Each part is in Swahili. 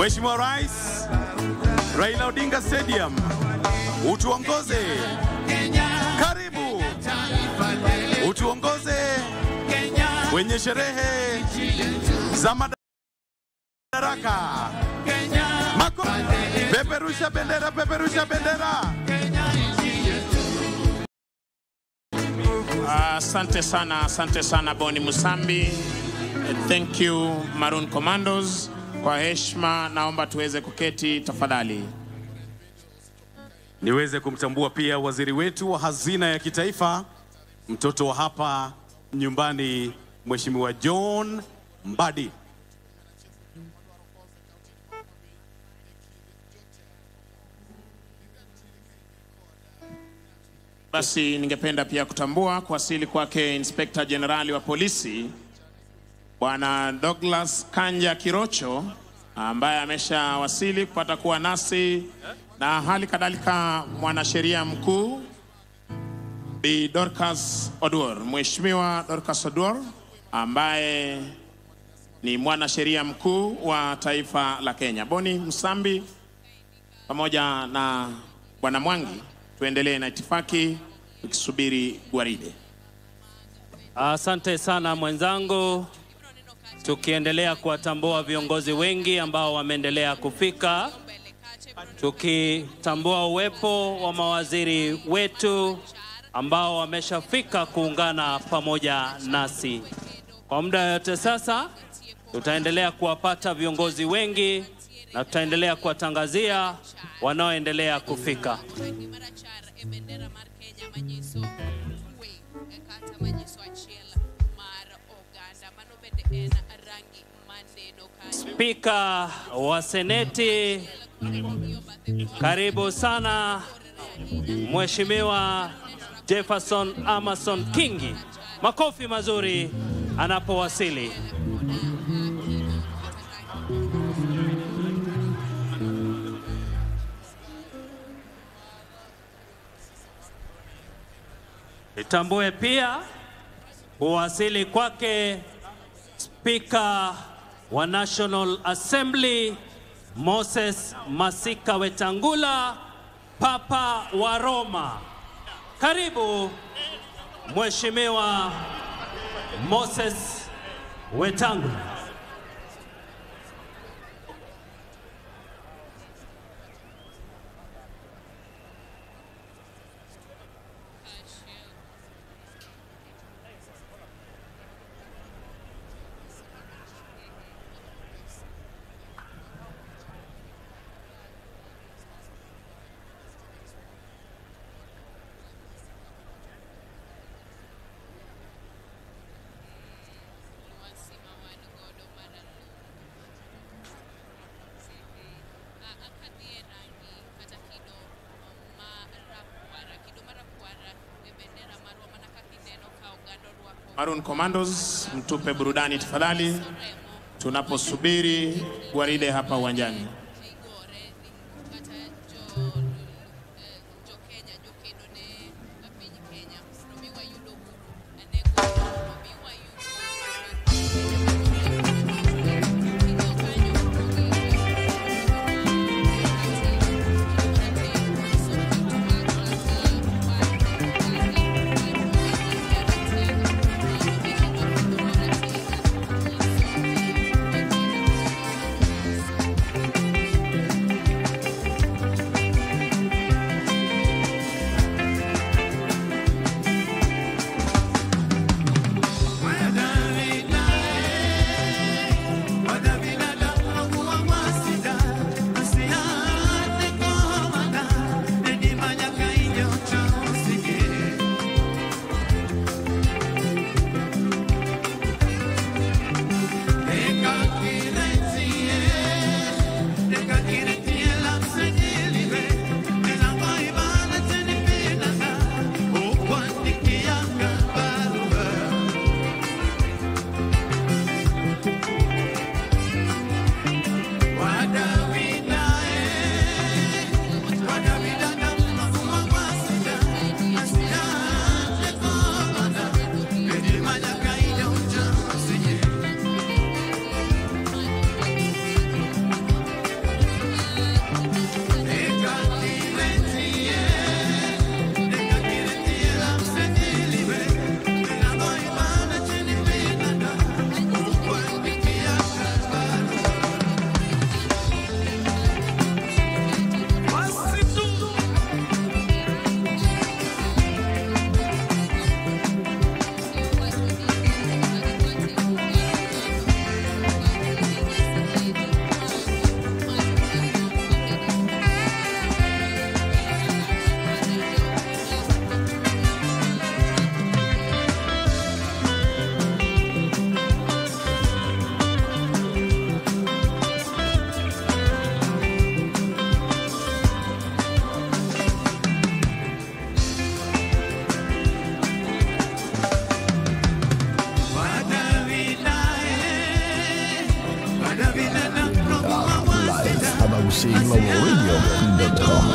Mheshimiwa Rais, Raila Odinga Stadium, utuongoze. Karibu utuongoze kwenye sherehe za madaraka. Peperusha bendera, peperusha bendera. Asante sana Boni Musambi. Thank you Maroon Commandos. Kwa heshima naomba tuweze kuketi tafadhali. Niweze kumtambua pia waziri wetu wa hazina ya kitaifa, mtoto wa hapa nyumbani, Mheshimiwa John Mbadi. Basi ningependa pia kutambua kuwasili kwake Inspector Generali wa polisi Bwana Douglas Kanja Kirocho, ambaye ameshawasili kupata kuwa nasi, na hali kadhalika mwanasheria mkuu Bi Dorcas Oduor, Mheshimiwa Dorcas Oduor, ambaye ni mwanasheria mkuu wa taifa la Kenya. Boni Musambi pamoja na Bwana Mwangi, tuendelee na itifaki tukisubiri gwaride. Asante sana mwenzangu. Tukiendelea kuwatambua viongozi wengi ambao wameendelea kufika, tukitambua uwepo wa mawaziri wetu ambao wameshafika kuungana pamoja nasi. Kwa muda yote sasa tutaendelea kuwapata viongozi wengi na tutaendelea kuwatangazia wanaoendelea kufika. Spika wa Seneti, karibu sana Mheshimiwa Jefferson Amason Kingi. Makofi mazuri anapowasili. Itambue pia kuwasili kwake Spika wa National Assembly Moses Masika Wetangula, Papa wa Roma. Karibu Mheshimiwa Moses Wetangula. Maroon Commandos, mtupe burudani tafadhali tunaposubiri gwaride hapa uwanjani. mcglobalradio.com.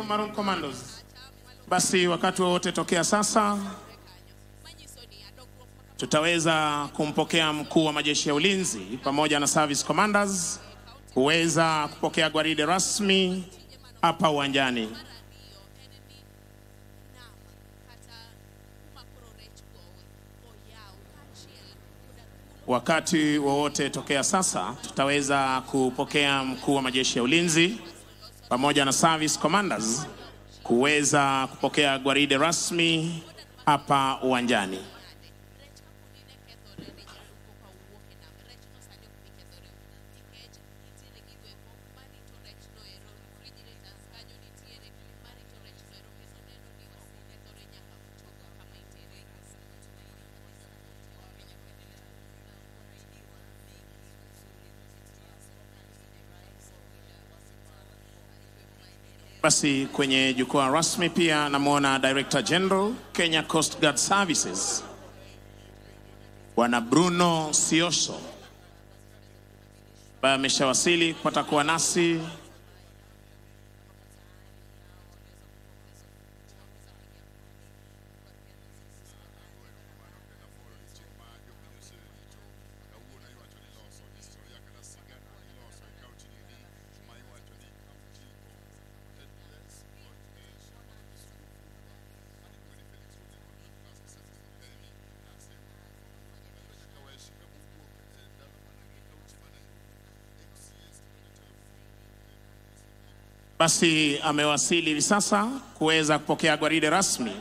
Maroon Commandos. Basi wakati wote tokea sasa tutaweza kumpokea mkuu wa majeshi ya ulinzi pamoja na service commanders kuweza kupokea gwaride rasmi hapa uwanjani. Wakati wote tokea sasa tutaweza kupokea mkuu wa majeshi ya ulinzi pamoja na service commanders kuweza kupokea gwaride rasmi hapa uwanjani. Basi kwenye jukwaa rasmi pia namuona Director General Kenya Coast Guard Services Bwana Bruno Siosho ambaye ameshawasili kupata kuwa nasi. Basi amewasili hivi sasa kuweza kupokea gwaride rasmi.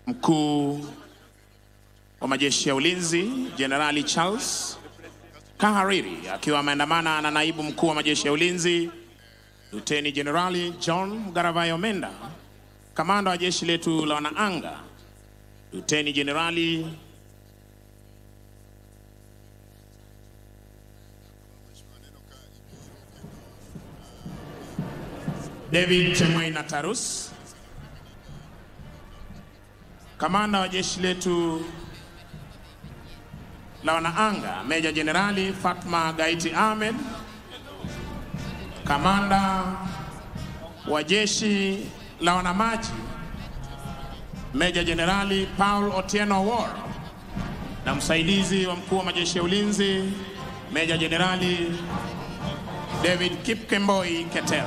Mkuu wa majeshi ya ulinzi Jenerali Charles Kahariri akiwa ameandamana na naibu mkuu wa majeshi ya ulinzi Luteni Jenerali John Garavayo Menda, kamanda wa jeshi letu la wanaanga Luteni Jenerali David Chemwena Tarus, kamanda wa jeshi letu la wanaanga Meja Jenerali Fatma Gaiti Ahmed, kamanda wa jeshi la wanamaji Meja Jenerali Paul Otieno War, na msaidizi wa mkuu wa majeshi ya ulinzi Meja Jenerali David Kipkemboi Ketel.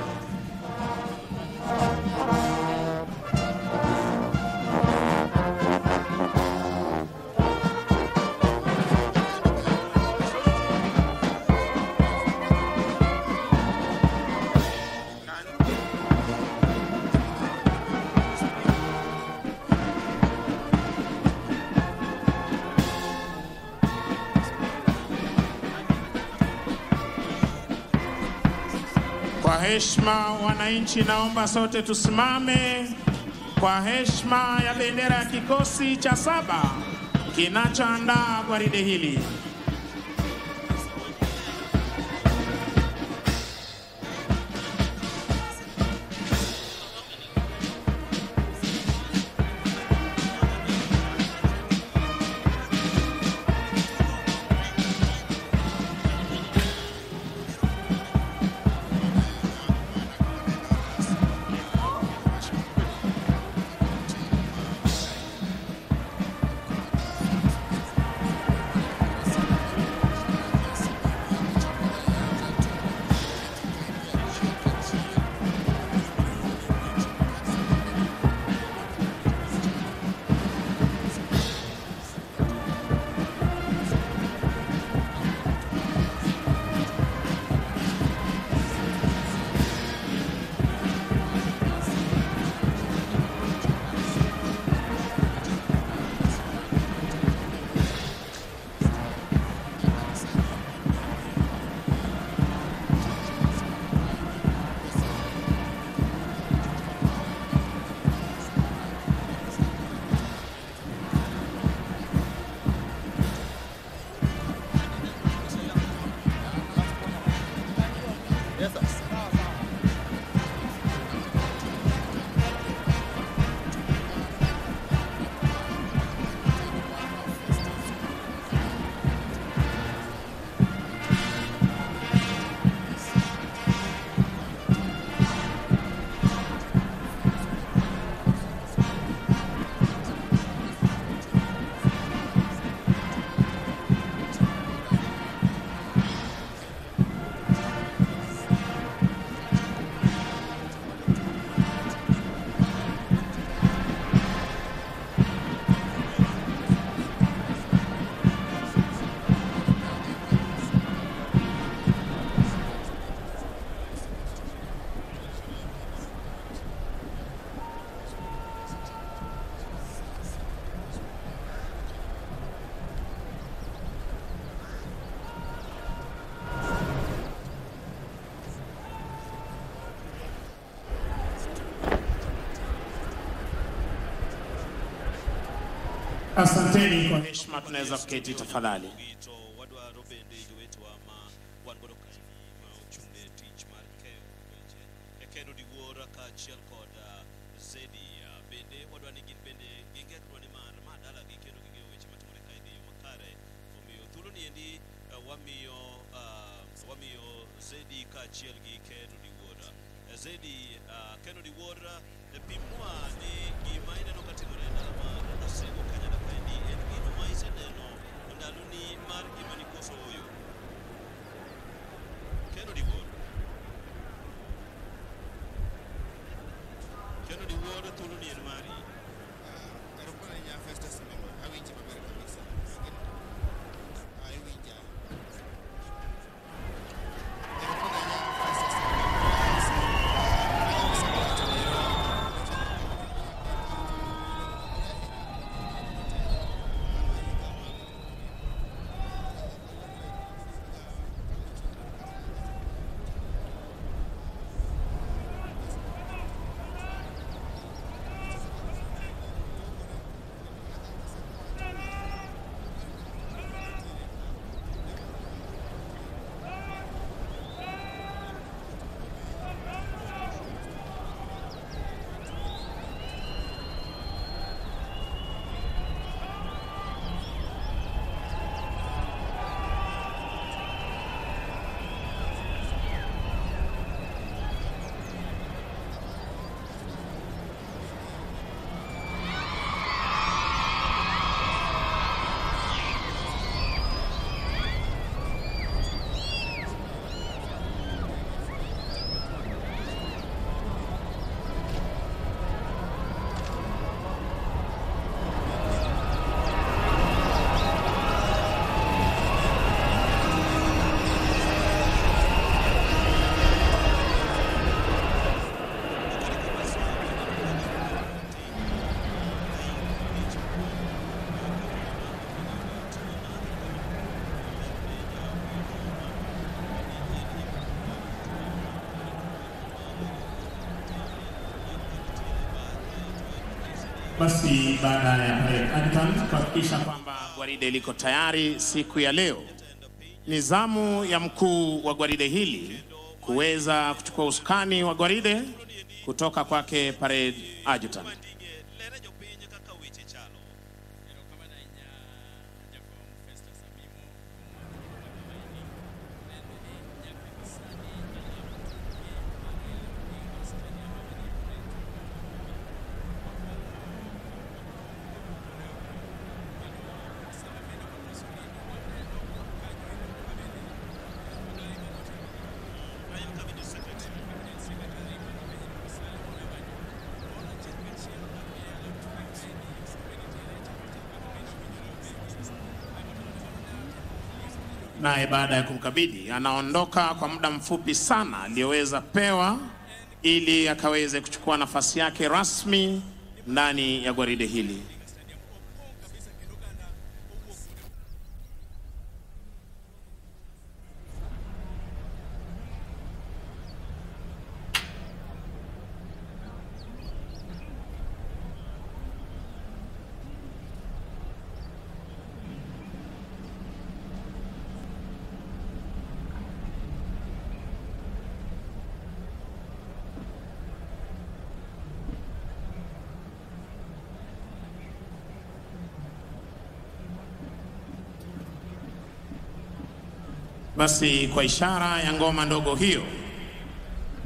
Kwa heshima wananchi, naomba sote tusimame kwa heshima ya bendera ya kikosi cha 7 kinachoandaa gwaride hili. Asanteni kwa heshima, tunaweza kuketi tafadhali. Basi baada ya parade adjutant kuhakikisha kwamba gwaride liko tayari siku ya leo, ni zamu ya mkuu wa gwaride hili kuweza kuchukua usukani wa gwaride kutoka kwake parade adjutant. Naye baada ya kumkabidhi anaondoka kwa muda mfupi sana aliyoweza pewa ili akaweze kuchukua nafasi yake rasmi ndani ya gwaride hili. Basi kwa ishara ya ngoma ndogo hiyo,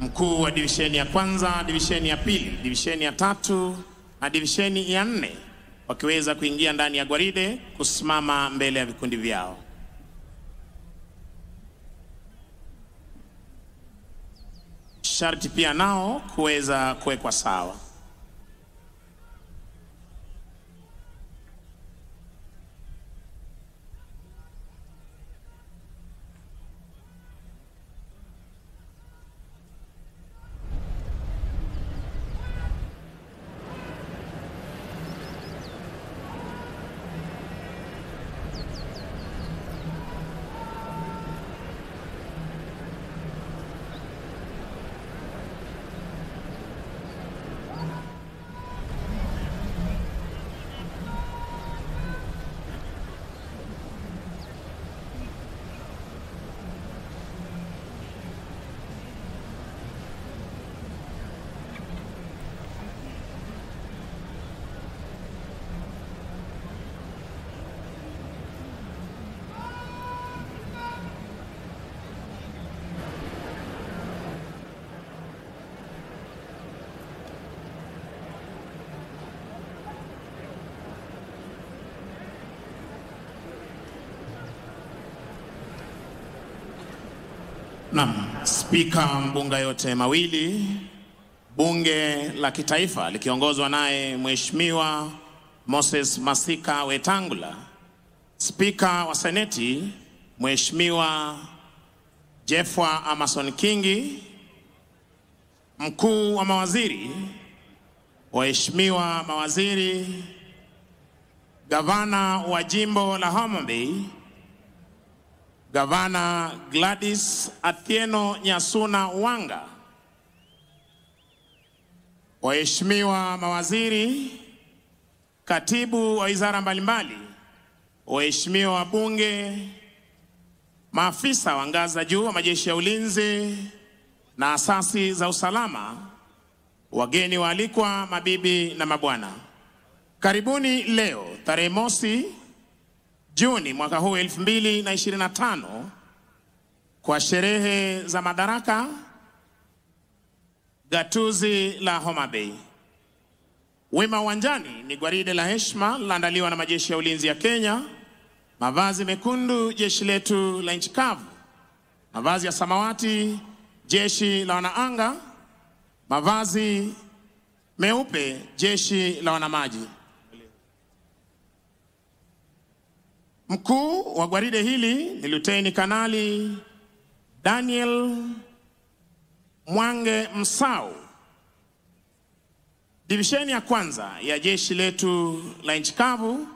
mkuu wa divisheni ya kwanza, divisheni ya pili, divisheni ya tatu na divisheni ya 4 wakiweza kuingia ndani ya gwaride kusimama mbele ya vikundi vyao. Sharti pia nao kuweza kuwekwa sawa. Naam, Spika mbunga yote mawili Bunge la Kitaifa likiongozwa naye Mheshimiwa Moses Masika Wetangula, Spika wa Seneti Mheshimiwa Jeffwa Amason Kingi, Mkuu wa mawaziri, waheshimiwa mawaziri, Gavana wa jimbo la Homa Bay, Gavana Gladys Atieno Nyasuna Wanga, waheshimiwa mawaziri, katibu wa wizara mbalimbali, waheshimiwa wabunge, maafisa wa ngazi za juu wa majeshi ya ulinzi na asasi za usalama, wageni waalikwa, mabibi na mabwana. Karibuni leo tarehe mosi Juni mwaka huu 2025 kwa sherehe za madaraka gatuzi la Homa Bay. Wema uwanjani ni gwaride la heshima lililoandaliwa na majeshi ya ulinzi ya Kenya, mavazi mekundu jeshi letu la nchi kavu, mavazi ya samawati jeshi la wanaanga, mavazi meupe jeshi la wanamaji. Mkuu wa gwaride hili ni Luteni Kanali Daniel Mwange Msau. Divisheni ya kwanza ya jeshi letu la nchi kavu,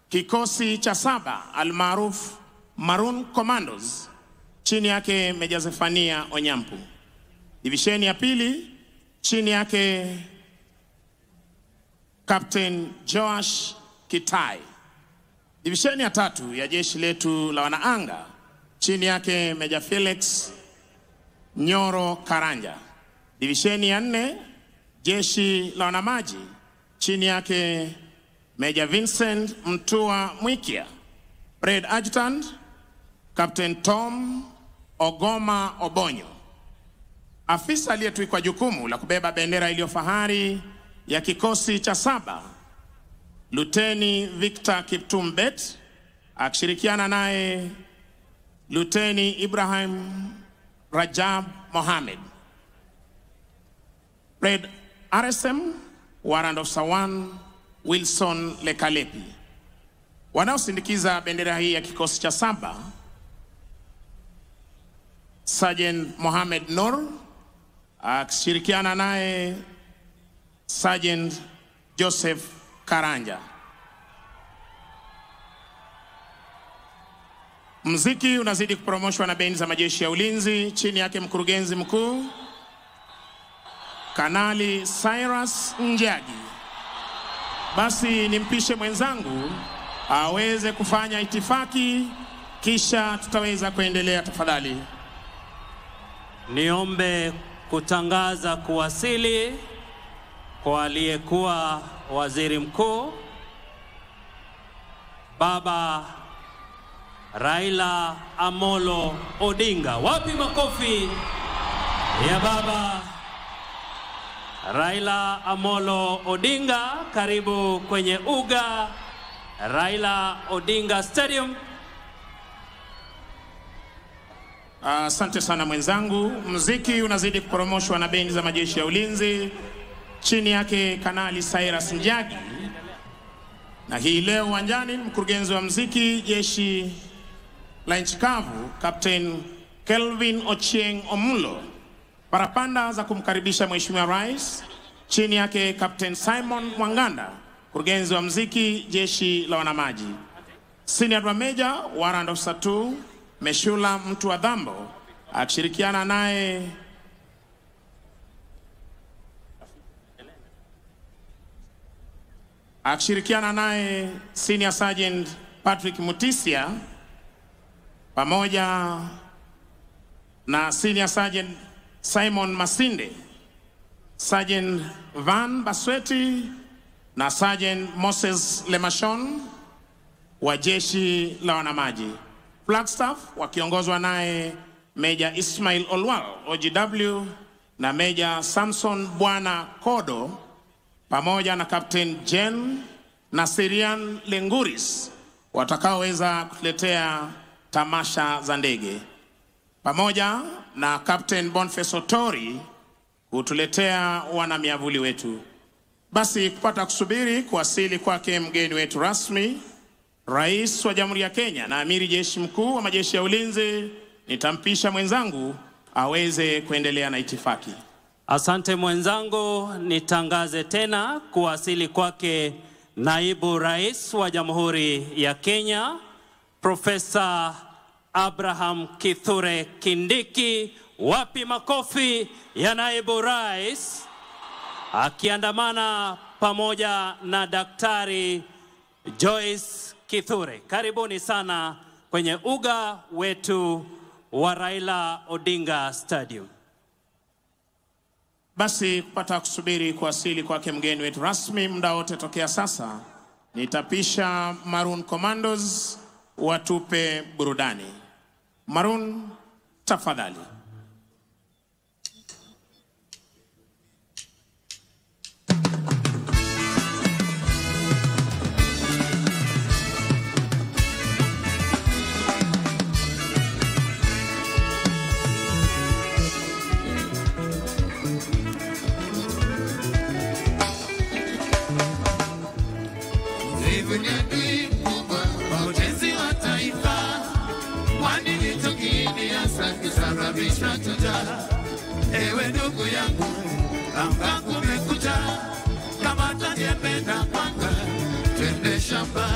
kikosi cha 7 almaarufu Maroon Commandos, chini yake Meja Zefania Onyampu. Divisheni ya pili chini yake Captain Joash Kitai. Divisheni ya 3 ya jeshi letu la wanaanga chini yake Meja Felix Nyoro Karanja. Divisheni ya 4 jeshi la wanamaji chini yake Meja Vincent Mtua Mwikia. Brigade Adjutant Captain Tom Ogoma Obonyo. Afisa aliyetwikwa jukumu la kubeba bendera iliyo fahari ya kikosi cha 7 Luteni Victor Kiptumbet, akishirikiana naye Luteni Ibrahim Rajab Mohamed. Red RSM Warrant Officer 1 Wilson Lekalepi. Wanaosindikiza bendera hii ya kikosi cha 7 Sergeant Mohamed Nur, akishirikiana naye Sergeant Joseph Karanja. Mziki unazidi kupromoshwa na bendi za majeshi ya ulinzi chini yake mkurugenzi mkuu Kanali Cyrus Njagi. Basi nimpishe mwenzangu aweze kufanya itifaki, kisha tutaweza kuendelea. Tafadhali niombe kutangaza kuwasili kwa aliyekuwa waziri mkuu Baba Raila Amolo Odinga. Wapi makofi ya Baba Raila Amolo Odinga? Karibu kwenye uga Raila Odinga Stadium. Asante sana mwenzangu. Muziki unazidi kupromoshwa na bendi za majeshi ya ulinzi chini yake Kanali Cyrus Njagi. Na hii leo uwanjani mkurugenzi wa muziki jeshi la nchi kavu Captain Kelvin Ochieng Omulo. Parapanda za kumkaribisha Mheshimiwa Rais chini yake Captain Simon Mwanganda, mkurugenzi wa muziki jeshi la wanamaji. Senior Major Warrant Officer 2 Meshula Mtu wa Dhambo, akishirikiana naye Senior Sergeant Patrick Mutisia pamoja na Senior Sergeant Simon Masinde, Sergeant Van Basweti na Sergeant Moses Lemashon wa jeshi la wanamaji. Flagstaff wakiongozwa naye Meja Ismail Olwal OGW na Meja Samson Bwana Kodo pamoja na Captain Jen Nasirian Lenguris watakaoweza kutuletea tamasha za ndege, pamoja na Captain Boniface Otori kutuletea wanamiavuli wetu. Basi kupata kusubiri kuwasili kwake mgeni wetu rasmi, Rais wa Jamhuri ya Kenya na Amiri Jeshi Mkuu wa Majeshi ya Ulinzi, nitampisha mwenzangu aweze kuendelea na itifaki. Asante mwenzangu, nitangaze tena kuwasili kwake Naibu Rais wa Jamhuri ya Kenya, Profesa Abraham Kithure Kindiki. Wapi makofi ya Naibu Rais, akiandamana pamoja na Daktari Joyce Kithure. Karibuni sana kwenye uga wetu wa Raila Odinga Stadium. Basi kupata kusubiri kuwasili kwake mgeni wetu rasmi muda wote tokea sasa, nitapisha Maroon Commandos watupe burudani. Maroon, tafadhali. Ewe ndugu yangu, amka kumekucha, kama tajependa panga, twende shamba.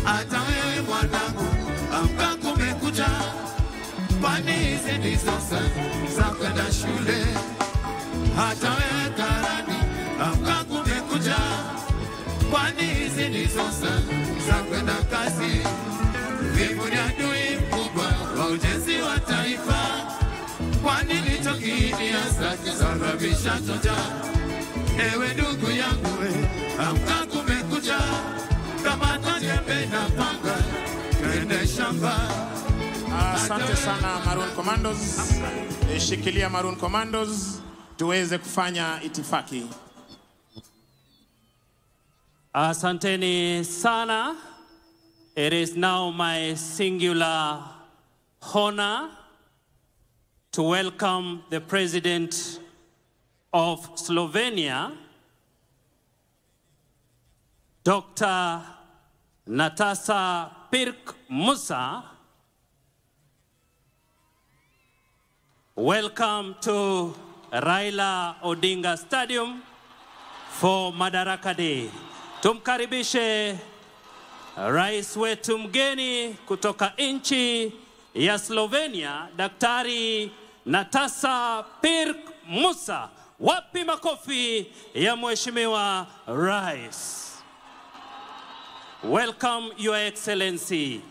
Hata wewe mwanangu, amka kumekucha, kwani hizi ndizo za kwenda shule. Hata wewe karani, amka kumekucha, kwani hizi ndizo za kwenda kazi. Vivu ni adui mkubwa wa ujenzi wa taifa, kwani ndicho kiini hasa kisababisha chocha. Ewe ndugu yangu, amka kumekucha, kama tajembe na panga, twende shamba. Asante sana Maroon Commandos. Shikilia Maroon Commandos tuweze kufanya itifaki. Asanteni sana. It is now my singular honor to welcome the President of Slovenia, Dr. Nataša Pirc Musar. Welcome to Raila Odinga Stadium for Madaraka Day. Tumkaribishe Rais wetu mgeni kutoka nchi ya Slovenia, Daktari Nataša Pirc Musar. Wapi makofi ya Mheshimiwa Rais. Welcome, Your Excellency.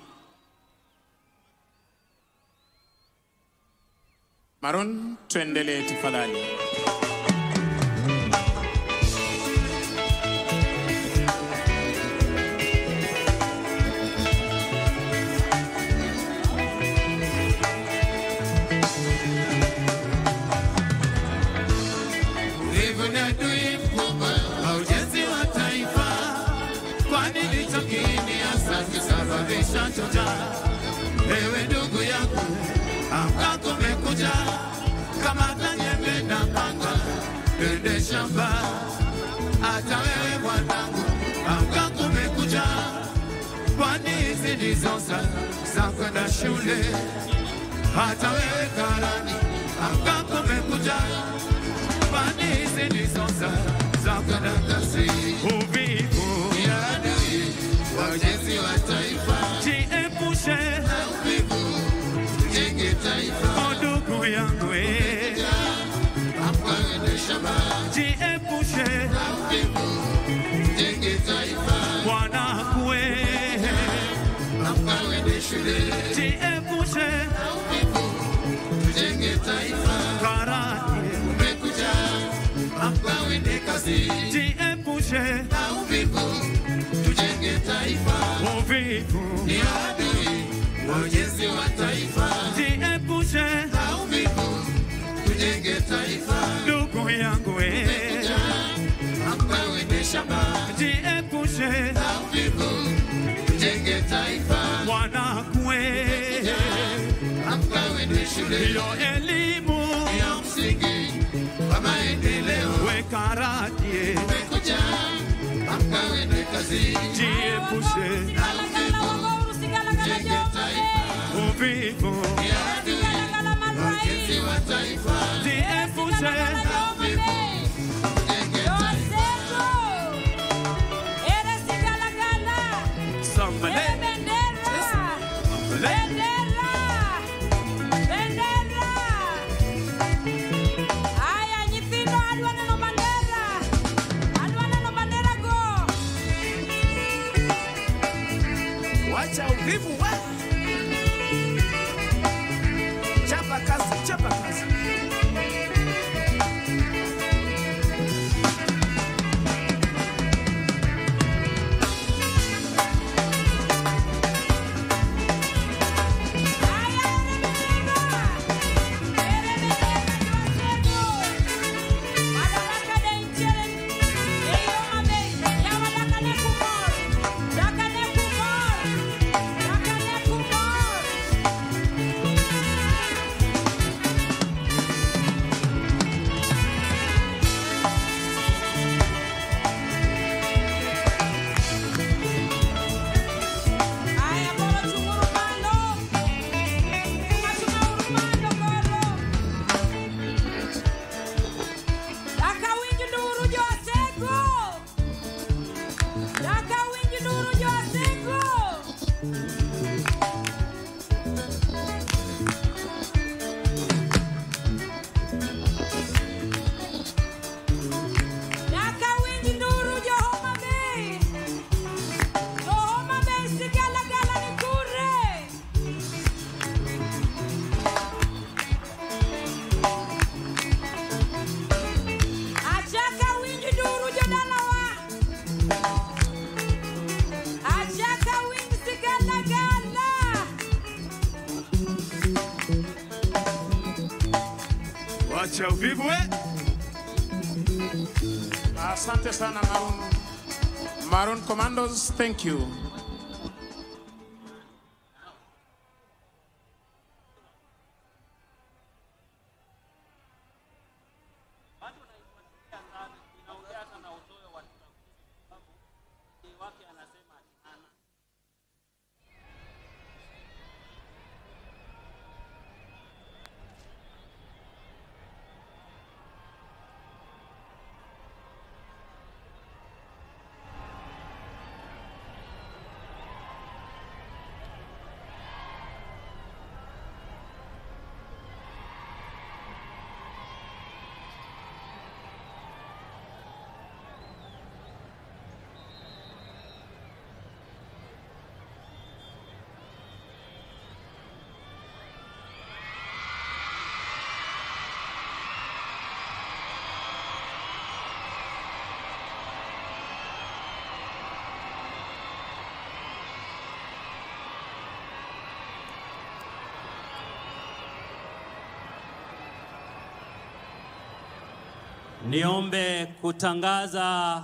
Maroon, tuendelee tafadhali. Ewe ndugu yangu, amka kumekucha, kama tajembe na panga, twende shamba. Hata wewe mwanangu, amka kumekucha, kwani hizi ndizo za kwenda shule. Hata wewe karani, amka kumekucha, kwani hizi ndizo za kwenda kazi. Uvivu ni adui wa ujenzi wa taifa, jiepushe na uvivu, tujenge taifa. Ndugu yangu, amka twende shamba, jiepushe na uvivu, tujenge taifa. Wanakwe, amka twende shule, jiepushe na uvivu, tujenge taifa. Karani umekuja, amka twende kazi, jiepushe na uvivu, tujenge taifa. Uvivu ni adui wa ujenzi wa taifa, jiepushe na uvivu, tujenge taifa. Ndugu yangu, amka twende shamba, jiepushe na uvivu, tujenge taifa. Wanakwe, amka twende shule, hiyo elimu ya msingi usikarajie. Jiepushe uvivu. Jiepushe chapa kazi. Wacha uvivu we. Asante sana Maroon Commandos, thank you. Niombe kutangaza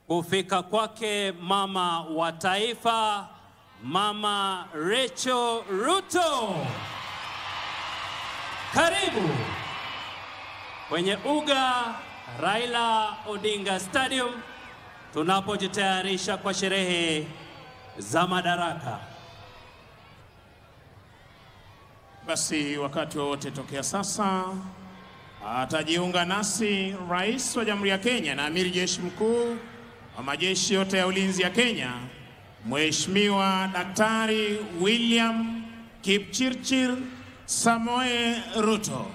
kufika kwake mama wa taifa, Mama Rachel Ruto. Karibu kwenye uga Raila Odinga Stadium tunapojitayarisha kwa sherehe za madaraka. Basi wakati wowote tokea sasa atajiunga nasi Rais wa Jamhuri ya Kenya na Amiri Jeshi Mkuu wa majeshi yote ya ulinzi ya Kenya, Mheshimiwa Daktari William Kipchirchir Samoei Ruto.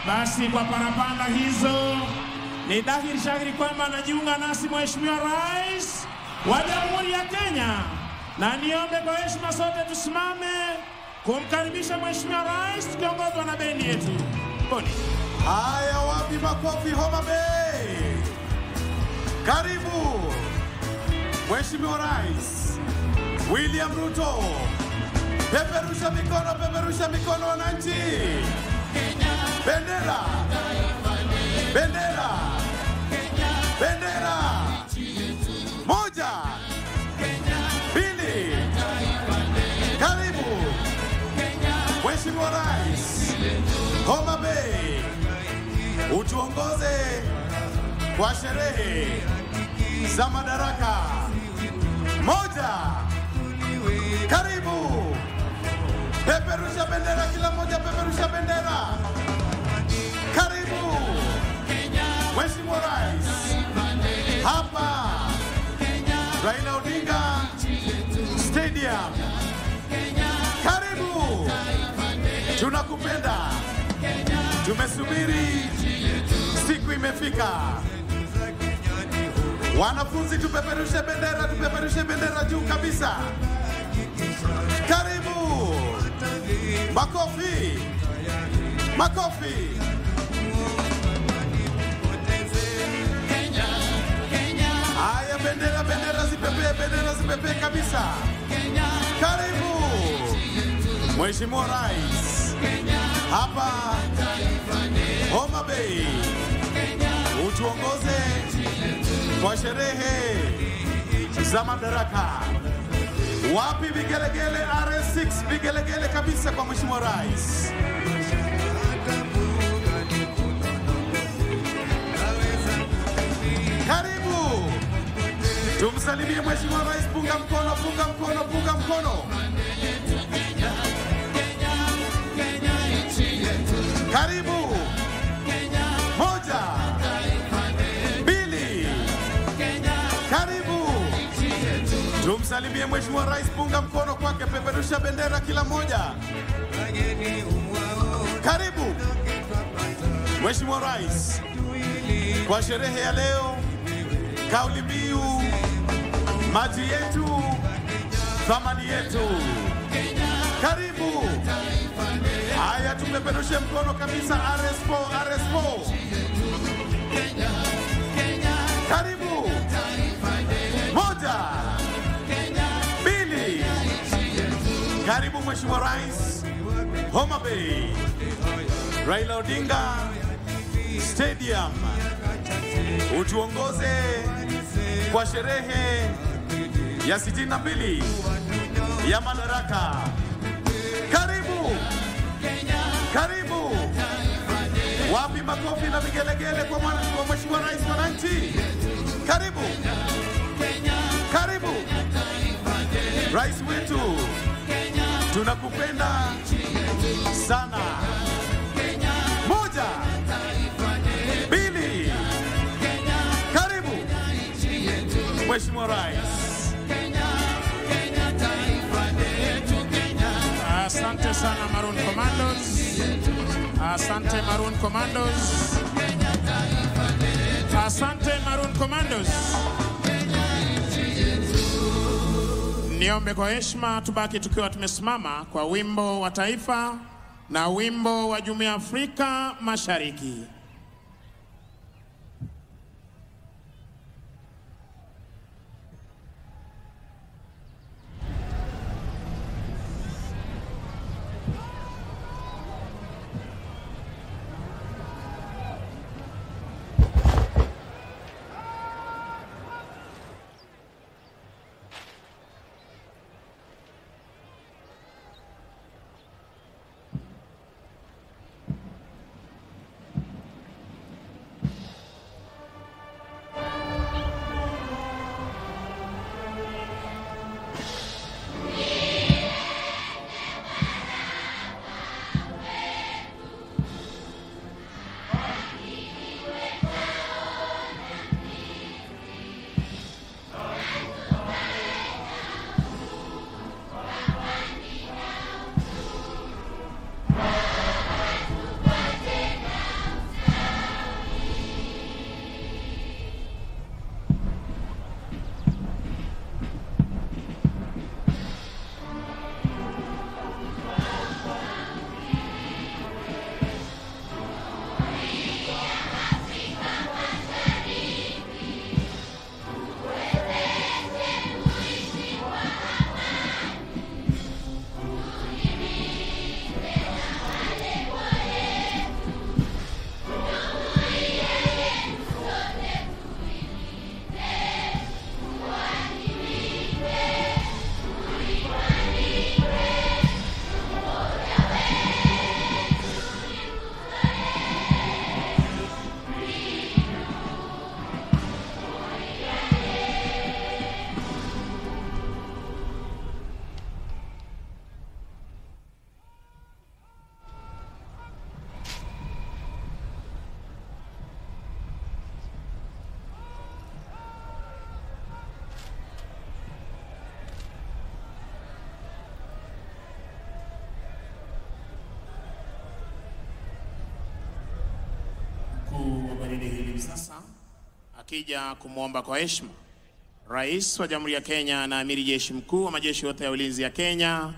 Basi kwa parapanda hizo ni dhahiri shahiri kwamba anajiunga nasi Mheshimiwa Rais wa Jamhuri ya Kenya, na niombe kwa heshima sote tusimame kumkaribisha Mheshimiwa Rais tukiongozwa na bendi yetu. Boni. Haya, wapi makofi Homa Bay. Karibu Mheshimiwa Rais William Ruto. Peperusha mikono wananchi. Bendera. Bendera. Bendera. Moja. Pili. Karibu. Mheshimiwa Rais. Homa Bay. Utuongoze kwa sherehe za madaraka. Moja. Karibu. Peperusha bendera, kila moja peperusha bendera. Karibu. Mheshimiwa Rais. Hapa Raila Odinga Stadium. Karibu. Tunakupenda. Tumesubiri, siku imefika. Wanafunzi, tupeperushe bendera juu kabisa. Karibu. Makofi. Makofi. Haya, bendera zipepee kabisa. Karibu. Mheshimiwa Rais. Hapa Homa Bay. Utuongoze kwa sherehe za madaraka. Wapi vigelegele RS6, vigelegele kabisa kwa Mheshimiwa Rais. Karibu. Tumsalimie Mheshimiwa Rais, punga mkono. Karibu. Moja. Pili. Karibu. Tumsalimie Mheshimiwa Rais, punga mkono kwake, peperusha bendera kila moja. Karibu. Mheshimiwa Rais, kwa sherehe ya leo, kauli mbiu maji yetu, thamani yetu. Karibu. Haya, tupeperushe mkono kabisa. RS4. Karibu. Moja. Pili. Karibu Mheshimiwa Rais. Homa Bay. Raila Odinga Stadium. Utuongoze kwa sherehe ya 62 ya madaraka. Karibu. Karibu. Wapi makofi na vigelegele kwa Mheshimiwa Rais, wananchi? Karibu. Karibu. Rais wetu, tunakupenda sana. Moja. Pili. Karibu. Mheshimiwa Rais. Asante sana Maroon Commandos. Asante Maroon Commandos. Asante Maroon Commandos. Niombe kwa heshima tubaki tukiwa tumesimama kwa wimbo wa taifa na wimbo wa Jumuiya ya Afrika Mashariki. hivi sasa akija kumwomba kwa heshima Rais wa Jamhuri ya Kenya na Amiri Jeshi Mkuu wa majeshi yote ya ulinzi ya Kenya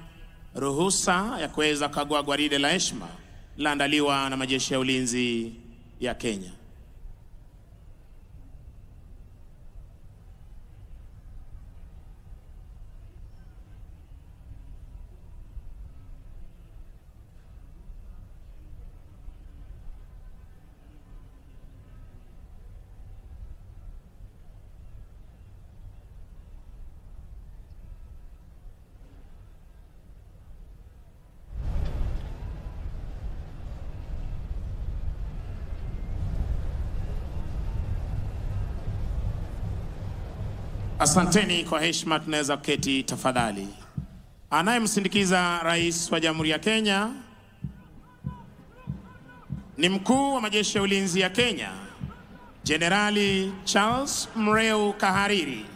ruhusa ya kuweza kukagua gwaride la heshima laandaliwa na majeshi ya ulinzi ya Kenya. Asanteni kwa heshima, tunaweza kuketi tafadhali. Anayemsindikiza Rais wa Jamhuri ya Kenya ni Mkuu wa majeshi ya ulinzi ya Kenya, Jenerali Charles Mreu Kahariri.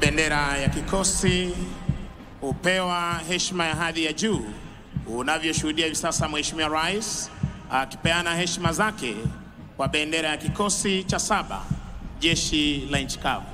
Bendera ya kikosi upewa heshima ya hadhi ya juu, unavyoshuhudia hivi sasa Mheshimiwa Rais akipeana heshima zake kwa bendera ya kikosi cha 7 jeshi la nchi kavu.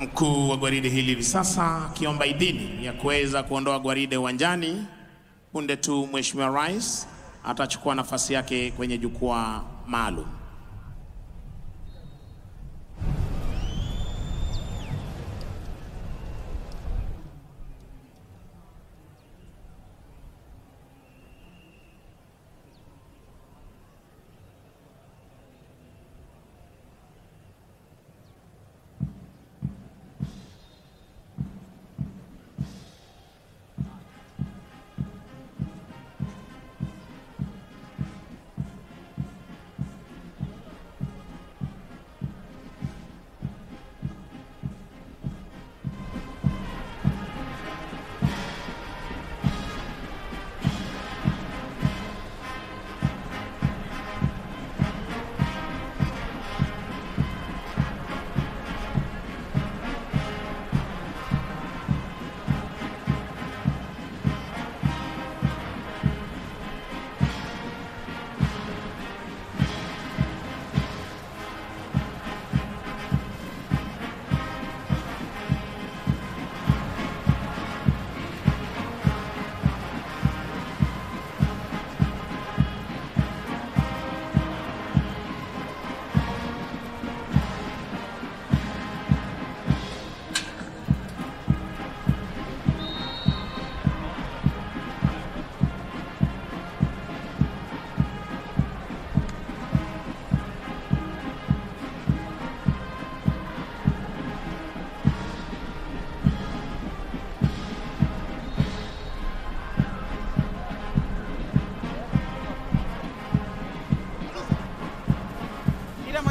Mkuu wa gwaride hili hivi sasa akiomba idhini ya kuweza kuondoa gwaride uwanjani. Punde tu Mheshimiwa Rais atachukua nafasi yake kwenye jukwaa maalum.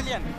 battalion.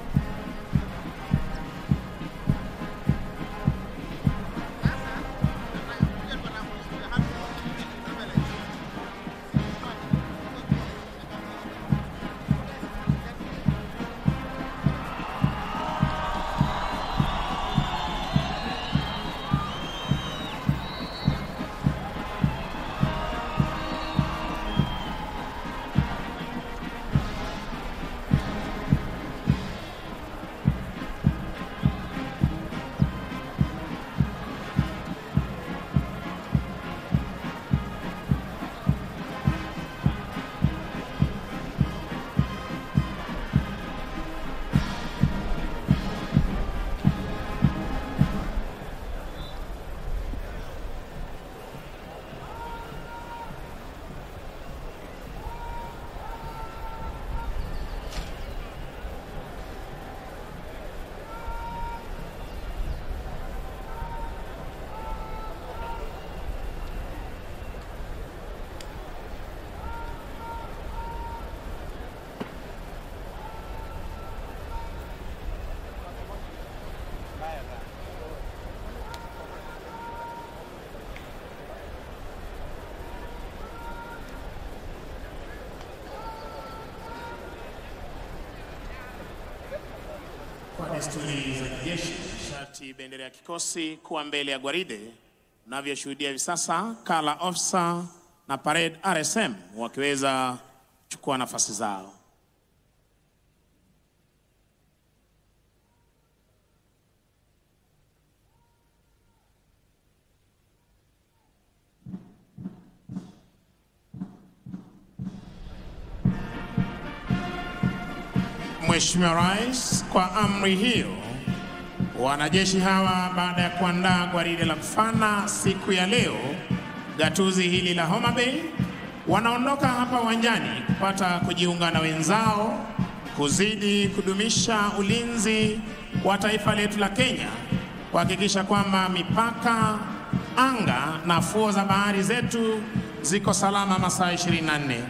Kwa desturi za kijeshi, sharti bendera ya kikosi kuwa mbele ya gwaride. Unavyoshuhudia hivi sasa, Color Officer na Parade RSM wakiweza kuchukua nafasi zao. Mheshimiwa Rais, kwa amri hiyo, wanajeshi hawa baada ya kuandaa gwaride la kufana siku ya leo gatuzi hili la Homa Bay, wanaondoka hapa uwanjani kupata kujiunga na wenzao kuzidi kudumisha ulinzi wa taifa letu la Kenya, kuhakikisha kwamba mipaka, anga na fuo za bahari zetu ziko salama masaa 24.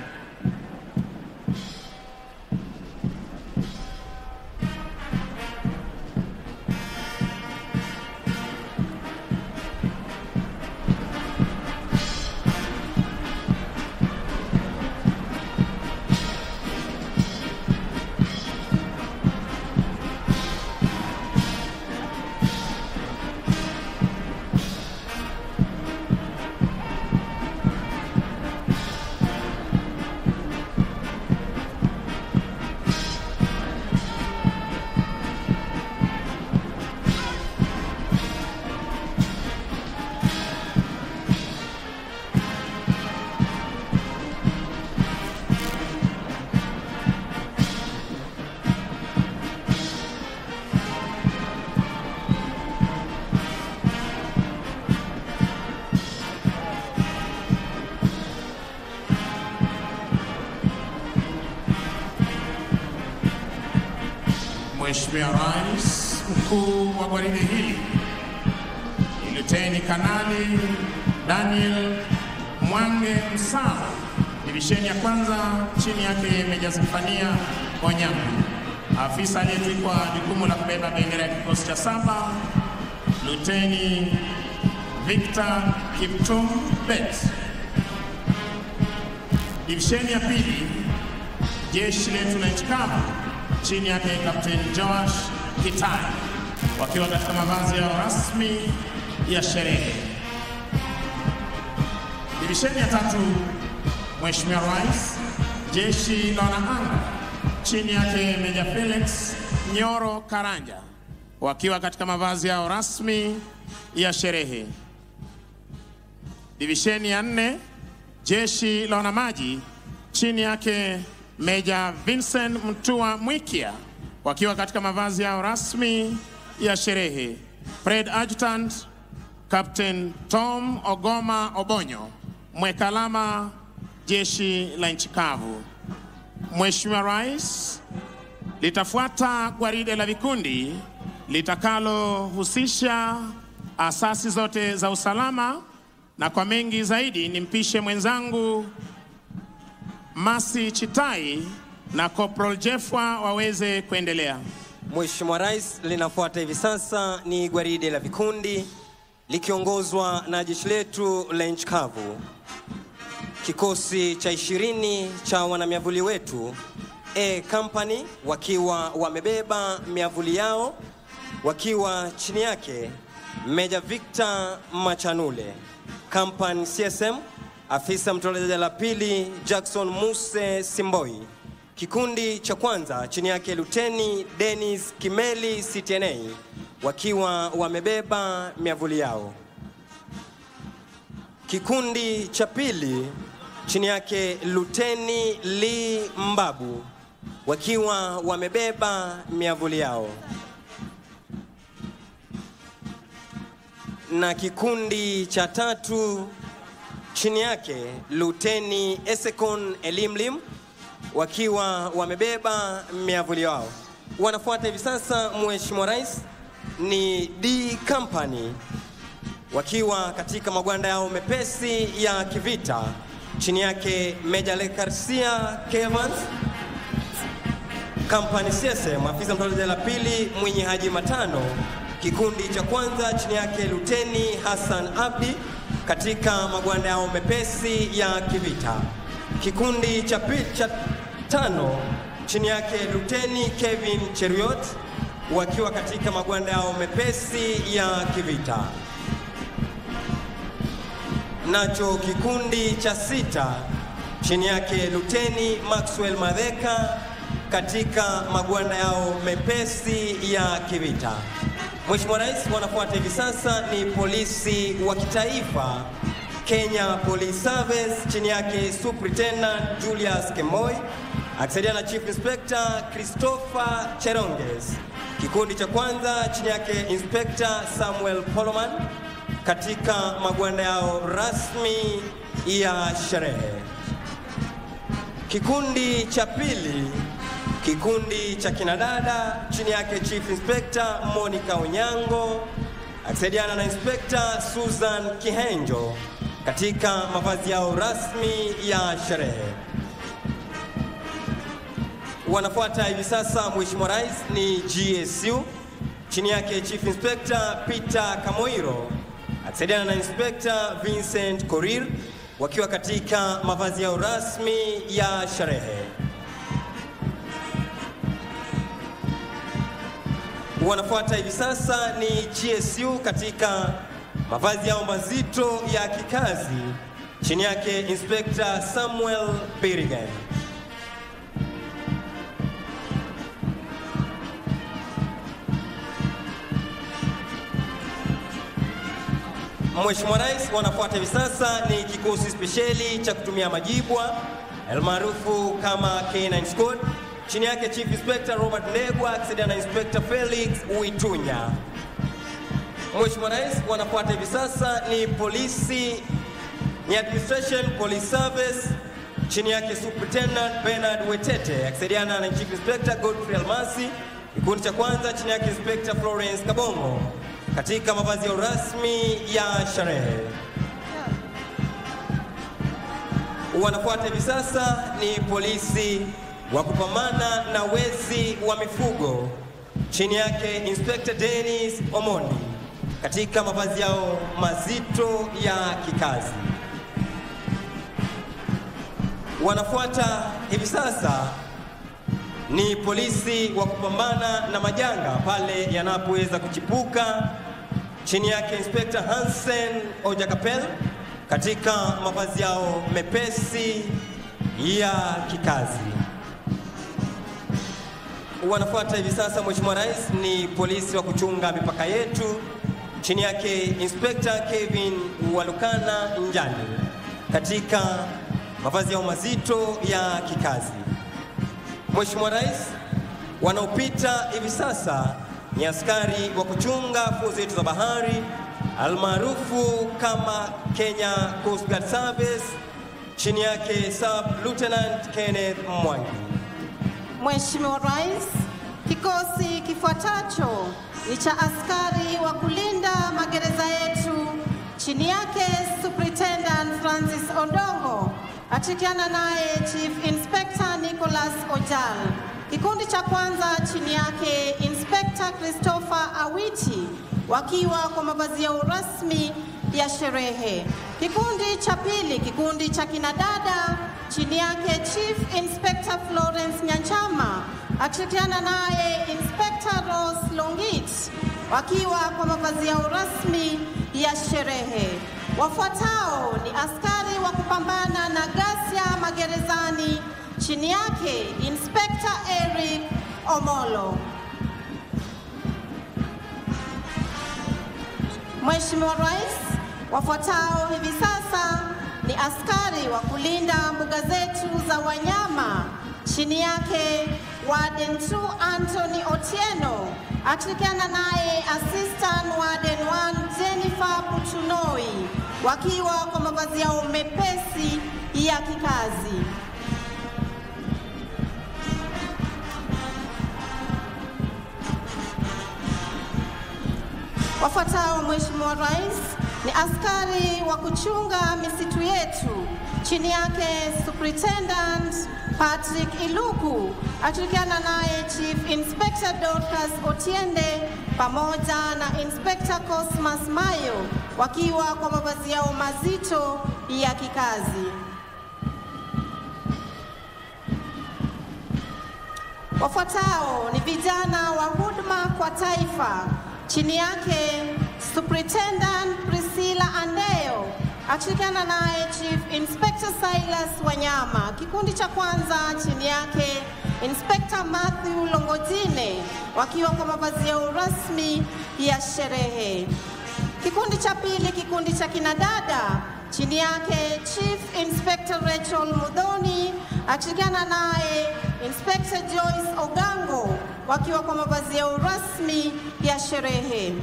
Mheshimiwa Rais, mkuu wa gwaride hili ni Luteni Kanali Daniel Mwange Msao, divisheni ya kwanza, chini yake Meja Zefania Onyango. Afisa aliyetwikwa jukumu la kubeba bendera ya kikosi cha 7, Luteni Victor Kiptum Bet. Divisheni ya pili, jeshi letu la nchi kavu, chini yake Kapteni Joash Kitai, wakiwa katika mavazi yao rasmi ya sherehe. Divisheni ya 3, Mheshimiwa Rais, jeshi la wanaanga, chini yake Meja Felix Nyoro Karanja, wakiwa katika mavazi yao rasmi ya sherehe. Divisheni ya 4, jeshi la wanamaji, chini yake Meja Vincent Mtua Mwikia, wakiwa katika mavazi yao rasmi ya sherehe. Parade Adjutant Captain Tom Ogoma Obonyo, mwekalama jeshi la nchi kavu. Mheshimiwa Rais, litafuata gwaride la vikundi litakalohusisha asasi zote za usalama, na kwa mengi zaidi nimpishe mwenzangu Masi Chitai na Corporal Jeffwa waweze kuendelea. Mheshimiwa Rais, linafuata hivi sasa ni gwaride la vikundi likiongozwa na jeshi letu la nchi kavu. Kikosi cha 20 cha wanamiavuli wetu A Company wakiwa wamebeba miavuli yao, wakiwa chini yake Meja Victor Machanule. Company CSM afisa mtolezaji la pili Jackson Muse Simboi. Kikundi cha kwanza chini yake Luteni Dennis Kimeli CTNA wakiwa wamebeba miavuli yao. Kikundi cha pili chini yake Luteni Lee Mbabu wakiwa wamebeba miavuli yao. Na kikundi cha tatu chini yake Luteni Esekon Elimlim wakiwa wamebeba miavuli yao. Wanafuata hivi sasa Mheshimiwa Rais ni D Company wakiwa katika magwanda yao mepesi ya kivita. Chini yake Meja Lekarsia Kevans. Company CSM afisa mtolezaji la pili Mwinyi Haji Matano. Kikundi cha kwanza chini yake Luteni Hassan Abdi katika magwanda yao mepesi ya kivita. Kikundi cha tano chini yake Luteni Kevin Cheriot wakiwa katika magwanda yao mepesi ya kivita. Nacho kikundi cha sita chini yake Luteni Maxwell Madheka katika magwanda yao mepesi ya kivita. Mheshimiwa Rais, wanafuata hivi sasa ni polisi wa kitaifa Kenya Police Service chini yake Superintendent Julius Kemoi akisaidia na Chief Inspector Christopher Cheronges. Kikundi cha kwanza chini yake Inspector Samuel Poloman katika magwanda yao rasmi ya sherehe. Kikundi cha pili, kikundi cha kinadada chini yake Chief Inspector Monica Onyango akisaidiana na Inspector Susan Kihenjo katika mavazi yao rasmi ya sherehe. Wanafuata hivi sasa Mheshimiwa Rais ni GSU chini yake Chief Inspector Peter Kamoiro akisaidiana na Inspector Vincent Korir wakiwa katika mavazi yao rasmi ya sherehe. Wanafuata hivi sasa ni GSU katika mavazi yao mazito ya kikazi chini yake Inspector Samuel Birigan. Mheshimiwa Rais, wanafuata hivi sasa ni kikosi spesheli cha kutumia majibwa almaarufu kama K9 Squad chini yake Chief Inspector Robert Ndegwa akisaidiana na Inspector Felix Uitunya. Mheshimiwa Rais, wanafuata hivi sasa ni polisi ni Administration Police Service chini yake Superintendent Bernard Wetete akisaidiana na Chief Inspector Godfrey Almasi. Kikundi cha kwanza chini yake Inspector Florence Kabongo katika mavazi ya rasmi ya sherehe. Wanafuata hivi sasa ni polisi wa kupambana na wezi wa mifugo chini yake Inspector Dennis Omondi katika mavazi yao mazito ya kikazi. Wanafuata hivi sasa ni polisi wa kupambana na majanga pale yanapoweza kuchipuka chini yake Inspector Hansen Ojakapel katika mavazi yao mepesi ya kikazi. Wanafuata hivi sasa Mheshimiwa Rais ni polisi wa kuchunga mipaka yetu chini yake Inspector Kevin Walukana Njani katika mavazi yao mazito ya kikazi. Mheshimiwa Rais, wanaopita hivi sasa ni askari wa kuchunga fuo zetu za bahari almaarufu kama Kenya Coast Guard Service chini yake Sub Lieutenant Kenneth Mwangi. Mheshimiwa Rais, kikosi kifuatacho ni cha askari wa kulinda magereza yetu chini yake Superintendent Francis Ondongo akishirikiana naye Chief Inspector Nicholas Ojal. Kikundi cha kwanza chini yake Inspector Christopher Awiti wakiwa kwa mavazi yao rasmi ya sherehe. Kikundi cha pili, kikundi cha kinadada chini yake Chief Inspector Florence Nyanchama akishirikiana naye Inspector Rose Longit wakiwa kwa mavazi yao rasmi ya sherehe. Wafuatao ni askari wa kupambana na ghasia magerezani chini yake Inspector Eric Omolo. Mheshimiwa Rais, wafuatao hivi sasa ni askari wa kulinda mbuga zetu za wanyama chini yake Warden 2 Anthony Otieno akishirikiana naye Assistant Warden 1 Jennifer Putunoi wakiwa kwa mavazi yao mepesi ya kikazi. Wafuatao Mheshimiwa Rais ni askari wa kuchunga misitu yetu chini yake Superintendent Patrick Iluku akishirikiana naye Chief Inspector Dorcas Otiende pamoja na Inspector Cosmas Mayo wakiwa kwa mavazi yao mazito ya kikazi. Wafuatao ni vijana wa huduma kwa taifa chini yake Superintendent Priscilla Andeyo akishirikiana naye Chief Inspector Silas Wanyama. Kikundi cha kwanza chini yake Inspector Matthew Longojine wakiwa kwa mavazi yao rasmi ya sherehe. Kikundi cha pili, kikundi cha kinadada chini yake Chief Inspector Rachel Mudhoni akishirikiana naye Inspector Joyce Ogango wakiwa kwa mavazi yao rasmi ya sherehe.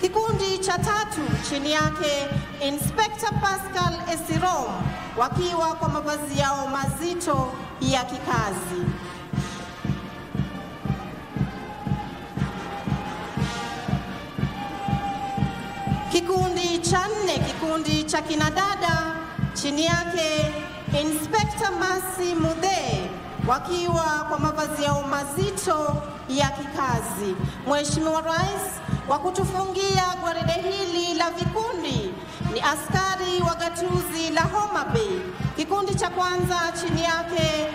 Kikundi cha tatu chini yake Inspector Pascal Esirom wakiwa kwa mavazi yao mazito ya kikazi. Kikundi cha nne, kikundi cha kinadada chini yake Inspector Masi Mude wakiwa kwa mavazi yao mazito ya kikazi. Mheshimiwa Rais, wa kutufungia gwaride hili la vikundi ni askari wa gatuzi la Homa Bay. Kikundi cha kwanza chini yake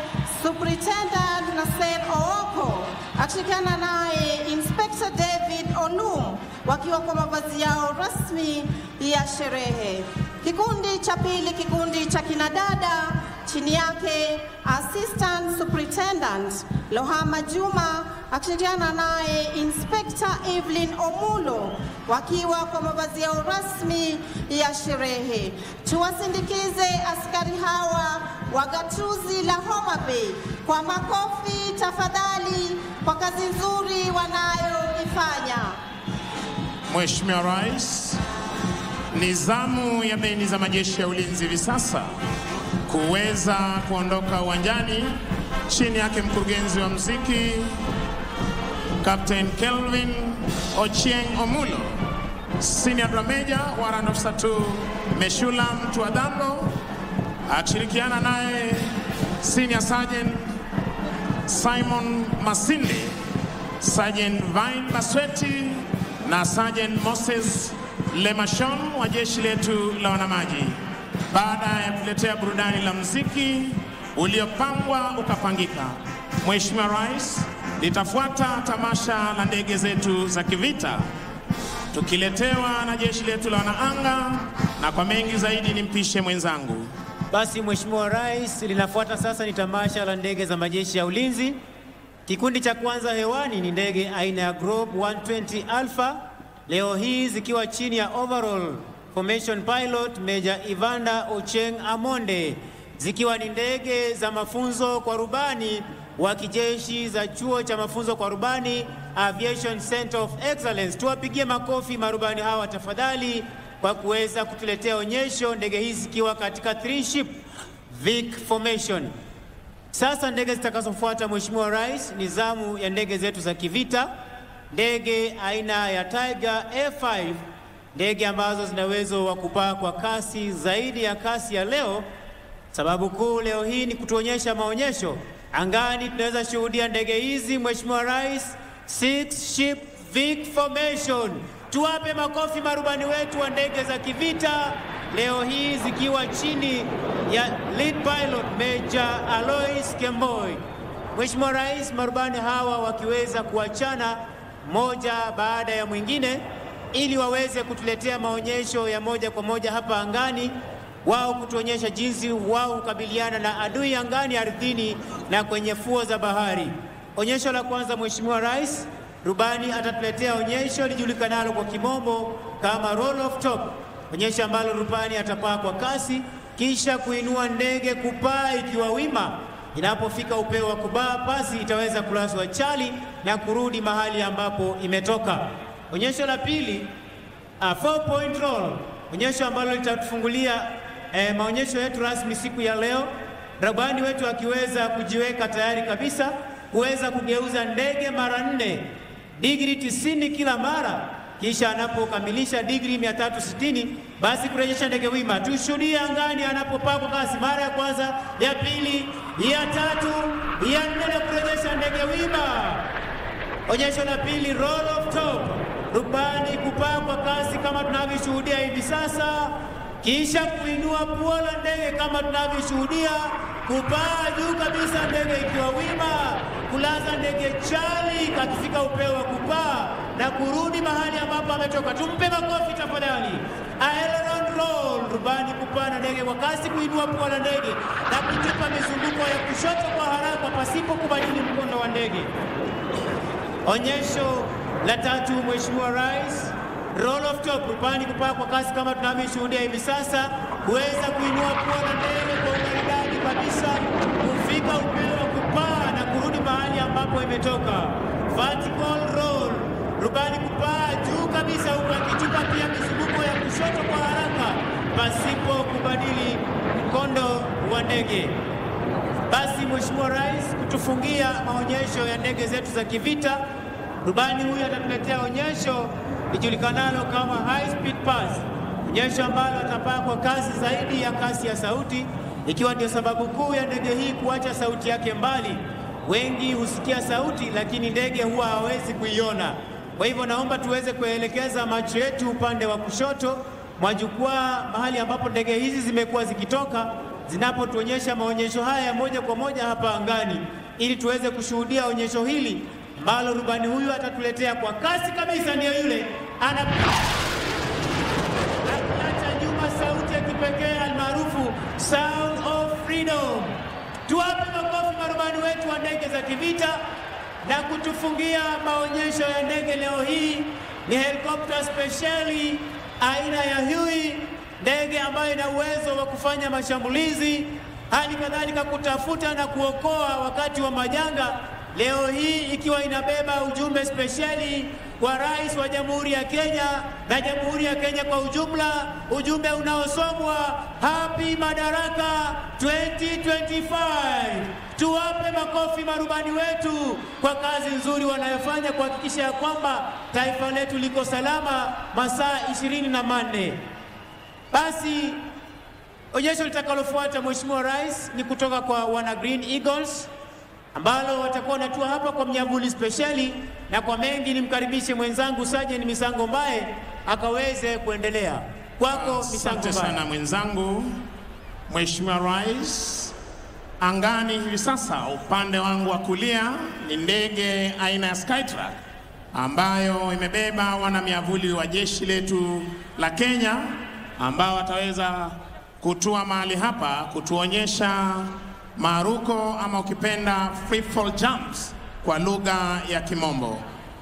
Superintendent Nasser Ooko akishirikiana naye Inspector David Olum wakiwa kwa mavazi yao rasmi ya sherehe. Kikundi cha pili, kikundi cha kinadada chini yake Assistant Superintendent Lohama Juma akishirikiana naye Inspector Evelyn Omulo wakiwa kwa mavazi yao rasmi ya sherehe. Tuwasindikize askari hawa wa gatuzi la Homa Bay kwa makofi tafadhali kwa kazi nzuri wanayoifanya. Mheshimiwa Rais, ni zamu ya bendi za majeshi ya ulinzi hivi sasa kuweza kuondoka uwanjani chini yake mkurugenzi wa muziki Captain Kelvin Ochieng Omulo, Senior Drum Major Warrant Officer 2 Meshula Mtuadambo akishirikiana naye Senior Sergeant Simon Masinde, Sergeant Vine Basweti na Sergeant Moses Lemashon wa jeshi letu la wanamaji. Baada ya kuletea burudani la muziki uliopangwa ukapangika, Mheshimiwa Rais, litafuata tamasha la ndege zetu za kivita tukiletewa na jeshi letu la wanaanga, na kwa mengi zaidi nimpishe mwenzangu. Basi Mheshimiwa Rais, linafuata sasa ni tamasha la ndege za majeshi ya ulinzi. Kikundi cha kwanza hewani ni ndege aina ya Group 120 Alpha, leo hii zikiwa chini ya overall formation pilot Major Ivanda Ocheng Amonde, zikiwa ni ndege za mafunzo kwa rubani wa kijeshi za chuo cha mafunzo kwa rubani Aviation Center of Excellence. Tuwapigie makofi marubani hawa tafadhali kwa kuweza kutuletea onyesho, ndege hizi zikiwa katika 3-ship Vic formation. Sasa ndege zitakazofuata Mheshimiwa Rais ni zamu ya ndege zetu za kivita, ndege aina ya Tiger A5, ndege ambazo zina uwezo wa kupaa kwa kasi zaidi ya kasi ya leo Sababu kuu leo hii ni kutuonyesha maonyesho angani. Tunaweza shuhudia ndege hizi, Mheshimiwa Rais, 6 ship Vic formation. Tuwape makofi marubani wetu wa ndege za kivita leo hii zikiwa chini ya lead pilot Major Alois Kemboi. Mheshimiwa Rais, marubani hawa wakiweza kuachana moja baada ya mwingine ili waweze kutuletea maonyesho ya moja kwa moja hapa angani, wao kutuonyesha jinsi wao kukabiliana na adui angani, ardhini na kwenye fuo za bahari. Onyesho la kwanza, Mheshimiwa Rais, rubani atatuletea onyesho lijulikanalo kwa kimombo kama roll of top. Onyesho ambalo rubani atapaa kwa kasi kisha kuinua ndege kupaa ikiwa wima. Inapofika upeo wa kubaa, pasi itaweza kulaswa chali na kurudi mahali ambapo imetoka. Onyesho la pili, 4-point roll. Onyesho ambalo litatufungulia maonyesho yetu rasmi siku ya leo. Rubani wetu akiweza kujiweka tayari kabisa kuweza kugeuza ndege mara 4, digrii 90 kila mara, kisha anapokamilisha digrii 360 basi kurejesha ndege wima. Tushuhudie angani anapopaa kwa kasi mara ya kwanza, ya pili, ya tatu, ya 4 na kurejesha ndege wima. Onyesho la pili, roll of top. Rubani kupaa kwa kasi kama tunavyoshuhudia hivi sasa, kisha kuinua pua la ndege kama tunavyoshuhudia, kupaa juu kabisa ndege ikiwa wima, kulaza ndege chali akifika upeo wa kupaa na kurudi mahali ambapo ametoka. Tumpe makofi tafadhali. Aileron roll, rubani kupaa na ndege kwa kasi, kuinua pua la ndege na kutupa mizunguko ya kushoto kwa haraka pasipo kubadili mkondo wa ndege. Onyesho la tatu, Mheshimiwa Rais, roll of top. Rubani kupaa kwa kasi kama tunavyoshuhudia hivi sasa, kuweza kuinua pua la ndege kwa umaridadi kabisa, kufika upeo wa kupaa na kurudi mahali ambapo imetoka. Vertical roll, rubani kupaa juu kabisa huku akitupa pia mizunguko ya kushoto kwa haraka pasipo kubadili mkondo wa ndege. Basi Mheshimiwa Rais, kutufungia maonyesho ya ndege zetu za kivita, rubani huyu atatuletea onyesho lijulikanalo kama high speed pass. Onyesho ambalo atapaa kwa kasi zaidi ya kasi ya sauti, ikiwa ndio sababu kuu ya ndege hii kuacha sauti yake mbali. Wengi husikia sauti lakini ndege huwa hawezi kuiona. Kwa hivyo naomba tuweze kuelekeza macho yetu upande wa kushoto mwa jukwaa, mahali ambapo ndege hizi zimekuwa zikitoka zinapotuonyesha maonyesho haya moja kwa moja hapa angani, ili tuweze kushuhudia onyesho hili ambalo rubani huyu atatuletea kwa kasi kabisa. Ndio yule anapiga nyuma sauti ya kipekee almaarufu Sound of Freedom. Tuwape makofi marubani wetu wa ndege za kivita. Na kutufungia maonyesho ya ndege leo hii ni helikopta speciali aina ya Huey, ndege ambayo ina uwezo wa kufanya mashambulizi, hali kadhalika kutafuta na kuokoa wakati wa majanga. Leo hii ikiwa inabeba ujumbe speciali kwa Rais wa Jamhuri ya Kenya na Jamhuri ya Kenya kwa ujumla, ujumbe unaosomwa Happy Madaraka 2025. Tuwape makofi marubani wetu kwa kazi nzuri wanayofanya kuhakikisha ya kwamba taifa letu liko salama masaa 24. Basi onyesho litakalofuata, Mheshimiwa Rais, ni kutoka kwa wana Green Eagles ambalo watakuwa wanatua hapa kwa mnyavuli speciali, na kwa mengi nimkaribishe mwenzangu Sergeant Misango Mbae akaweze kuendelea. Kwako Misango Mbae. Asante sana mwenzangu. Mheshimiwa Rais, angani hivi sasa upande wangu wa kulia ni ndege aina ya Skytrack ambayo imebeba wana miavuli wa jeshi letu la Kenya ambao wataweza kutua mahali hapa kutuonyesha maruko ama ukipenda free fall jumps kwa lugha ya Kimombo.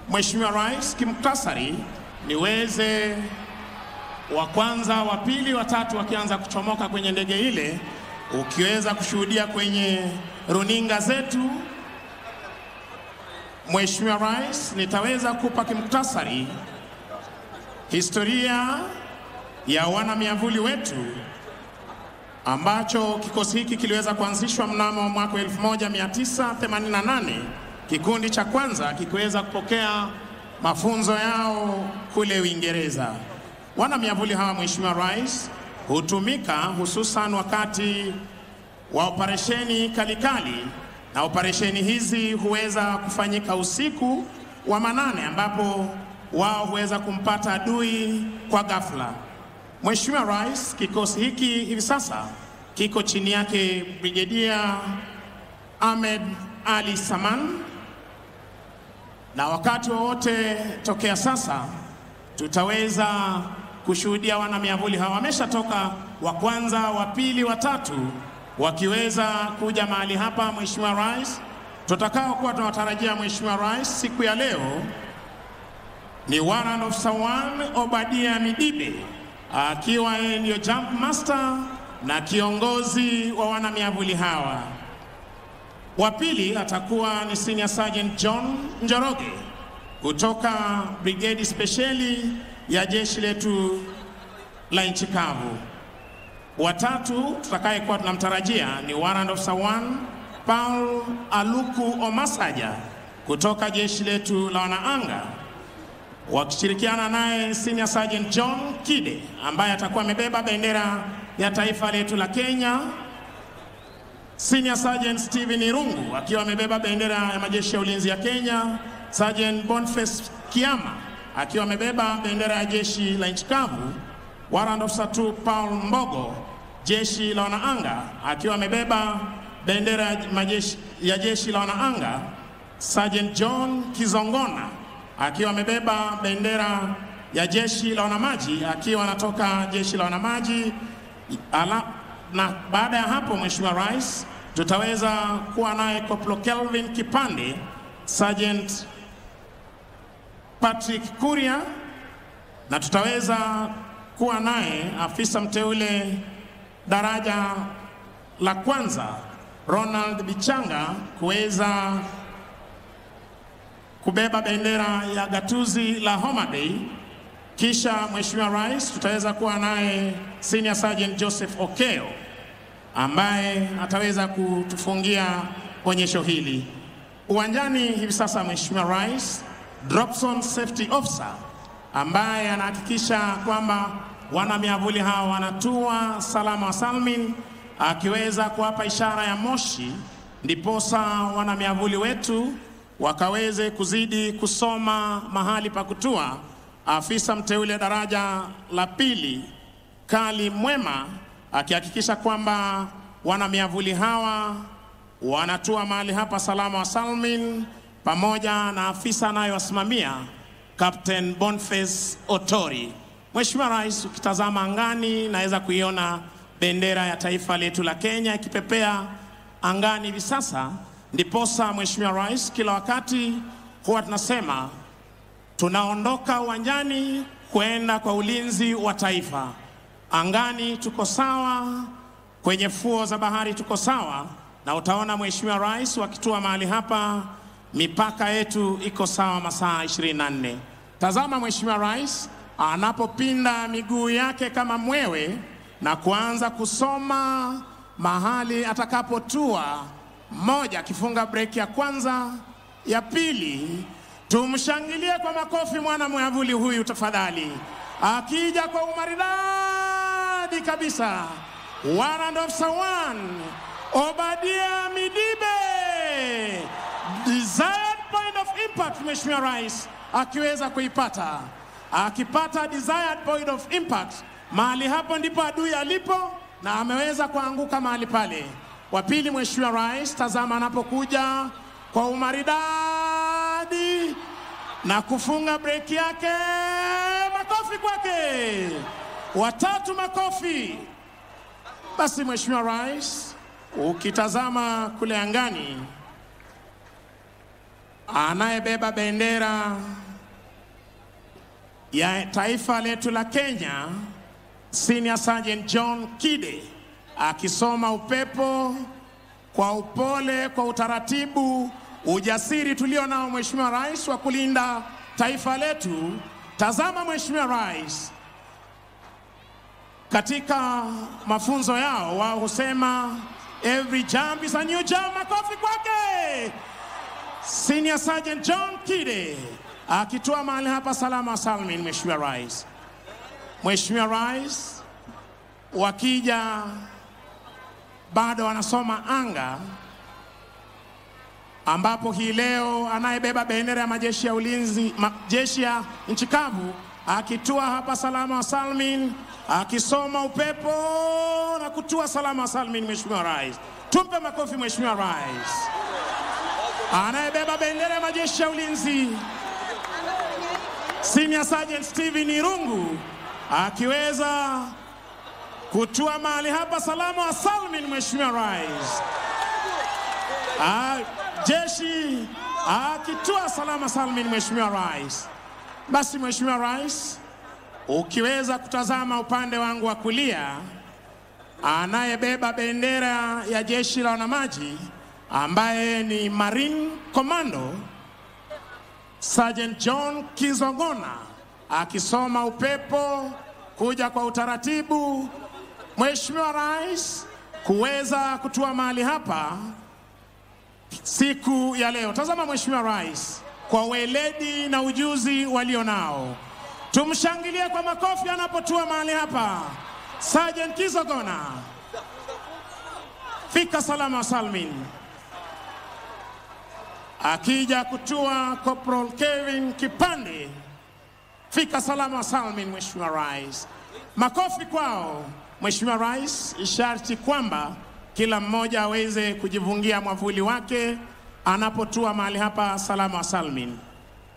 Mheshimiwa Rais, kimuktasari niweze wa kwanza, wa pili, wa tatu wakianza kuchomoka kwenye ndege ile, ukiweza kushuhudia kwenye runinga zetu. Mheshimiwa Rais, nitaweza kupa kimuktasari historia ya wana miavuli wetu ambacho kikosi hiki kiliweza kuanzishwa mnamo mwaka 1988, kikundi cha kwanza kikiweza kupokea mafunzo yao kule Uingereza. Wana miavuli hawa, Mheshimiwa Rais, hutumika hususan wakati wa operesheni Kalikali, na operesheni hizi huweza kufanyika usiku wa manane, ambapo wao huweza kumpata adui kwa ghafla. Mheshimiwa Rais, kikosi hiki hivi sasa kiko chini yake Brigedia Ahmed Ali Saman, na wakati wowote tokea sasa tutaweza kushuhudia wana miavuli hawa wameshatoka, wa kwanza, wa pili, wa tatu wakiweza kuja mahali hapa. Mheshimiwa Rais, tutakao kuwa tunatarajia Mheshimiwa Rais siku ya leo ni Warrant Officer 1 Obadia Midibe, akiwa yeye ndio jump master na kiongozi wa wana miavuli hawa. Wa pili atakuwa ni Senior Sergeant John Njoroge kutoka Brigade Speciali ya jeshi letu la nchi kavu. Wa tatu tutakayekuwa tunamtarajia ni Warrant Officer 1 Paul Aluku Omasaja kutoka jeshi letu la wanaanga, wakishirikiana naye Senior Sergeant John Kide ambaye atakuwa amebeba bendera ya taifa letu la Kenya, Senior Sergeant Steven Irungu akiwa amebeba bendera ya majeshi ya ulinzi ya Kenya, Sergeant Boniface Kiama akiwa amebeba bendera ya jeshi la nchi kavu, Warrant Officer 2 Paul Mbogo jeshi la wanaanga akiwa amebeba bendera ya jeshi la wanaanga, Sergeant John Kizongona akiwa amebeba bendera ya jeshi la wanamaji akiwa anatoka jeshi la wanamaji. Na baada ya hapo Mheshimiwa Rais, tutaweza kuwa naye Corporal Kelvin Kipande, Sergeant Patrick Kuria, na tutaweza kuwa naye afisa mteule daraja la kwanza Ronald Bichanga kuweza kubeba bendera ya gatuzi la Homa Bay. Kisha Mheshimiwa Rais, tutaweza kuwa naye Senior Sergeant Joseph Okeo ambaye ataweza kutufungia onyesho hili. Uwanjani hivi sasa Mheshimiwa Rais, Dropson Safety Officer ambaye anahakikisha kwamba wana miavuli hawa wanatua salama wa salmin, akiweza kuwapa ishara ya moshi, ndiposa wana miavuli wetu wakaweze kuzidi kusoma mahali pa kutua. Afisa mteule daraja la pili Kali Mwema akihakikisha kwamba wana miavuli hawa wanatua mahali hapa salama wa salmin, pamoja na afisa anayewasimamia Captain Boniface Otori. Mheshimiwa Rais, ukitazama angani naweza kuiona bendera ya taifa letu la Kenya ikipepea angani hivi sasa. Ndiposa Mheshimiwa Rais, kila wakati huwa tunasema tunaondoka uwanjani kwenda kwa ulinzi wa taifa. Angani tuko sawa, kwenye fuo za bahari tuko sawa, na utaona Mheshimiwa Rais wakitua mahali hapa mipaka yetu iko sawa masaa 24. Tazama Mheshimiwa Rais anapopinda miguu yake kama mwewe na kuanza kusoma mahali atakapotua. Moja, akifunga break ya kwanza, ya pili. Tumshangilie kwa makofi mwana mwavuli huyu tafadhali, akija kwa umaridadi kabisa. Warrant Officer 1 Obadia Midibe, desired point of impact. Mheshimiwa Rais akiweza kuipata, akipata desired point of impact, mahali hapo ndipo adui alipo na ameweza kuanguka mahali pale. Wa pili Mheshimiwa Rais, tazama anapokuja kwa umaridadi na kufunga break yake, makofi kwake. Watatu makofi. Basi Mheshimiwa Rais, ukitazama kule angani, anayebeba bendera ya taifa letu la Kenya, Senior Sergeant John Kide, akisoma upepo kwa upole, kwa utaratibu, ujasiri tulio nao Mheshimiwa Rais wa kulinda taifa letu. Tazama Mheshimiwa Rais, katika mafunzo yao wao husema every jump is a new jump. Makofi kwake. Senior Sergeant John Kide akitua mahali hapa salama salmin. Mheshimiwa Rais, Mheshimiwa Rais, wakija bado wanasoma anga, ambapo hii leo anayebeba bendera ya majeshi ya ulinzi, majeshi ya nchi kavu, akitua hapa salama wa salmin, akisoma upepo na kutua salama wa salmin, Mheshimiwa Rais. Tumpe makofi Mheshimiwa Rais. Anayebeba bendera ya majeshi ya ulinzi, Senior Sergeant Steven Irungu, akiweza kutua mahali hapa salama wa salmin, Mheshimiwa Rais. Jeshi akitua salama salmin, Mheshimiwa Rais. Basi Mheshimiwa Rais, ukiweza kutazama upande wangu wa kulia, anayebeba bendera ya jeshi la wanamaji ambaye ni Marine Commando, Sergeant John Kizogona, akisoma upepo kuja kwa utaratibu, Mheshimiwa Rais, kuweza kutua mahali hapa siku ya leo. Tazama Mheshimiwa Rais, kwa weledi na ujuzi walio nao, tumshangilie kwa makofi anapotua mahali hapa. Sergeant Kizogona, fika salama salmin. Akija kutua Corporal Kevin Kipande, fika salama salmin, Mheshimiwa Rais. Makofi kwao. Mheshimiwa Rais, isharti kwamba kila mmoja aweze kujivungia mwavuli wake anapotua mahali hapa salama wa salmin.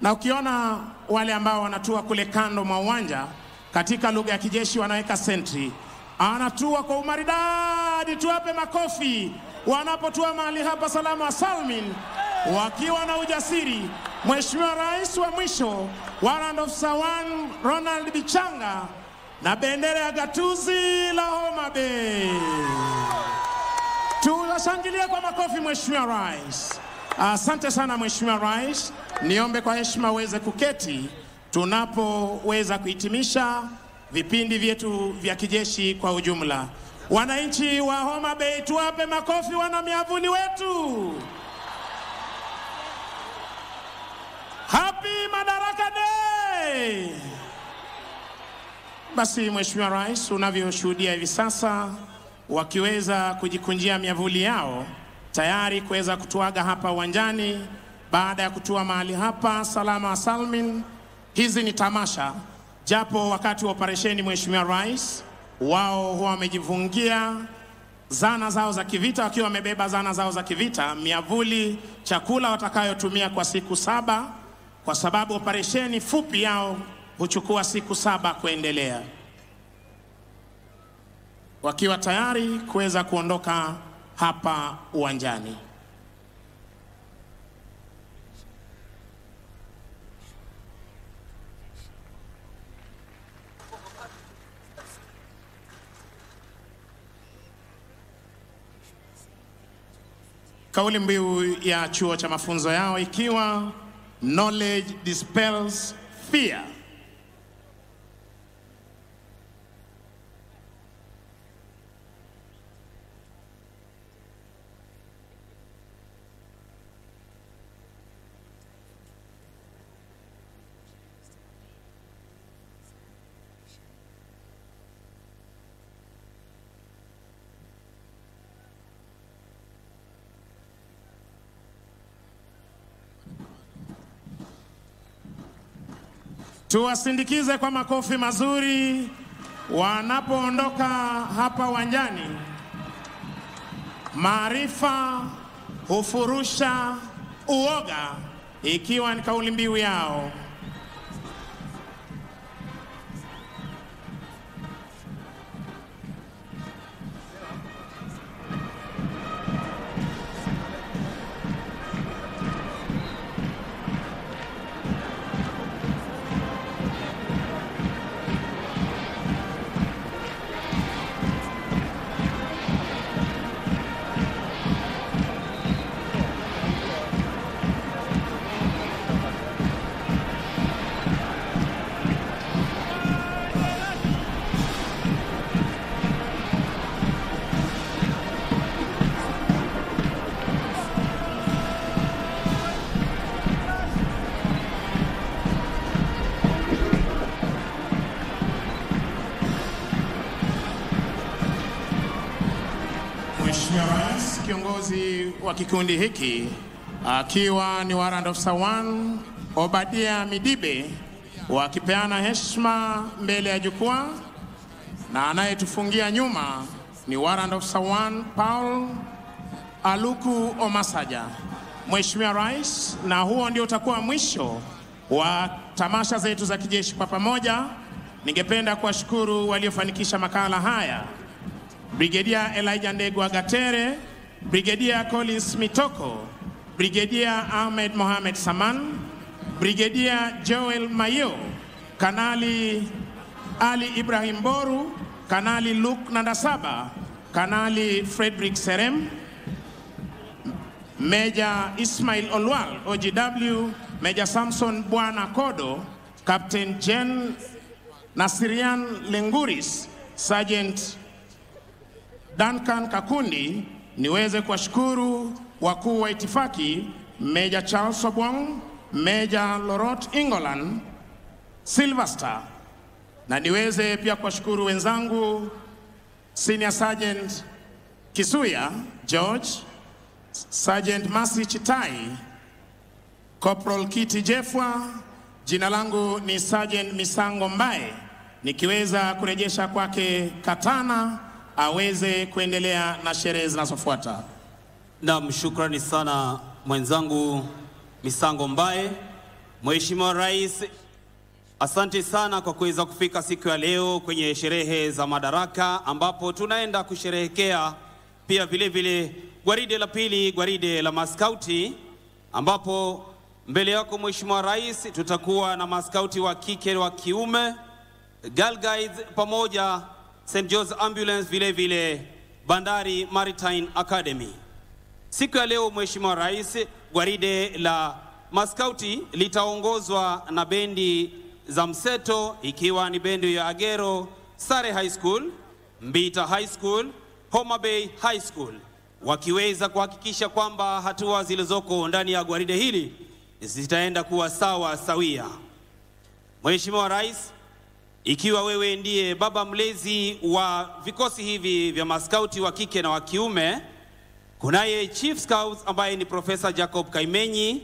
Na ukiona wale ambao wanatua kule kando mwa uwanja, katika lugha ya kijeshi wanaweka sentry, anatua kwa umaridadi, tuwape makofi wanapotua mahali hapa salama wa salmin, wakiwa na ujasiri. Mheshimiwa Rais wa mwisho, Warrant Officer 1 Ronald Bichanga na bendera ya gatuzi la Homa Bay. Tunashangilia kwa makofi Mheshimiwa Rais. Asante sana Mheshimiwa Rais. Niombe kwa heshima uweze kuketi tunapoweza kuhitimisha vipindi vyetu vya kijeshi kwa ujumla. Wananchi wa Homa Bay, tuwape makofi wana miavuli wetu. Happy Madaraka Day! Basi Mheshimiwa Rais, unavyoshuhudia hivi sasa wakiweza kujikunjia miavuli yao tayari kuweza kutuaga hapa uwanjani baada ya kutua mahali hapa salama wa salmin. Hizi ni tamasha, japo wakati wa operesheni Mheshimiwa Rais, wao huwa wamejivungia zana zao za kivita, wakiwa wamebeba zana zao za kivita, miavuli, chakula watakayotumia kwa siku 7, kwa sababu operesheni fupi yao huchukua siku 7 kuendelea, wakiwa tayari kuweza kuondoka hapa uwanjani. Kauli mbiu ya chuo cha mafunzo yao ikiwa knowledge dispels fear. Tuwasindikize kwa makofi mazuri wanapoondoka hapa uwanjani. Maarifa hufurusha uoga, ikiwa ni kauli mbiu yao. kiongozi wa kikundi hiki akiwa ni Warrant Officer 1 Obadia Midibe wakipeana heshima mbele ya jukwaa, na anayetufungia nyuma ni Warrant Officer 1 Paul Aluku Omasaja. Mheshimiwa Rais, na huo ndio utakuwa mwisho wa tamasha zetu za kijeshi kwa pamoja. Ningependa kuwashukuru waliofanikisha makala haya: Brigadier Elijah Ndegwa Gatere, Brigadier Collins Mitoko, Brigadier Ahmed Mohamed Saman, Brigadier Joel Mayo, Kanali Ali Ibrahim Boru, Kanali Luke Nandasaba, Kanali Frederick Serem, Major Ismail Olwal, OGW, Major Samson Bwana Kodo, Captain Jen Nasirian Lenguris, Sergeant Duncan Kakundi. Niweze kuwashukuru wakuu wa itifaki Major Charles Obwong, Major Lorot Ingolan, Sylvester, na niweze pia kuwashukuru wenzangu Senior Sergeant Kisuya George, Sergeant Masi Chitai, Corporal Kiti Jefwa. Jina langu ni Sergeant Misango Mbae, nikiweza kurejesha kwake katana aweze kuendelea na sherehe zinazofuata. Naam, shukrani sana mwenzangu Misango Mbae. Mheshimiwa Rais, asante sana kwa kuweza kufika siku ya leo kwenye sherehe za madaraka, ambapo tunaenda kusherehekea pia vile vile gwaride la pili, gwaride la maskauti, ambapo mbele yako Mheshimiwa Rais tutakuwa na maskauti wa kike wa kiume, Girl Guides pamoja St. John's Ambulance, vile vile Bandari Maritime Academy. Siku ya leo Mheshimiwa Rais, gwaride la maskauti litaongozwa na bendi za mseto, ikiwa ni bendi ya Agero Sare High School, Mbita High School, Homa Bay High School, wakiweza kuhakikisha kwamba hatua zilizoko ndani ya gwaride hili zitaenda kuwa sawa sawia. Mheshimiwa Rais, ikiwa wewe ndiye baba mlezi wa vikosi hivi vya maskauti wa kike na wa kiume, kunaye Chief Scouts ambaye ni Professor Jacob Kaimenyi,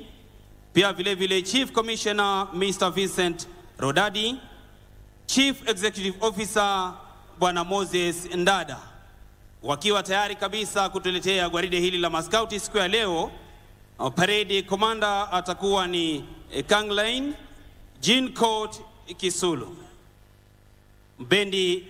pia vile vile Chief Commissioner Mr. Vincent Rodadi, Chief Executive Officer Bwana Moses Ndada, wakiwa tayari kabisa kutuletea gwaride hili la maskauti siku ya leo. Parade Commander atakuwa ni Kanglain Jean Court Kisulu. Bendi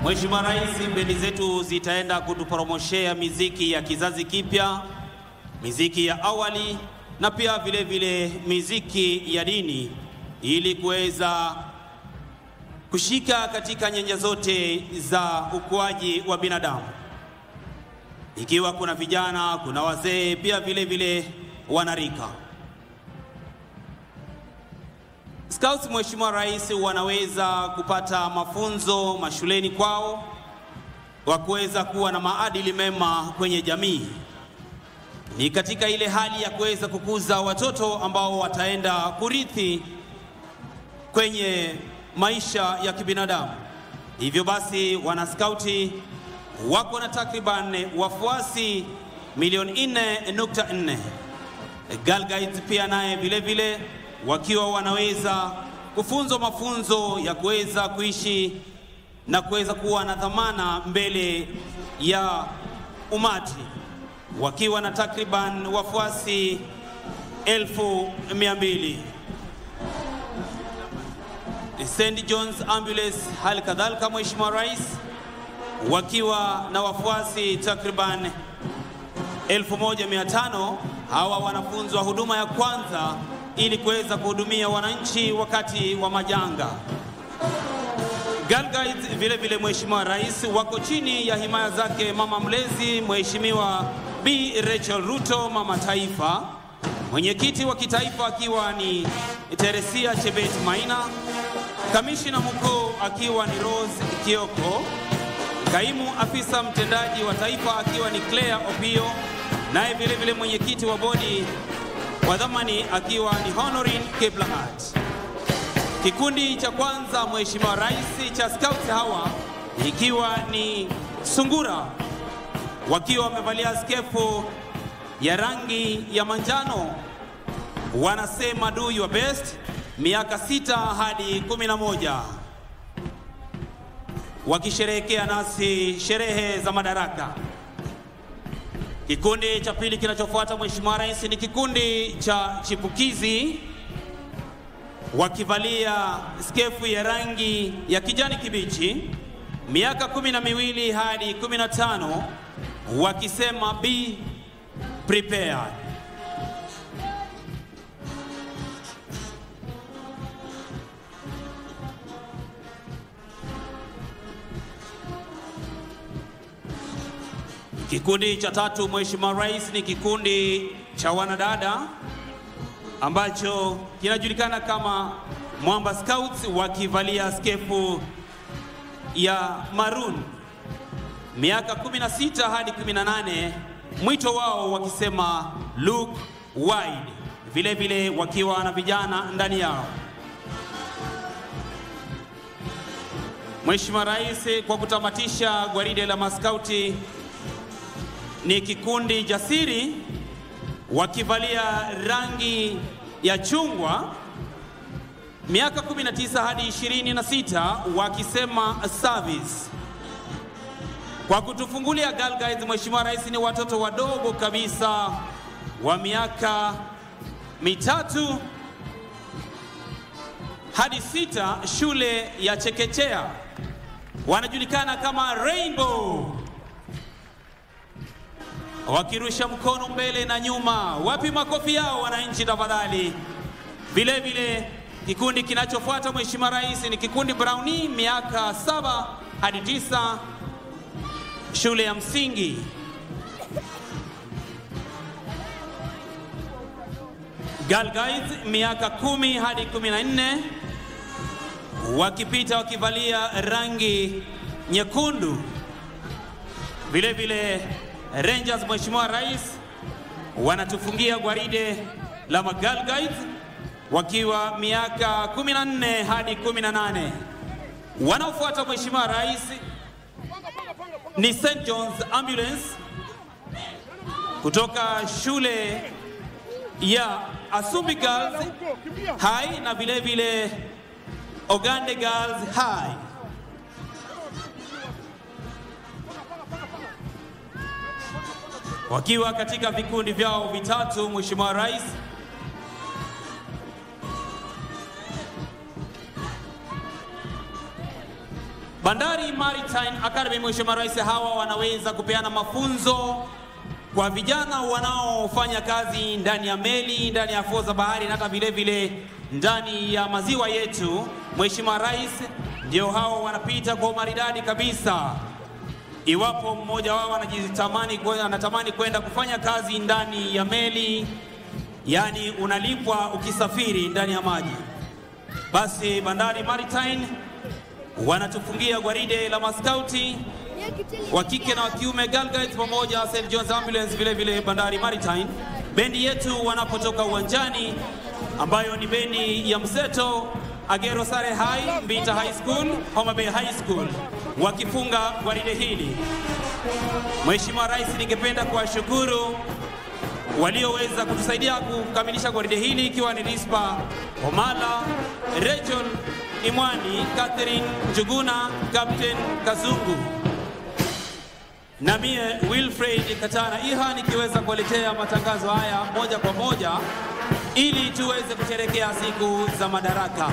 Mheshimiwa Rais, bendi zetu zitaenda kutupromoshea miziki ya kizazi kipya, miziki ya awali na pia vile vile miziki ya dini, ili kuweza kushika katika nyanja zote za ukuaji wa binadamu. Ikiwa kuna vijana, kuna wazee, pia vile vile wanarika. Scouts Mheshimiwa Rais wanaweza kupata mafunzo mashuleni kwao wa kuweza kuwa na maadili mema kwenye jamii. Ni katika ile hali ya kuweza kukuza watoto ambao wataenda kurithi kwenye maisha ya kibinadamu. Hivyo basi wanaskauti wako na takriban wafuasi milioni 4.4. Girl Guides pia naye vile vile wakiwa wanaweza kufunzwa mafunzo ya kuweza kuishi na kuweza kuwa na dhamana mbele ya umati, wakiwa na takriban wafuasi 200,000. St. John's Ambulance hali kadhalika Mheshimiwa Rais wakiwa na wafuasi takriban 1,500. Hawa wanafunzwa huduma ya kwanza ili kuweza kuhudumia wananchi wakati wa majanga. Girl Guides vile vile Mheshimiwa Rais wako chini ya himaya zake mama mlezi Mheshimiwa B. Rachel Ruto, mama taifa, Mwenyekiti wa kitaifa akiwa ni Teresia Chebet Maina, kamishina mkuu akiwa ni Rose Kioko, kaimu afisa mtendaji wa taifa akiwa ni Claire Opio, naye vile vile mwenyekiti wa bodi wa dhamani akiwa ni Honorin Kiplangat. Kikundi cha kwanza Mheshimiwa Rais cha Scouts hawa ikiwa ni Sungura, wakiwa wamevalia skefu ya rangi ya manjano, wanasema do your best, miaka 6 hadi 11, wakisherehekea nasi sherehe za madaraka. Kikundi cha pili kinachofuata Mheshimiwa Rais ni kikundi cha chipukizi, wakivalia skefu ya rangi ya kijani kibichi, miaka 12 hadi 15, wakisema be prepared. Kikundi cha tatu Mheshimiwa Rais ni kikundi cha wanadada ambacho kinajulikana kama Mwamba Scouts, wakivalia skefu ya maroon, miaka 16 hadi 18, mwito wao wakisema look wide, vile vile wakiwa na vijana ndani yao. Mheshimiwa Rais, kwa kutamatisha gwaride la maskauti ni kikundi jasiri, wakivalia rangi ya chungwa, miaka 19 hadi 26, wakisema service. Kwa kutufungulia Girl Guides, Mheshimiwa Rais, ni watoto wadogo kabisa wa miaka 3 hadi 6, shule ya chekechea, wanajulikana kama Rainbow, wakirusha mkono mbele na nyuma. Wapi makofi yao wananchi tafadhali? Vile vile kikundi kinachofuata Mheshimiwa Rais ni kikundi Brownie, miaka 7 hadi 9, shule ya msingi. Girl Guides miaka 10 hadi 14, wakipita wakivalia rangi nyekundu. Vile vile Rangers, Mheshimiwa Rais, wanatufungia gwaride la Girl Guides wakiwa miaka 14 hadi 18. Wanaofuata Mheshimiwa Rais ni St. John's Ambulance kutoka shule ya Asumbi Girls High na vile vile Ogande Girls High. Wakiwa katika vikundi vyao vitatu Mheshimiwa Rais, Bandari Maritime Academy, Mheshimiwa Rais, hawa wanaweza kupeana mafunzo kwa vijana wanaofanya kazi ndani ya meli, ndani ya fuo za bahari na hata vile vile ndani ya maziwa yetu. Mheshimiwa Rais, ndio hao wanapita kwa maridadi kabisa. Iwapo mmoja wao anatamani kwenda kufanya kazi ndani ya meli, yani unalipwa ukisafiri ndani ya maji, basi Bandari Maritime wanatufungia gwaride la maskauti wa kike na wa kiume, Girl Guides pamoja St. John's Ambulance, vile vile Bandari Maritime. Bendi yetu wanapotoka uwanjani, ambayo ni bendi ya mseto Agero Sare High, Mbita High School, Homa Bay High School, wakifunga gwaride hili. Mheshimiwa Rais, ningependa kuwashukuru walioweza kutusaidia kukamilisha gwaride hili, ikiwa ni Rispa Omala, Rachel Imwani, Catherine Njuguna, Captain Kazungu, na mie Wilfred Katana Iha, nikiweza kuletea matangazo haya moja kwa moja ili tuweze kusherehekea siku za madaraka.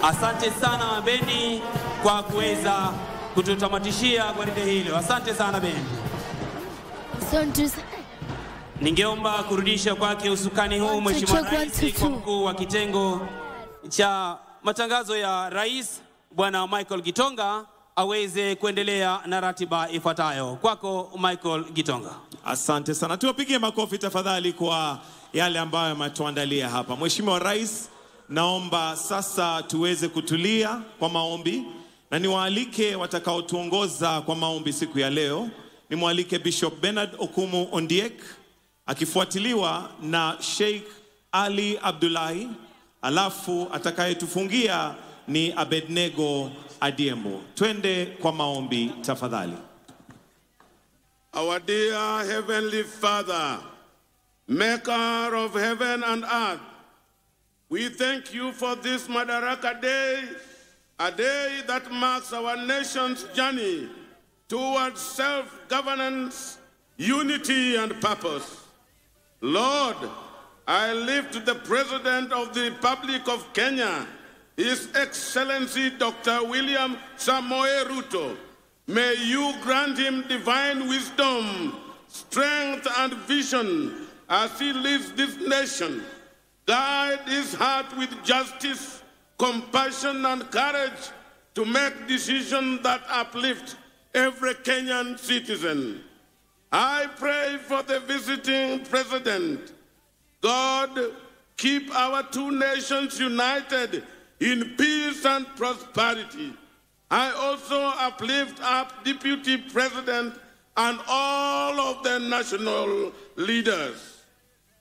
Asante sana bendi kwa kuweza kututamatishia gwaride hilo. Asante sana bendi. Ningeomba kurudisha kwake usukani huu Mheshimiwa Rais kwa mkuu wa kitengo cha matangazo ya Rais Bwana Michael Gitonga aweze kuendelea na ratiba ifuatayo. Kwako Michael Gitonga. Asante sana. Tuwapigie makofi tafadhali kwa yale ambayo ametuandalia hapa. Mheshimiwa Rais, naomba sasa tuweze kutulia kwa maombi na niwaalike watakaotuongoza kwa maombi siku ya leo. Nimwalike Bishop Bernard Okumu Ondiek akifuatiliwa na Sheikh Ali Abdullahi, alafu atakayetufungia ni Abednego Adiembo. Twende kwa maombi tafadhali. Our dear Heavenly Father, Maker of heaven and earth, we thank you for this Madaraka Day, a day that marks our nation's journey towards self-governance, unity, and purpose. Lord, I lift the President of the Republic of Kenya, His Excellency Dr. William Samoei Ruto. May you grant him divine wisdom, strength, and vision as he leads this nation. Guide his heart with justice, compassion, and courage to make decisions that uplift every Kenyan citizen. I pray for the visiting president. God, keep our two nations united in peace and prosperity. I also uplift up Deputy President and all of the national leaders.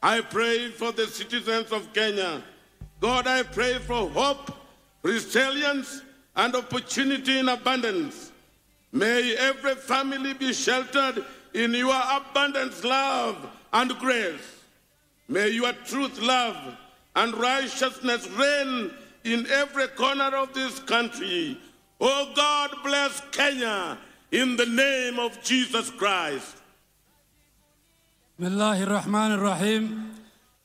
I pray for the citizens of Kenya. God, I pray for hope, resilience, and opportunity in abundance. May every family be sheltered in your abundant love and grace. May your truth, love, and righteousness reign in every corner of this country. Oh God, bless Kenya in the name of Jesus Christ. Bismillahirrahmanirrahim.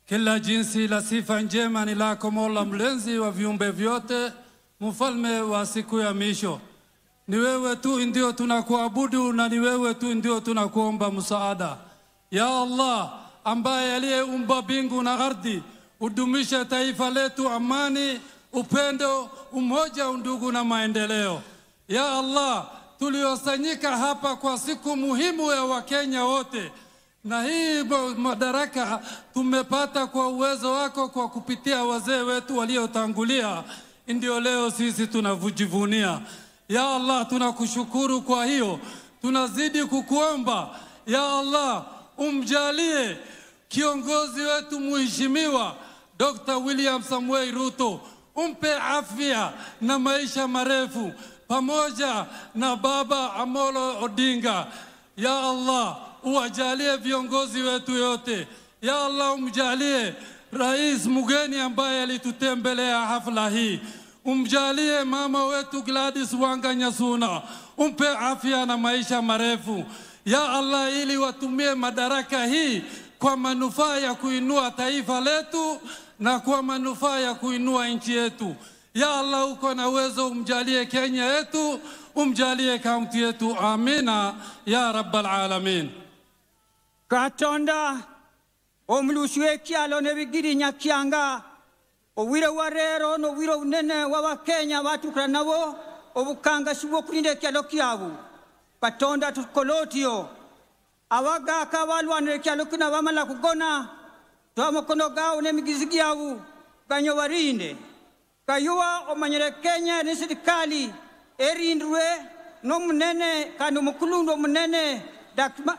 Kila jinsi la sifa njema ni lako Mola mlenzi wa viumbe vyote, mfalme wa siku ya misho. Ni wewe tu ndio tunakuabudu na ni wewe tu ndio tunakuomba msaada. Ya Allah, ambaye aliyeumba mbingu na ardhi, udumisha taifa letu amani, upendo, umoja, undugu na maendeleo. Ya Allah, tuliosanyika hapa kwa siku muhimu ya Wakenya wote, na hii madaraka tumepata kwa uwezo wako kwa kupitia wazee wetu waliotangulia, ndio leo sisi tunavujivunia. Ya Allah, tunakushukuru kwa hiyo. Tunazidi kukuomba, ya Allah, umjalie kiongozi wetu mheshimiwa Dr. William Samoei Ruto, umpe afya na maisha marefu pamoja na baba Amolo Odinga. Ya Allah, uwajalie viongozi wetu yote. Ya Allah, umjalie rais mgeni ambaye alitutembelea hafla hii. Umjalie mama wetu Gladys Wanga Nyasuna, umpe afya na maisha marefu. Ya Allah, ili watumie madaraka hii kwa manufaa ya kuinua taifa letu na kwa manufaa ya kuinua nchi yetu. Ya Allah, uko na uwezo, umjalie Kenya yetu, umjalie kaunti yetu. Amina ya rabbal alamin. Katonda omulushwe kyalo ne bigiri nyakyanga owire warero no wiro unene wa Wakenya batukana nabo obukanga shibwo kulinde kyalo kyabu. Katonda tukolotio awaga kabalwanire kyalo kina bamala kugona twamukono gao ne migizigi yabu ganyo warinde kayuwa omanyere Kenya ni serikali erindwe no munene kandi mukulundo munene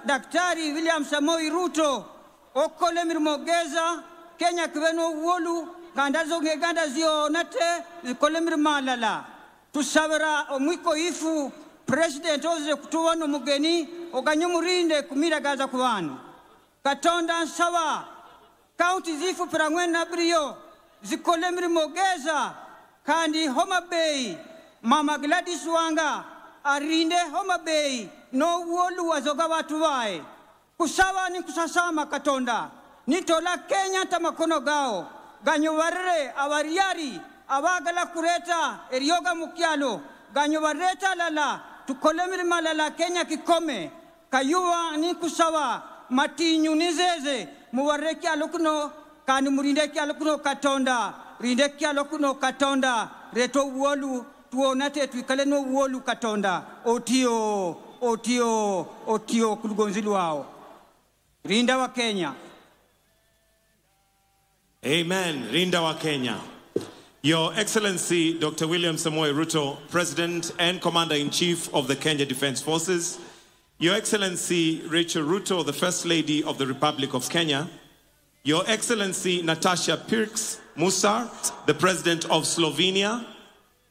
Daktari William Samoei Ruto okole mirmogeza Kenya kweno wolu kandazo ngeganda zio nate zikole mirmalala tusabira omwiko ifu president oze kutuwano mugeni oganyumurinde kumira gaza kubanu Katonda sawa county zifu pirangwena brio zikole mirmogeza kandi Homa Bay Mama Gladys Wanga arinde Homa Bay no wolu wazoga watu wae kusawa ni kusasama Katonda nitola Kenya tamakono gao ganyo warre awariari abagala kureta erioga mukyalo ganyo wareta lala tukolemiri malala Kenya kikome kayuwa ni kusawa matinyu nizeze muwarre kyalo kuno kandi murinde kyalo kuno Katonda rinde kyalo kuno Katonda reto wolu tuonate tuikale no wolu Katonda otio kulugonzilu wao Rinda wa Kenya. Amen. Rinda wa Kenya. Your Excellency, Dr. William Samoei Ruto, President and Commander-in-Chief of the Kenya Defence Forces, Your Excellency Rachel Ruto, the First Lady of the Republic of Kenya, Your Excellency Natasha Pirks Musar, the President of Slovenia,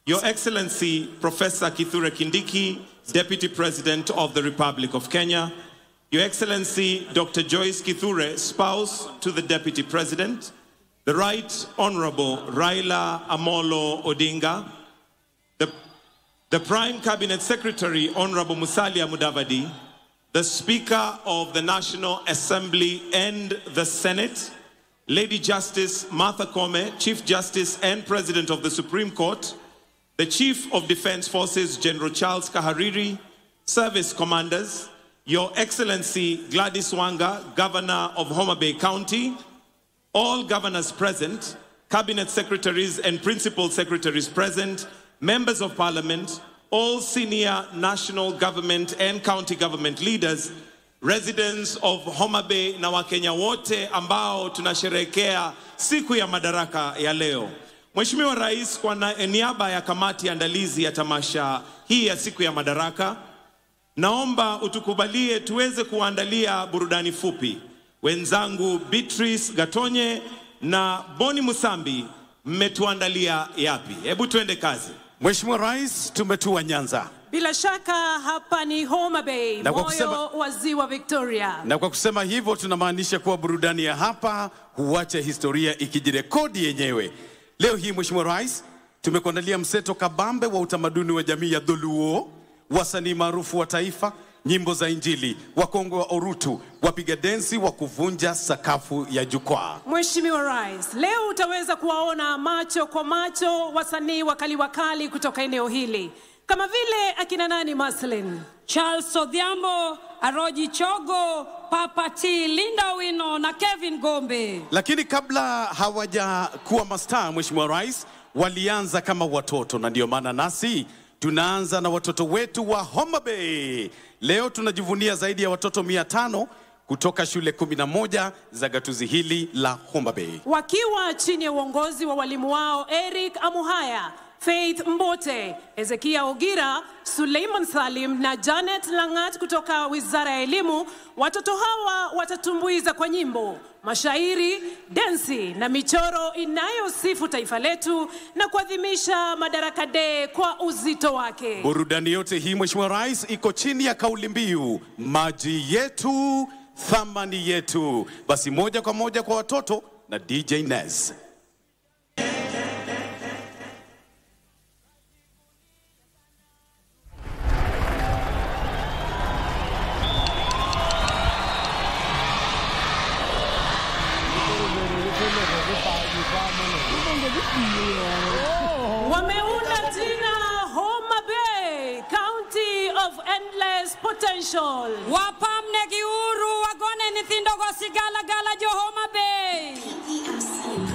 Your Excellency Professor Kithure Kindiki, Deputy President of the Republic of Kenya, Your Excellency Dr. Joyce Kithure, spouse to the Deputy President, the Right Honorable Raila Amolo Odinga, the Prime Cabinet Secretary Honorable Musalia Mudavadi, the Speaker of the National Assembly and the Senate, Lady Justice Martha Koome, Chief Justice and President of the Supreme Court, the Chief of Defense Forces General Charles Kahariri, service commanders, Your Excellency Gladys Wanga, Governor of Homa Bay County, all governors present, cabinet secretaries and principal secretaries present, members of parliament, all senior national government and county government leaders, residents of Homa Bay na Wakenya wote ambao tunasherehekea siku ya madaraka ya leo. Mheshimiwa Rais, kwa niaba ya kamati andalizi ya tamasha hii ya siku ya madaraka, naomba utukubalie tuweze kuandalia burudani fupi. Wenzangu Beatrice Gatonye na Boni Musambi, mmetuandalia yapi? Hebu tuende kazi. Mheshimiwa Rais, tumetua Nyanza. Bila shaka hapa ni Homa Bay, moyo wa Ziwa Victoria. Na kwa kusema hivyo tunamaanisha kuwa burudani ya hapa huacha historia ikijirekodi yenyewe. Leo hii Mheshimiwa Rais, tumekuandalia mseto kabambe wa utamaduni wa jamii ya Dholuo, wasanii maarufu wa taifa, nyimbo za Injili, wakongwe wa Orutu, wapiga densi wa kuvunja sakafu ya jukwaa. Mheshimiwa Rais, leo utaweza kuwaona macho kwa macho wasanii wakali kutoka eneo hili, kama vile akina nani Maslin, Charles Odhiambo, Aroji Chogo, Papa T, Linda Wino na Kevin Gombe. Lakini kabla hawaja kuwa mastaa, Mheshimiwa Rais, walianza kama watoto, na ndio maana nasi tunaanza na watoto wetu wa Homa Bay. Leo tunajivunia zaidi ya watoto 500 kutoka shule 11 za gatuzi hili la Homa Bay, wakiwa chini ya uongozi wa walimu wao Eric Amuhaya, Faith Mbote, Ezekia Ogira, Suleiman Salim na Janet Langat kutoka Wizara ya Elimu. Watoto hawa watatumbuiza kwa nyimbo, mashairi, densi na michoro inayosifu taifa letu na kuadhimisha Madaraka Day kwa uzito wake. Burudani yote hii Mheshimiwa Rais iko chini ya kauli mbiu maji yetu, thamani yetu. Basi moja kwa moja kwa watoto na DJ Nez. Wameunda jina Homa Bay, County of Endless Potential. Wapamne giuru wagone nithindo gosigala gala jo Homa Bay.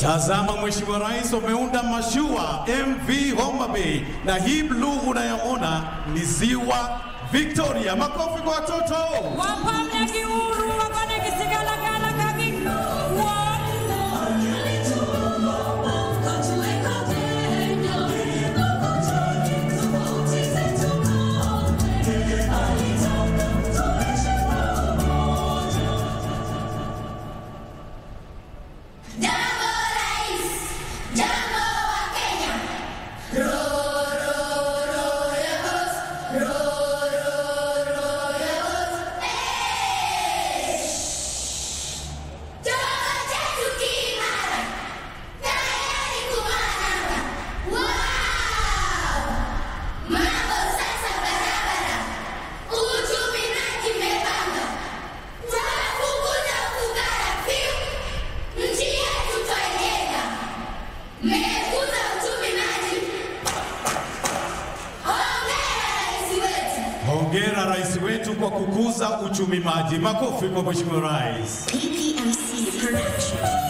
Tazama Mheshimiwa Rais, umeunda mashua MV Homa Bay, na hii blue unayoona ni ziwa Victoria. Makofi kwa watoto. Wapamne kiuru, wapane kisigala kala kaki. Hongera rais wetu kwa kukuza uchumi maji. Makofi kwa Mheshimiwa Rais. PPMC Production.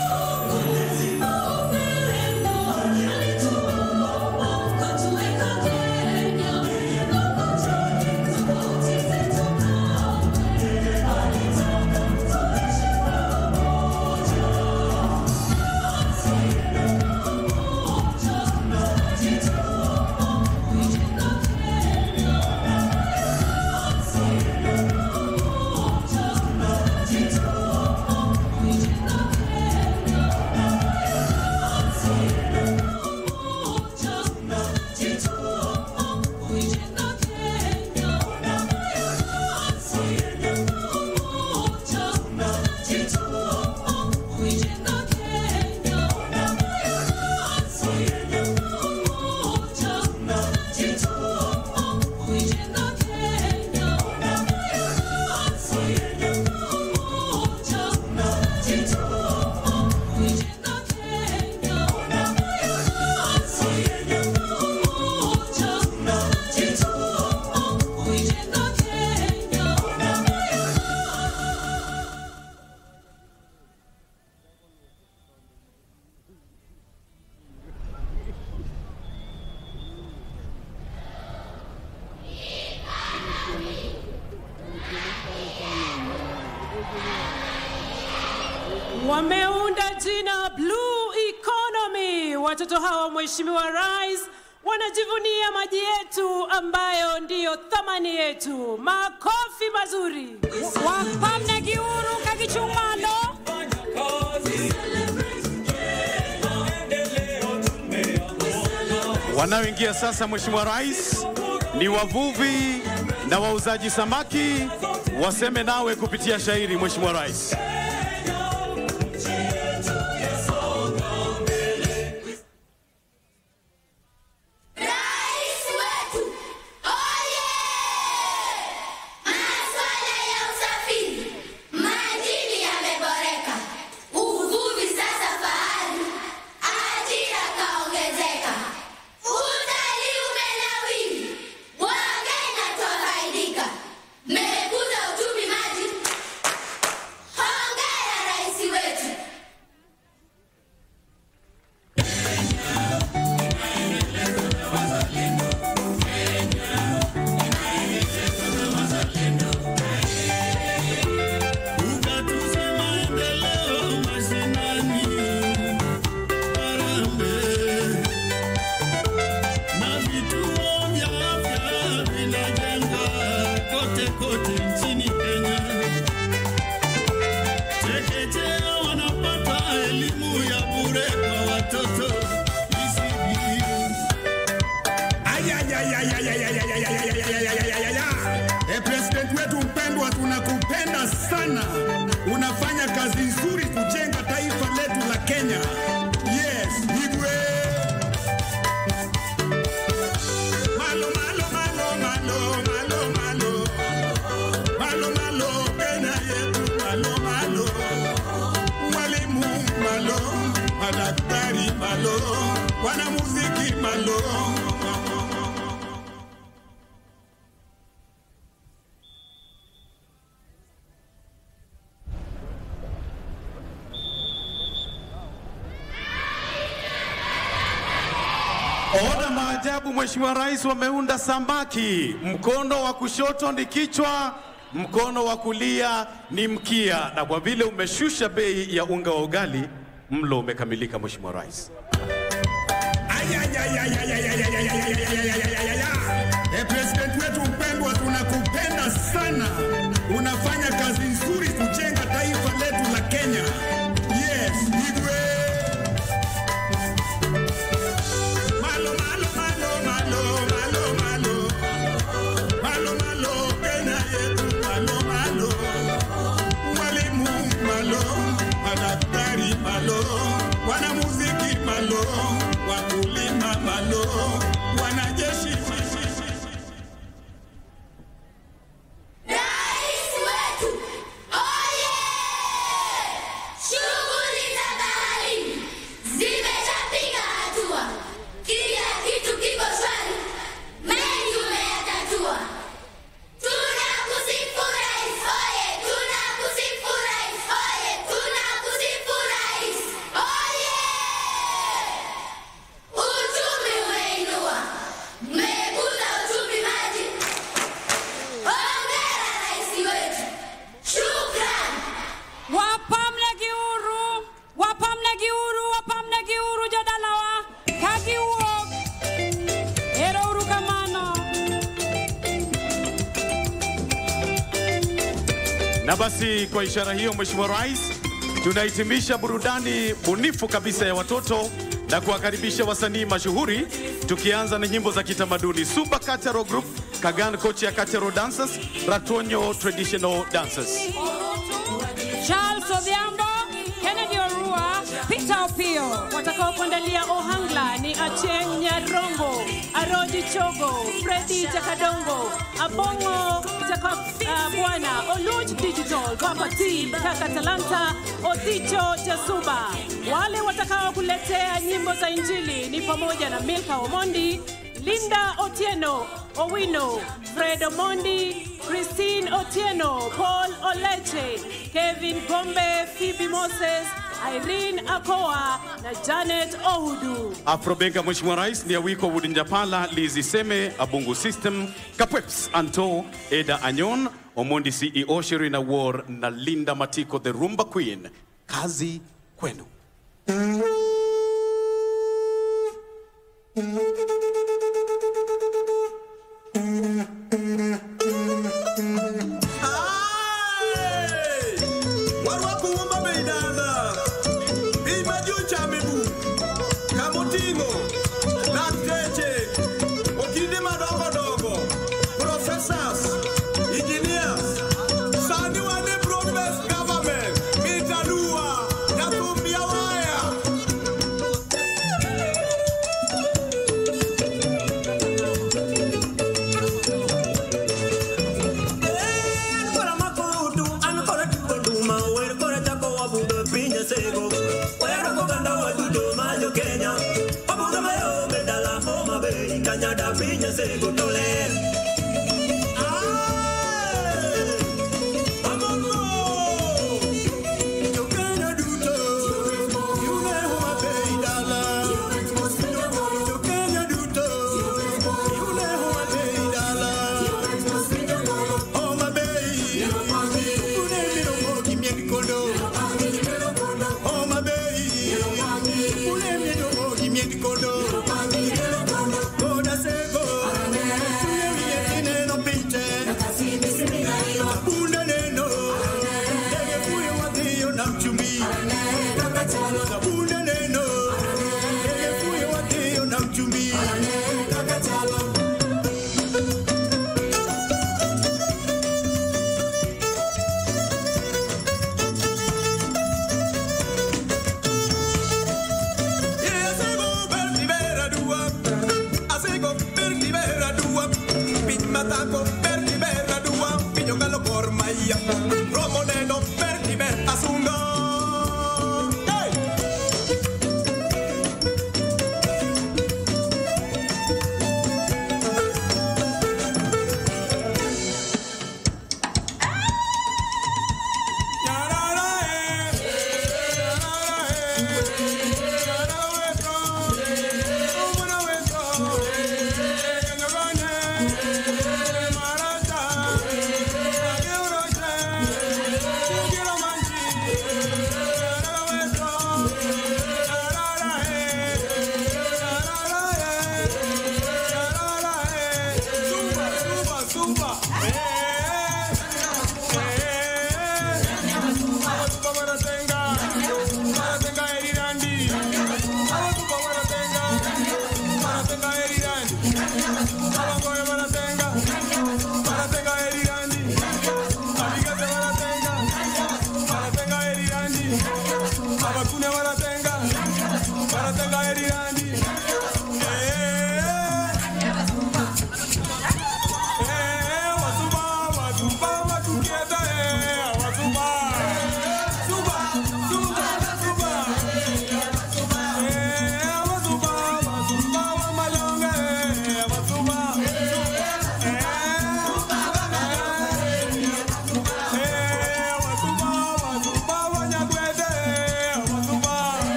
Wameunda jina Blue Economy. Watoto hawa Mheshimiwa Rais wanajivunia maji yetu ambayo ndiyo thamani yetu. Makofi mazuri. Wapamne kiuru kakichumano. Wanaoingia sasa Mheshimiwa Rais ni wavuvi na wauzaji samaki. Waseme nawe kupitia shairi Mheshimiwa Rais. President wetu mpendwa, tunakupenda sana. Unafanya kazi nzuri kujenga taifa letu la Kenya. Yes, Igwe. Malo malo malo malo malo malo. Malo malo Kenya yetu malo malo. Walimu malo, madaktari malo, wanamuziki malo. Maajabu, Mheshimiwa Rais, wameunda samaki. Mkono wa kushoto ni kichwa, mkono wa kulia ni mkia. Na kwa vile umeshusha bei ya unga wa ugali, mlo umekamilika, Mheshimiwa Rais. President wetu mpendwa, tunakupenda sana. Unafanya kazi nzuri kujenga taifa letu la Kenya. Yes, Igwe. Malo, malo, malo, malo, malo, malo. Malo, malo, Kenya yetu, malo, malo. Walimu, malo. Madaktari, malo. Wanamuziki, malo. Wakulima, malo. Wanajeshi, Na basi kwa ishara hiyo, Mheshimiwa Rais, tunahitimisha burudani bunifu kabisa ya watoto na kuwakaribisha wasanii mashuhuri, tukianza na nyimbo za kitamaduni. Super Cultural Group, Kagan Kochia Cultural Dancers, Ratonyo Traditional Dancers. Charles Odhiambo, Kennedy Orua, Peter Opio. Watakao kuandalia Ohangla ni Achieng' Nyarongo, Aroji Chogo, Freddy Jakadongo, Abongo Bwana, Oluch Digital, Papa T, Kaka Talanta, Odicho Jasuba. Wale watakao kuletea nyimbo za Injili ni pamoja na Milka Omondi, Linda Otieno, Owino, Fred Omondi, Christine Otieno, Paul Oleche, Kevin Gombe, Phoebe Moses, Irene Akoa na Janet Ohudu. Afrobenga, Mheshimiwa Rais, ni Awiko Wudinjapala, Lizi Seme, Abungu System, Kapweps Anto, Eda Anyon, Omondi CEO, Sherina War na Linda Matiko, the Rumba Queen. Kazi kwenu.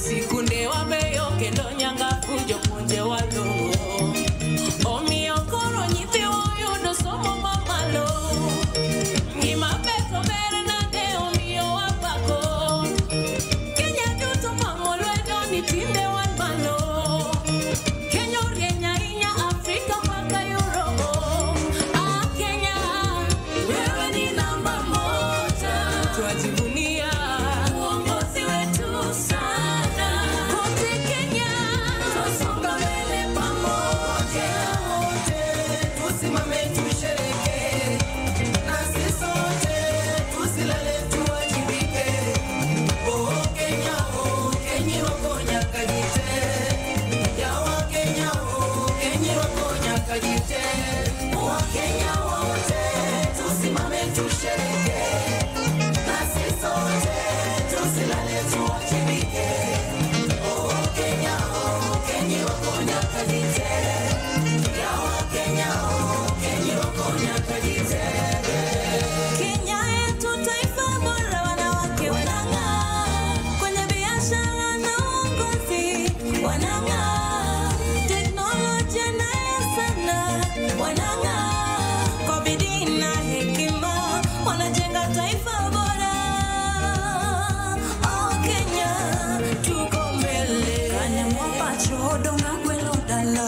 Sikunde wabeyo kendo nyanga fujo punje walungo. wanang'aa kwa bidii na hekima, wanajenga taifa bora. Oh Kenya, tuko mbele. Kanya mwapa chodo ngagwelo dala,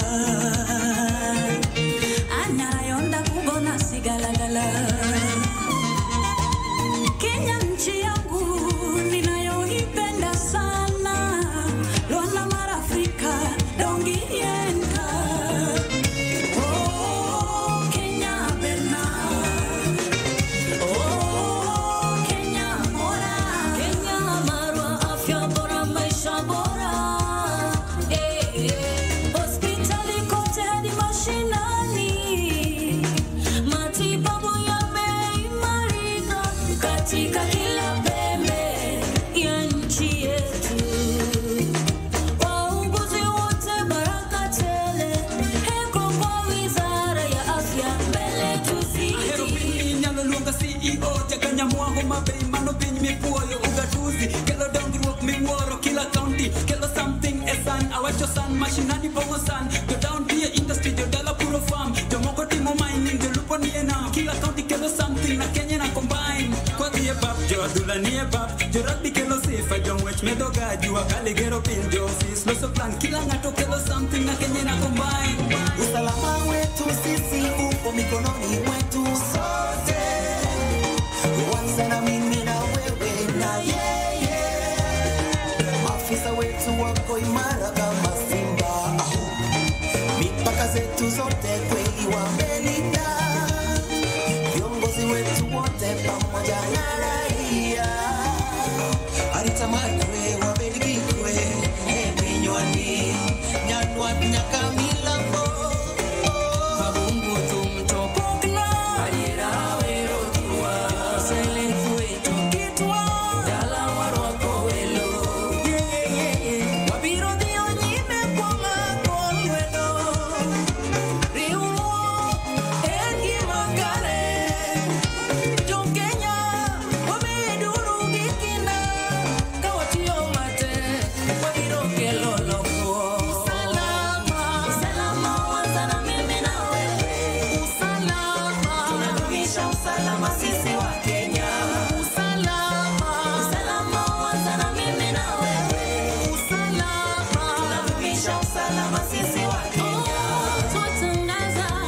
anayonda kugona sigalagala. Kenya nchi yangu ninayoipenda sana, Luanda mara Afrika dongienda. Oh Kenya bena, oh Kenya bora, Kenya marwa afya bora, maisha bora. Hospitali kote hadi mashinani, matibabu yameimarika katika kila pembe ya nchi yetu. Wauguzi wote baraka tele, heko kwa wizara ya afya, mbele tuzidi. Nyalo luonga CEO Jakanya mwango mabei mano piny mipuoyo ugatuzi kelo dongruok miwuoro kila county kelo something esan awacho san mashinani pongo san go down pia industry jodala puro farm jomoko timo mining jolupo nie nam kila county kelo something na Kenya na combine kwa dhie bab jo adhula nie bab jo rugby kelo sifa jong'wech medo ga jua kali gero piny jo office loso plan kila ng'ato kelo something na Kenya na combine. Usalama wetu sisi upo mikononi mwetu sote, uanze na mimi na wewe na yeye. Maafisa wetu wako imara kama simba, mipaka zetu zote kweli wamelinda. Viongozi wetu wote pamoja na raia, alitamani wewe wabadilike, vinywani nyanwa nyakamila mo. Mabungu tumtopokla, ajira wero tuwa, sele kwetu kitwa, dala waroko welo. Wabiro dio nyime kwa makolwedo, riulo egi magare. Jo Kenya wameduru gikina, kawatio mate, wabiro kelo loko. Usalama, usalama wanza na mimi na wewe. Usalama, tunadumisha usalama sisi wa Kenya. Usalama, usalama wanza na mimi na wewe. Usalama, tunadumisha usalama sisi wa Kenya.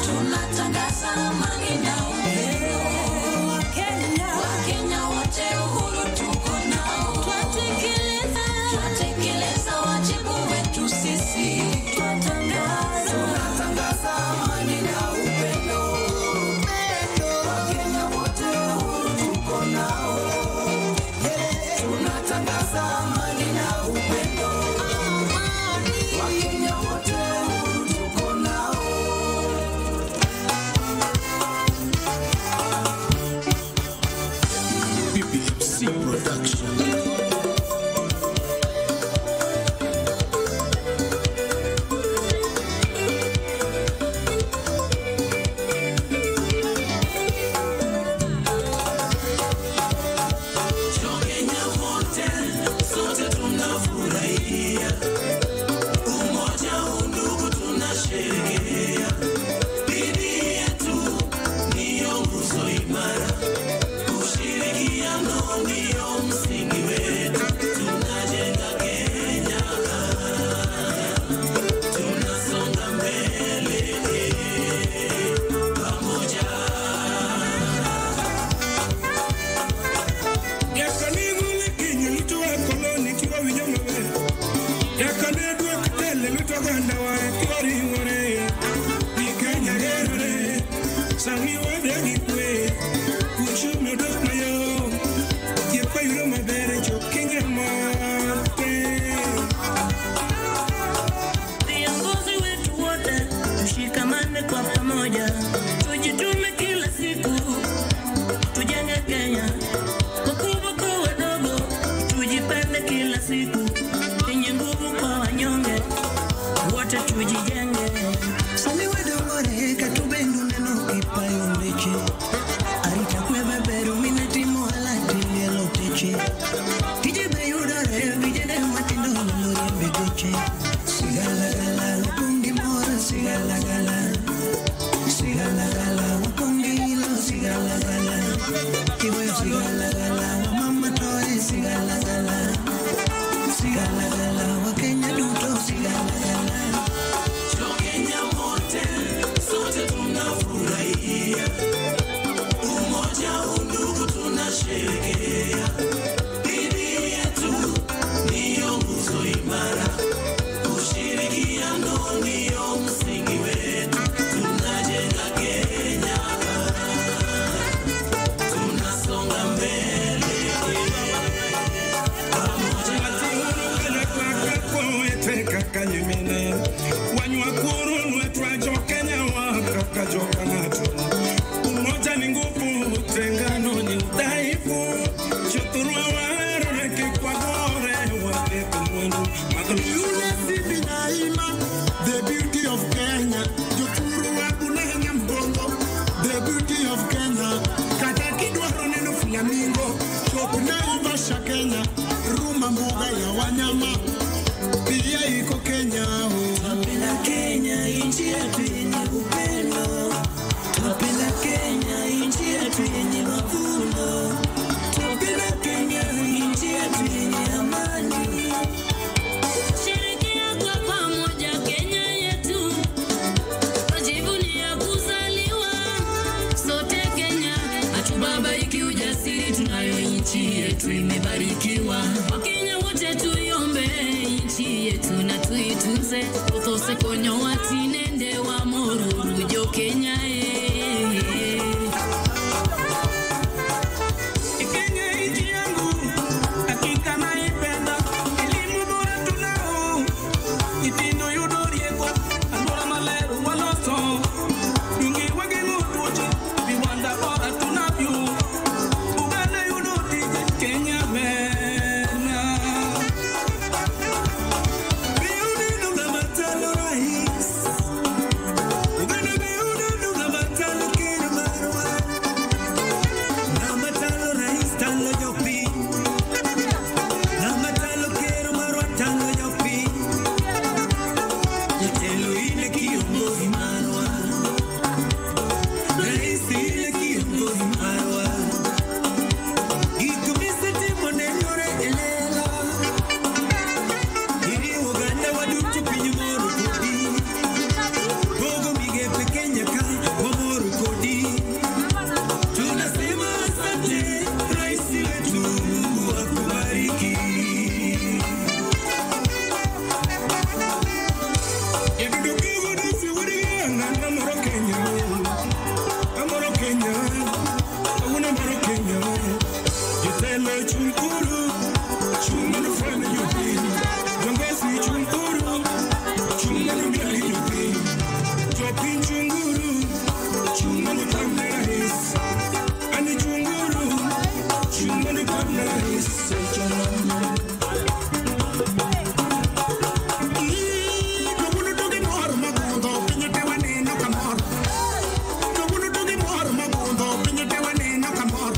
Tunatangaza amani na upendo. Wakenya wote uhuru tuko nao. Twatekeleza wajibu wetu sisi. Tunatangaza amani na upendo. Wakenya wote uhuru tuko nao. Tunatangaza amani na upendo. Wakenya wote uhuru tuko nao. BBMC Production. Kenya wote sote tunafurahia, umoja undugu tunasherehekea. Bidii yetu ndiyo nguzo imara, ushirikiano ndiyo msingi wetu. Tunajenga Kenya, tunasonga mbele pamoja. Yakanimu Kenya luto wa koloni kiwa winyama we. Yakanedu akatele luto ganda wa kiwari wore. Ni Kenya gerore, sami wadegi kwe. Uchumi udok mayo, yepa yuro mabere jo Kenya mate. Viongozi wetu wote tushikamane kwa pamoja, tujitume kila siku, tujenge Kenya. Wakubwa kwa wadogo, tujipende kila siku, yenye nguvu kwa wanyonge, wote tujijenge. Sami wadogore katubendu neno kipayo mbeche. Arita kwe beberu minetimo alati lielo teche. Tije beyudore vijene matindo lori mbegeche. Sigala gala lukundi mora sigala gala. kama mbuga ya wanyama, pia iko Kenya. Tunapenda Kenya, nchi yetu yenye upendo. Tunapenda Kenya, nchi yetu yenye mavuno. Tunapenda Kenya, nchi yetu yenye amani. Sherekea kwa pamoja Kenya yetu, tujivunia kuzaliwa sote Kenya. Hatubabaiki, ujasiri tunayo, nchi yetu imebarikiwa. Wakenya wote tuiombe nchi yetu na tuitunze, utose konyo watinende wa moruru jo Kenya Kenya nchi yangu, hakika naipenda. Elimu bora tunao, itindo yudorieko, andora malero waloso. Yungi wagi mutuche, viwanda bora tunavyo. Uganda yudotije, Kenya bena. Biuni nunga matalo rais. Uganda biuni nunga matalo kina marwa. Namatalo rais talo jopi, namatalo kero marwa talo jopi. Jatelo ile kiongozi marwa, rais ile kiongozi marwa. Ikumisa timo nenyore elela, ili Uganda wadutu pinyu moru kodi. Gogo migepe Kenya ka wa moru kodi. Tunasema asante rais wetu, Mungu akubariki. Evidokiwa dasi wurianga na moro Kenya, amoro Kenya, awuna moro Kenya. Jitele chunkuru, chumanu fana yupi, jongesi chunkuru, chumanu miali yupi, jopin chunguru, chumanu kamnerais. Ani chunguru, chumanu kamnerais. Kawuno togi mor magondo, pinyo tewa neno kamor. Kawuno togi mor magondo, pinyo tewa neno kamor.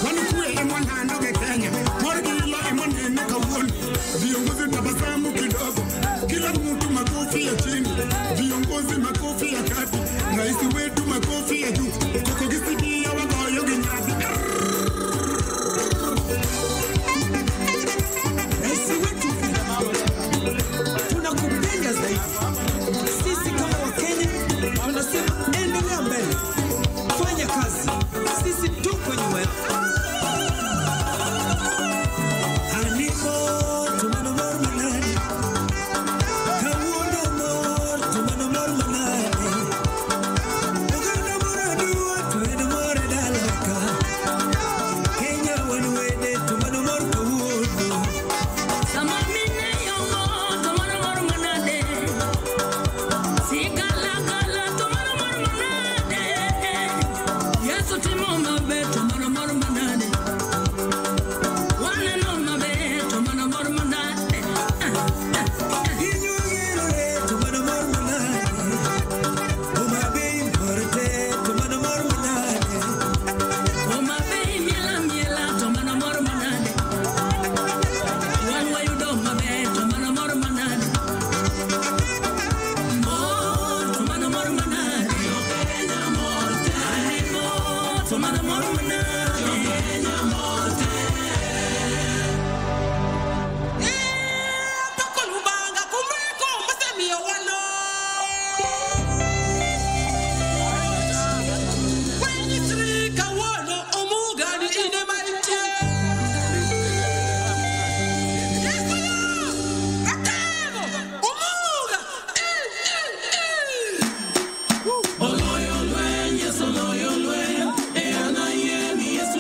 Wanu kue emo nando ke Kenya, mor gila emo nene kawuno. Viongozi tabasamu kidogo, kila mtu makofi ya chini. Viongozi makofi ya kati, rais wetu makofi ya juu. Koko gisikia wagoyo ginyadi. Rais wetu tunakupenda zaidi. Sisi kama Wakenya tunasema endelea mbele, fanya kazi, sisi tuko nyuma yako. Animo tumano mor manade, kawuono mor tumano mor manade. Uganda mor adua tuedo mor e dala ka. Kenya wan wede tumano mor kawuono. sama mine yongo tomano mor manade, sigala gala tomano mor manade, Yesu timo mabe tomano mor manade, wane no mabe tomano mor manade. Inyuogere tumano mor manade, umabei mporte tumano mor manade. Omabe miela miela tomano mor manade, wan wayudo mabe tomano mor manade, mor tomano mor manade, animo tomano mor manade. Tokolubanga kumeko masemia walo. Wenye trika wano omugani ine maite. Yesu yo, atego, omuga. Oloyo lwen, yes oloyo lwen, e anaye mi yes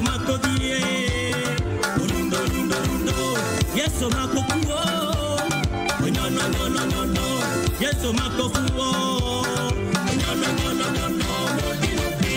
mako die rundo rundo rundo Yesu mako kuo no no no no no no Yesu mako kuo no no no no no no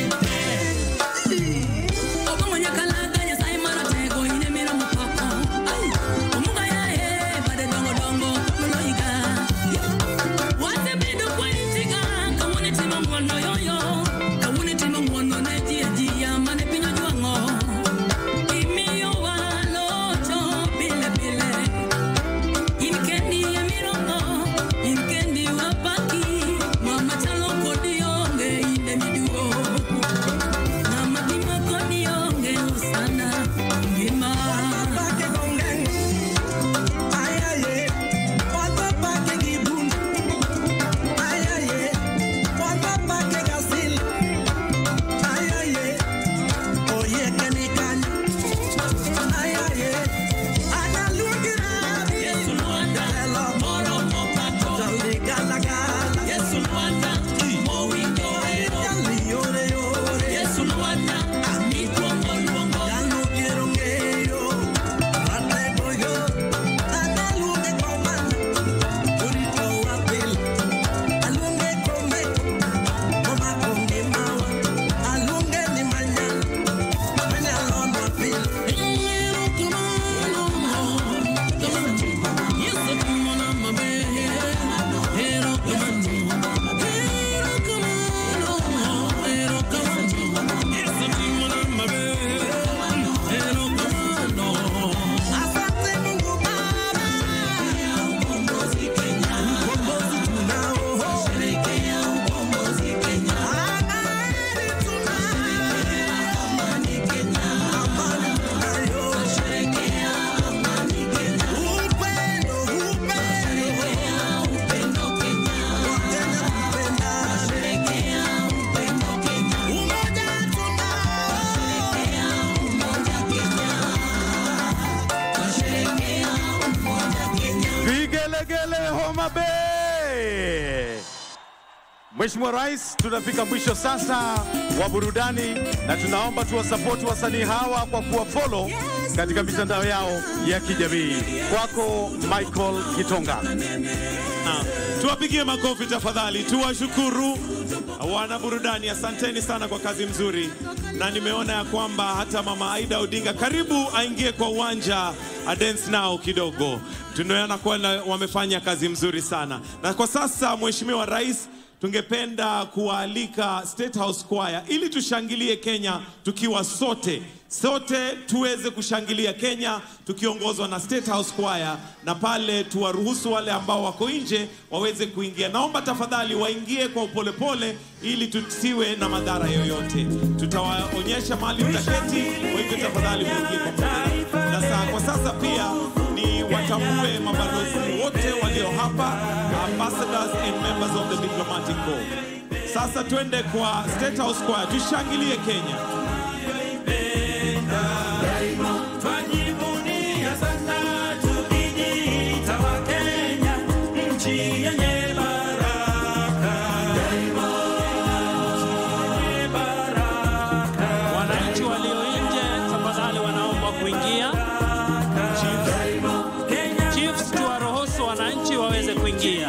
Mheshimiwa Rais, tunafika mwisho sasa wa burudani na tunaomba tuwasapoti wasanii hawa kwa kuwafollow katika mitandao yao ya kijamii. Kwako Michael Kitonga. Tuwapigie makofi tafadhali, tuwashukuru wana burudani. Asanteni sana kwa kazi mzuri, na nimeona ya kwamba hata Mama Aida Odinga karibu aingie kwa uwanja a dance now kidogo. Tunaona kwa wamefanya kazi mzuri sana. Na kwa sasa Mheshimiwa Rais, tungependa kualika State House Choir ili tushangilie Kenya tukiwa sote tuweze kushangilia Kenya tukiongozwa na State House Choir, na pale tuwaruhusu wale ambao wako nje waweze kuingia. Naomba tafadhali waingie kwa upolepole ili tusiwe na madhara yoyote. Tutawaonyesha mahali mtaketi, kwa hivyo tafadhali muingie kwa pamoja. Na kwa sasa pia ni watambue mabalozi wote walio hapa, ambassadors and members of the diplomatic corps. Sasa twende kwa State House Choir tushangilie Kenya. Wananchi walio nje tafadhali wanaomba kuingia. Chiefs, tuwaruhusu wananchi waweze kuingia.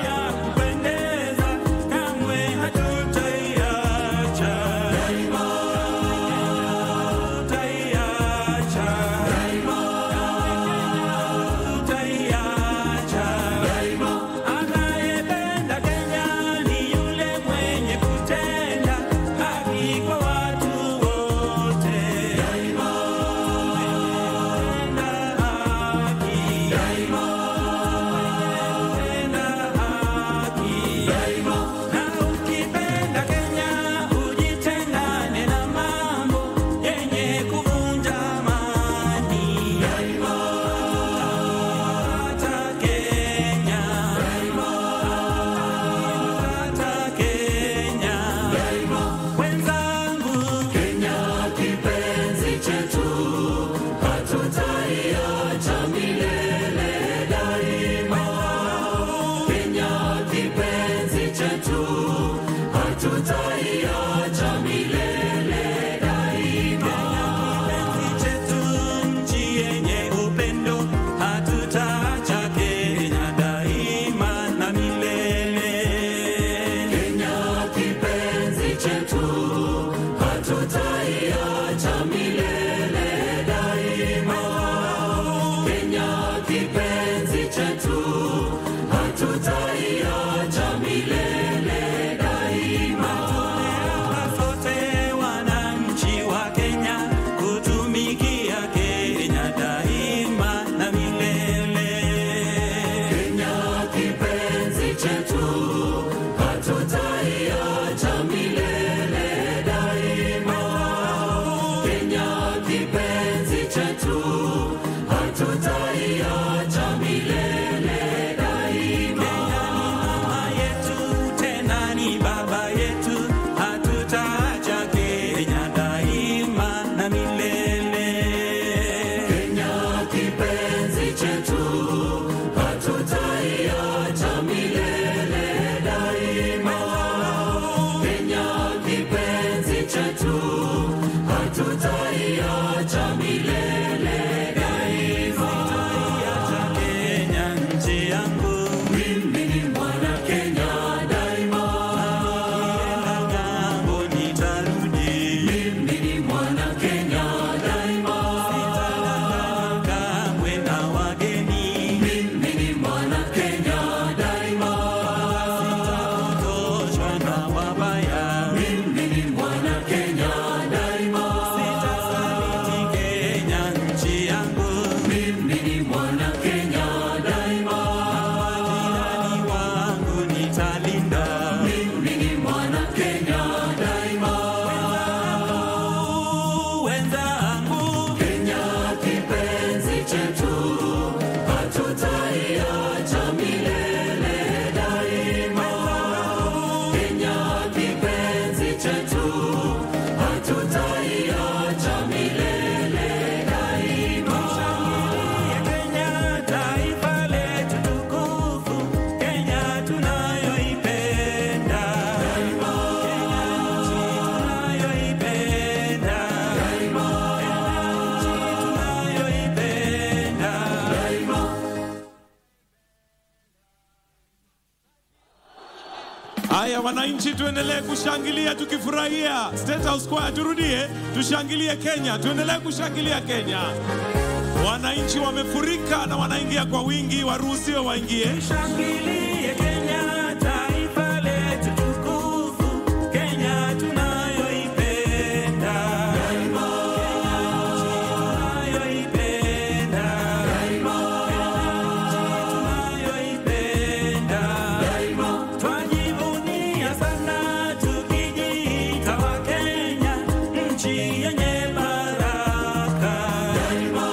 Haya, wananchi tuendelee kushangilia tukifurahia. State House Choir turudie, tushangilie Kenya, tuendelee kushangilia Kenya. Wananchi wamefurika na wanaingia kwa wingi, waruhusiwe waingie. Tushangilie Kenya, taifa letu tukufu, Kenya tunayoipenda. Daima. Tunayoipenda. Daima. Tunayoipenda. Daima. Twajivunia sana tukijiita wa Kenya, nchi yenye baraka. Daima.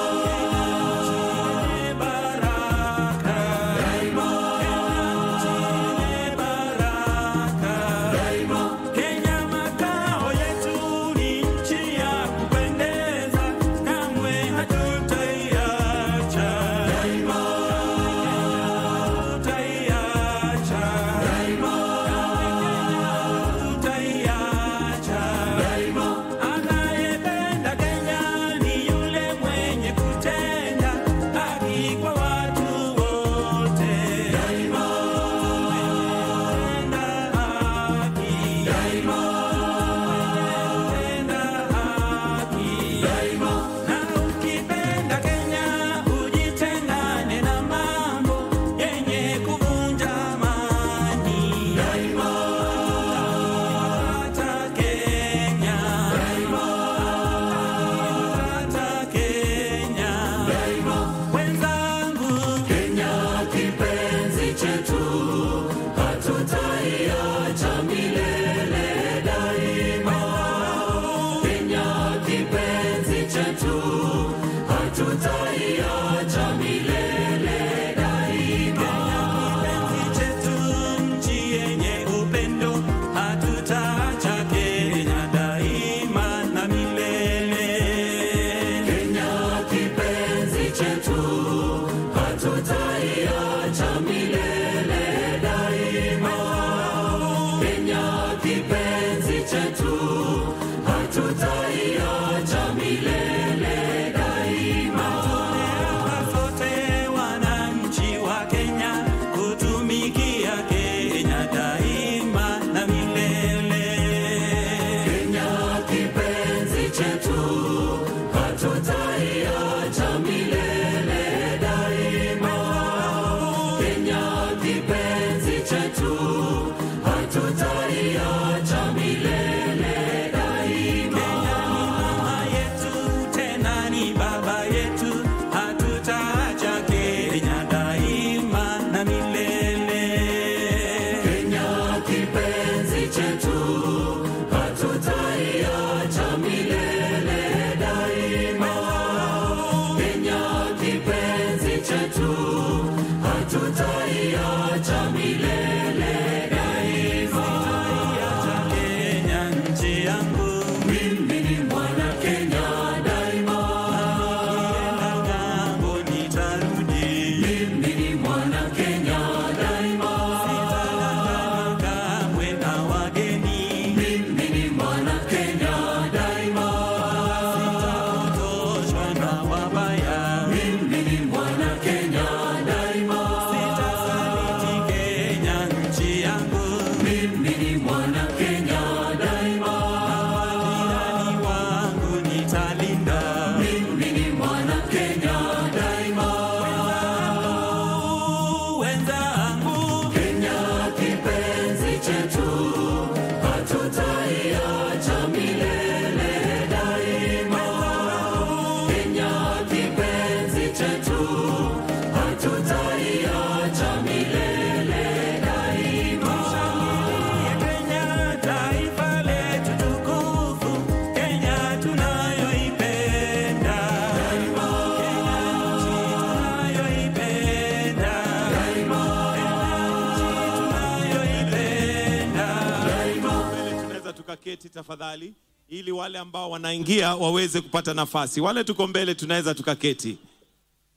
Keti tafadhali, ili wale ambao wanaingia waweze kupata nafasi. Wale tuko mbele tunaweza tukaketi.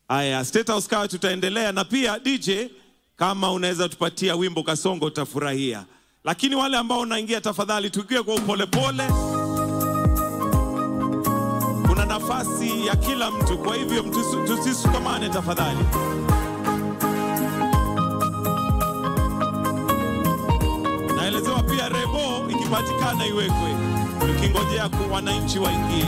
Haya, State House Choir tutaendelea, na pia DJ kama unaweza tupatia wimbo Kasongo utafurahia. Lakini wale ambao wanaingia tafadhali tukiwe kwa upole pole. Kuna nafasi ya kila mtu, kwa hivyo tusisukamane tafadhali. Naelezewa ikipatikana iwekwe, tukingojea kwa wananchi waingie.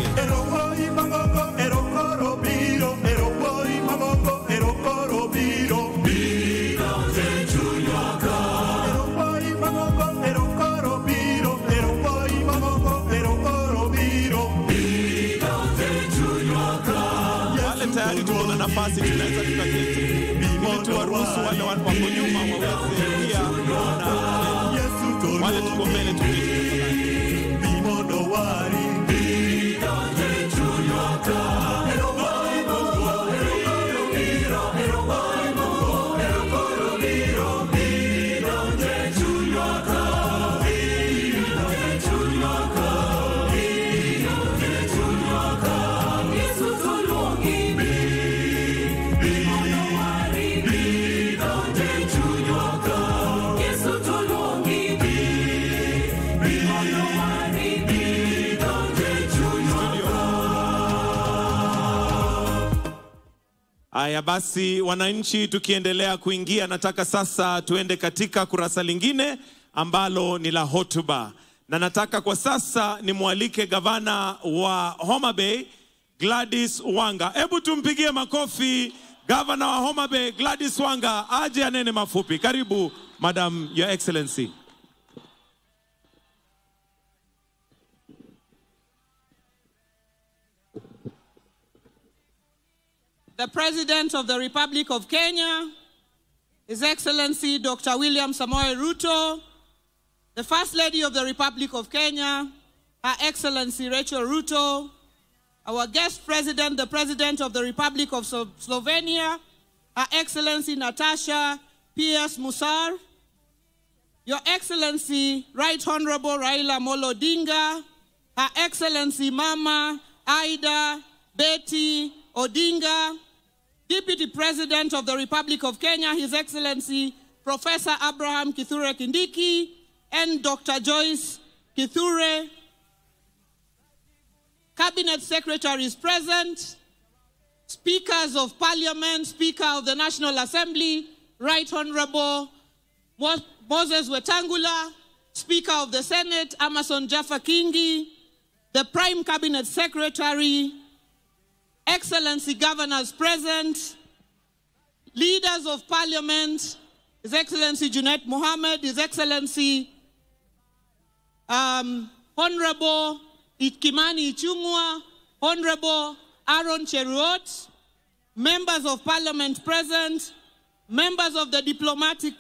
Wale tayari tuko na nafasi, tunaweza tukaketi ili tuwaruhusu wale wako nyuma waweze pia kuona wale tuko mbele tuketi. Aya basi wananchi, tukiendelea kuingia, nataka sasa tuende katika kurasa lingine ambalo ni la hotuba. Na nataka kwa sasa nimwalike gavana wa Homa Bay, Gladys Wanga. Hebu tumpigie makofi gavana wa Homa Bay, Gladys Wanga, aje anene mafupi. Karibu Madam Your Excellency. The President of the Republic of Kenya, His Excellency Dr. William Samoei Ruto, the First Lady of the Republic of Kenya, Her Excellency Rachel Ruto, our guest president, the President of the Republic of Slovenia, Her Excellency Natasha P.S. Musar, Your Excellency Right Honorable Raila Amolo Odinga, Her Excellency Mama Aida Betty Odinga, Deputy President of the Republic of Kenya, His Excellency Professor Abraham Kithure Kindiki, and Dr. Joyce Kithure. Cabinet Secretaries present, Speakers of Parliament, Speaker of the National Assembly, Right Honorable Moses Wetangula, Speaker of the Senate, Amason Jaffa Kingi, the Prime Cabinet Secretary, Excellency Governors present, Leaders of Parliament, His Excellency Junet Mohammed, His Excellency Honorable Kimani Ichung'wa, Honorable Aaron Cheruiyot, Members of Parliament present, Members of the Diplomatic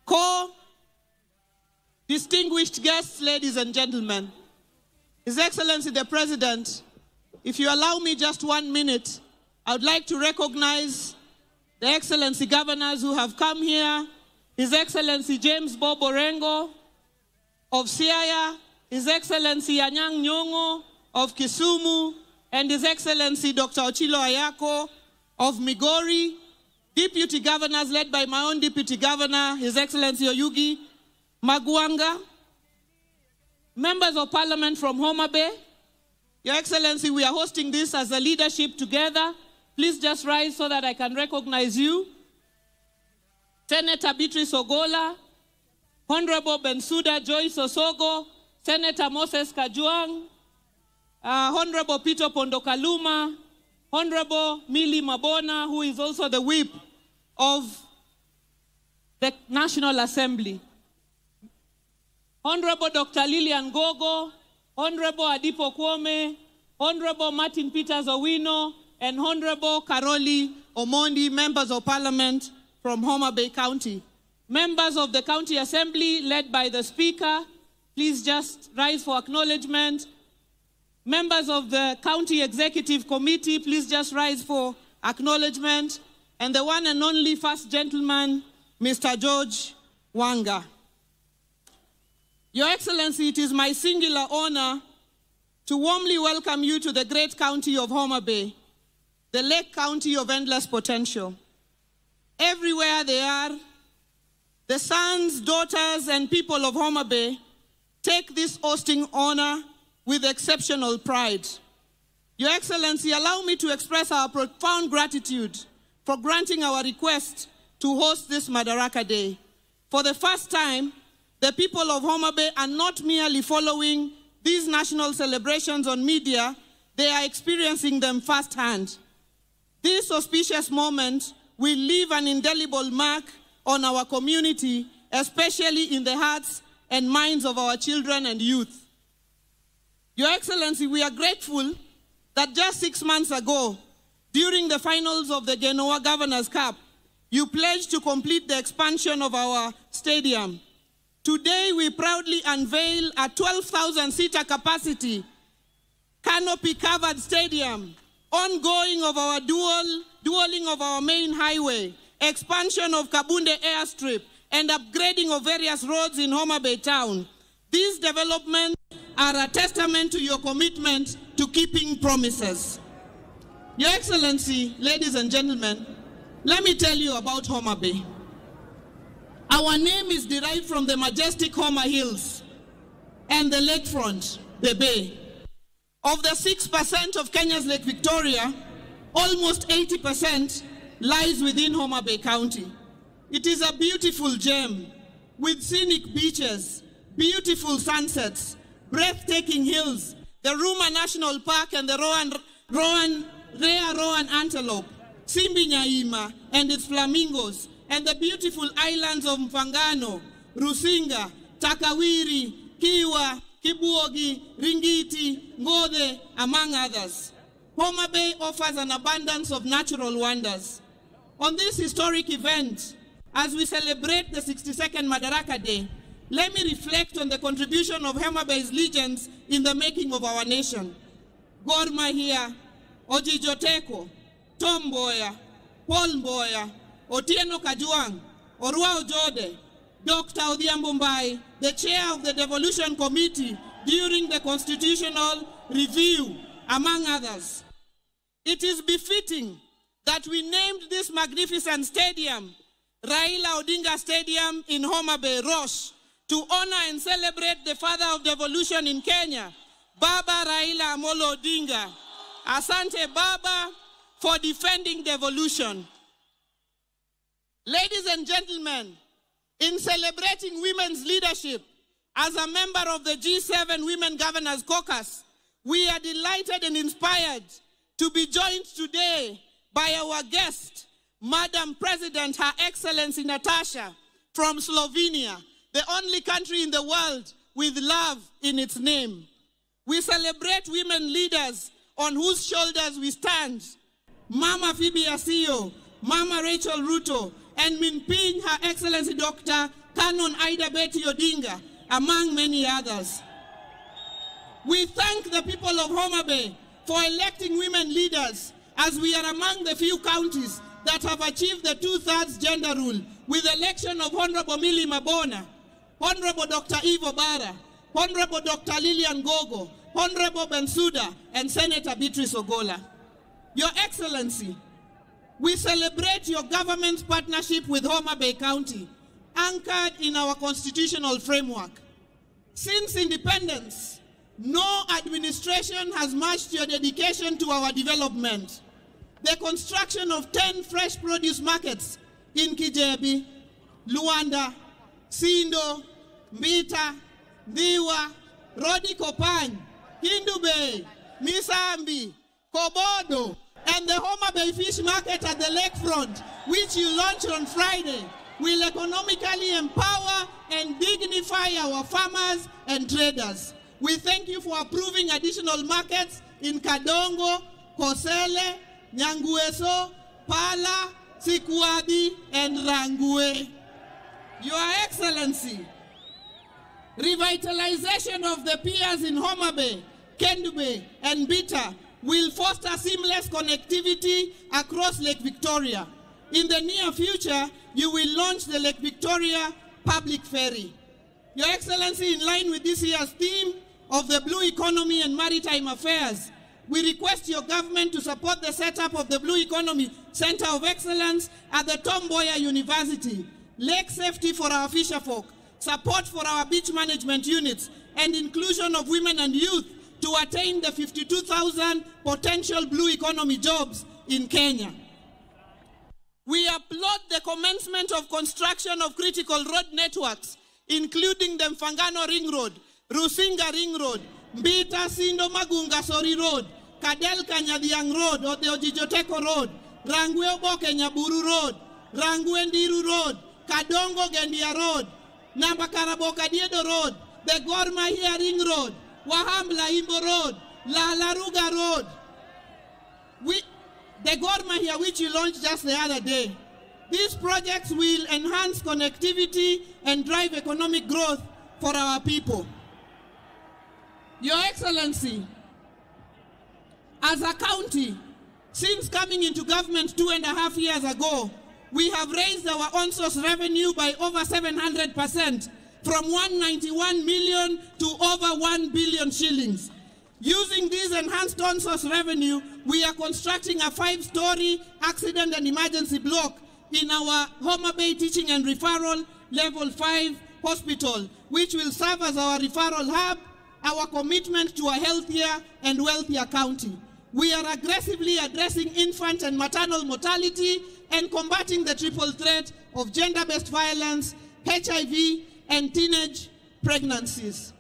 Corps, distinguished guests, ladies and gentlemen. His Excellency the President, if you allow me just 1 minute, I would like to recognize the Excellency Governors who have come here. His Excellency James Bob Orengo of Siaya, His Excellency Anyang' Nyong'o of Kisumu, and His Excellency Dr. Ochilo Ayako of Migori. Deputy Governors led by my own Deputy Governor, His Excellency Oyugi Magwanga. Members of Parliament from Homa Bay. Your Excellency, we are hosting this as a leadership together. Please just rise so that I can recognize you. Senator Beatrice Ogola, Honorable Bensouda Joyce Osogo, Senator Moses Kajwang', Honorable Peter Pondokaluma, Honorable Millie Mabona, who is also the whip of the National Assembly. Honorable Dr. Lilian Gogo, Honorable Adipo Kwome, Honorable Martin Peters Owino, and Honorable Karoli Omondi, Members of Parliament from Homa Bay County. Members of the County Assembly, led by the Speaker, please just rise for acknowledgement. Members of the County Executive Committee, please just rise for acknowledgement. And the one and only First Gentleman, Mr. George Wanga. Your Excellency, it is my singular honor to warmly welcome you to the great county of Homa Bay, the Lake County of endless potential. Everywhere they are, the sons, daughters, and people of Homa Bay take this hosting honor with exceptional pride. Your Excellency, allow me to express our profound gratitude for granting our request to host this Madaraka Day. For the first time, the people of Homa Bay are not merely following these national celebrations on media, they are experiencing them firsthand. This auspicious moment will leave an indelible mark on our community, especially in the hearts and minds of our children and youth. Your Excellency, we are grateful that just 6 months ago, during the finals of the Genoa Governor's Cup, you pledged to complete the expansion of our stadium. Today, we proudly unveil a 12,000-seater capacity, canopy-covered stadium, ongoing of our dualing of our main highway, expansion of Kabunde airstrip, and upgrading of various roads in Homa Bay town. These developments are a testament to your commitment to keeping promises. Your Excellency, ladies and gentlemen, let me tell you about Homa Bay. Our name is derived from the majestic Homa Hills and the lakefront, the bay. Of the 6% of Kenya's Lake Victoria, almost 80% lies within Homa Bay County. It is a beautiful gem with scenic beaches, beautiful sunsets, breathtaking hills, the Ruma National Park and the rare Roan antelope, Simbi Nyaima and its flamingos, and the beautiful islands of Mfangano, Rusinga, Takawiri, Kiwa, Kibuogi, Ringiti, Ngode, among others. Homa Bay offers an abundance of natural wonders. On this historic event, as we celebrate the 62nd Madaraka Day, let me reflect on the contribution of Homa Bay's legends in the making of our nation. Gor Mahia, Ojijoteko, Tom Mboya, Paul Mboya, Otieno Kajwang, Orwa Ojode, Dr. Odhiambo Mbai, the chair of the Devolution Committee during the Constitutional Review, among others. It is befitting that we named this magnificent stadium Raila Odinga Stadium in Homa Bay, Rosh, to honor and celebrate the father of devolution in Kenya, Baba Raila Amolo Odinga. Asante Baba for defending devolution. Ladies and gentlemen, in celebrating women's leadership, as a member of the G7 Women Governors Caucus, we are delighted and inspired to be joined today by our guest, Madam President, Her Excellency Natasha from Slovenia, the only country in the world with love in its name. We celebrate women leaders on whose shoulders we stand. Mama Phoebe Asio, Mama Rachel Ruto, and Minping, Her Excellency Dr. Canon Ida Betty Odinga, among many others. We thank the people of Homa Bay for electing women leaders, as we are among the few counties that have achieved the 2/3 gender rule, with the election of Honorable Millie Mabona, Honorable Dr. Ivo Bara, Honorable Dr. Lilian Gogo, Honorable Bensouda, and Senator Beatrice Ogola. Your Excellency, we celebrate your government's partnership with Homa Bay County, anchored in our constitutional framework. Since independence, no administration has matched your dedication to our development. The construction of 10 fresh produce markets in Kijebi, Luanda, Sindo, Mbita, Ndiwa, Rodi Kopany, Hindu Bay, Misambi, Kobodo, and the Homa Bay Fish Market at the lakefront, which you launched on Friday, will economically empower and dignify our farmers and traders. We thank you for approving additional markets in Kadongo, Kosele, Nyangueso, Pala, Sikwadi, and Rangwe. Your Excellency, revitalization of the piers in Homa Bay, Kendu Bay, and Bita will foster seamless connectivity across Lake Victoria. In the near future, you will launch the Lake Victoria Public Ferry. Your Excellency, in line with this year's theme of the Blue Economy and Maritime Affairs, we request your government to support the setup of the Blue Economy Center of Excellence at the Tom Mboya University, lake safety for our fisherfolk, support for our beach management units, and inclusion of women and youth to attain the 52,000 potential blue economy jobs in Kenya. We applaud the commencement of construction of critical road networks including the Mfangano Ring Road, Rusinga Ring Road, Mbita Sindo Magunga Sori Road, Kadel Kanyadiang Road or the Ojijoteko Road, Rangwe Oboke Nyaburu Road, Rangwe Ndiru Road, Kadongo Gendia Road, Nambakaraboka Diedo Road, the Gor Mahia Ring Road, Wahambla Imbo Road, La Laruga Road. The Gor Mahia, which you launched just the other day. These projects will enhance connectivity and drive economic growth for our people. Your Excellency, as a county, since coming into government 2.5 years ago, we have raised our on-source revenue by over 700%, from 191 million to over 1 billion shillings. Using this enhanced on-source revenue, we are constructing a 5-story accident and emergency block in our Homa Bay Teaching and Referral Level 5 hospital, which will serve as our referral hub, our commitment to a healthier and wealthier county. We are aggressively addressing infant and maternal mortality and combating the triple threat of gender-based violence, HIV, and teenage pregnancies.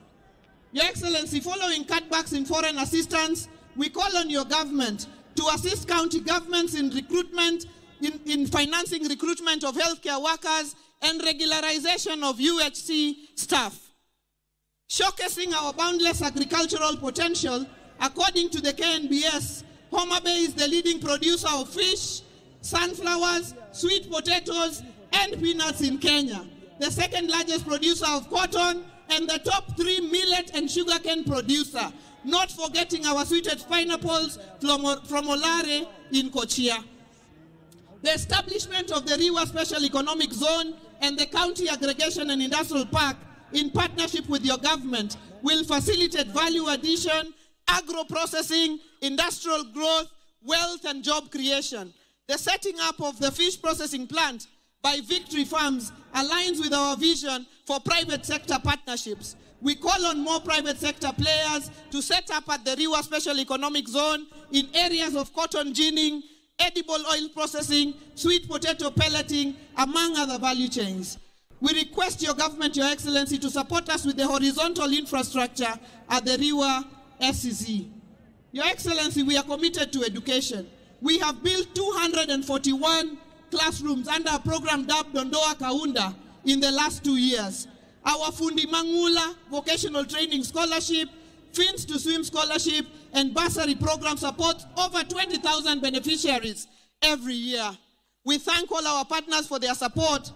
Your Excellency, following cutbacks in foreign assistance, we call on your government to assist county governments in recruitment, in financing recruitment of healthcare workers and regularization of UHC staff. Showcasing our boundless agricultural potential, according to the KNBS, Homa Bay is the leading producer of fish, sunflowers, sweet potatoes, and peanuts in Kenya, the second largest producer of cotton, and the top 3 millet and sugarcane producer, not forgetting our sweeted pineapples from Olare in Kochia. The establishment of the Riwa Special Economic Zone and the County Aggregation and Industrial Park, in partnership with your government, will facilitate value addition, agro-processing, industrial growth, wealth, and job creation. The setting up of the fish processing plant by Victory Farms aligns with our vision for private sector partnerships. We call on more private sector players to set up at the Riwa Special Economic Zone in areas of cotton ginning, edible oil processing, sweet potato pelleting, among other value chains. We request your government, Your Excellency, to support us with the horizontal infrastructure at the Riwa SCC. Your Excellency, we are committed to education. We have built 241 classrooms under a program dubbed Dondoa Kaunda in the last 2 years. Our Fundi Mangula Vocational Training Scholarship, Fins to Swim Scholarship, and bursary program support over 20,000 beneficiaries every year. We thank all our partners for their support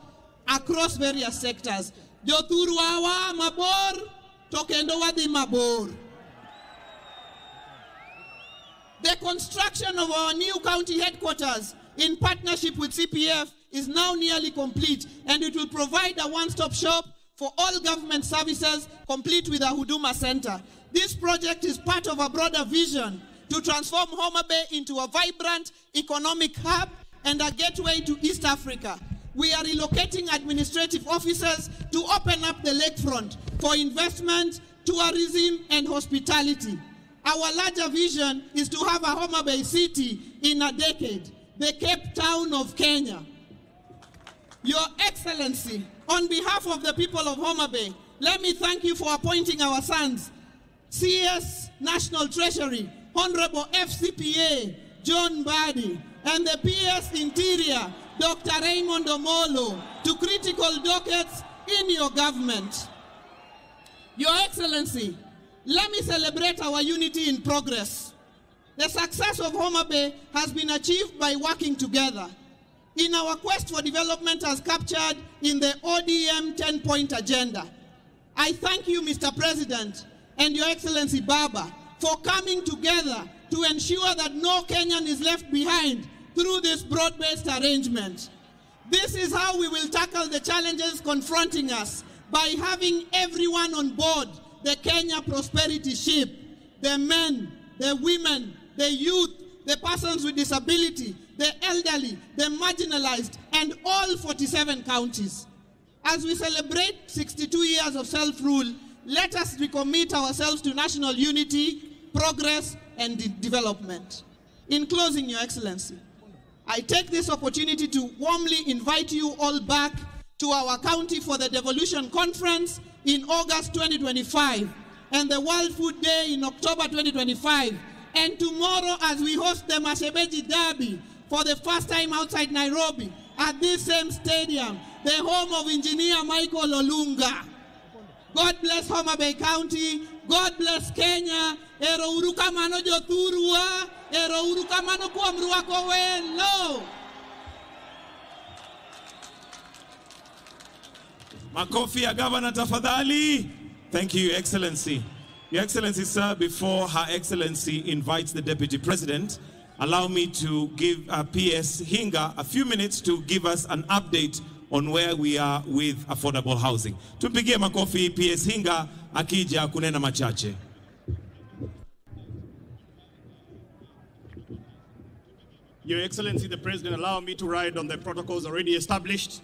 across various sectors. Joturuawa mabor, tokendo wadi mabor. The construction of our new county headquarters in partnership with CPF is now nearly complete, and it will provide a one-stop shop for all government services, complete with a Huduma Center. This project is part of a broader vision to transform Homa Bay into a vibrant economic hub and a gateway to East Africa. We are relocating administrative offices to open up the lakefront for investment, tourism, and hospitality. Our larger vision is to have a Homa Bay city in a decade, the Cape Town of Kenya. Your Excellency, on behalf of the people of Homa Bay, let me thank you for appointing our sons, CS National Treasury, Honorable FCPA John Badi, and the PS Interior, Dr. Raymond Omolo, to critical dockets in your government. Your Excellency, let me celebrate our unity in progress. The success of Homa Bay has been achieved by working together in our quest for development as captured in the ODM 10-point agenda. I thank you, Mr. President, and Your Excellency Baba, for coming together to ensure that no Kenyan is left behind through this broad-based arrangement. This is how we will tackle the challenges confronting us, by having everyone on board the Kenya prosperity ship: the men, the women, the youth, the persons with disability, the elderly, the marginalized, and all 47 counties. As we celebrate 62 years of self-rule, let us recommit ourselves to national unity, progress, and development. In closing, Your Excellency, I take this opportunity to warmly invite you all back to our county for the Devolution Conference in August 2025 and the World Food Day in October 2025. And tomorrow as we host the Mashebeji Derby for the first time outside Nairobi at this same stadium, the home of Engineer Michael Olunga. God bless Homa Bay County. God bless Kenya. Ero urukamano jothurwa. Ero urukamano kuom rwako welo. Makofi ya Governor tafadhali. Thank you, Your Excellency. Your Excellency, sir, before Her Excellency invites the Deputy President, allow me to give PS Hinga a few minutes to give us an update on where we are with affordable housing. Tumpigie makofi PS Hinga akija kunena machache. Your Excellency, the President, allow me to ride on the protocols already established.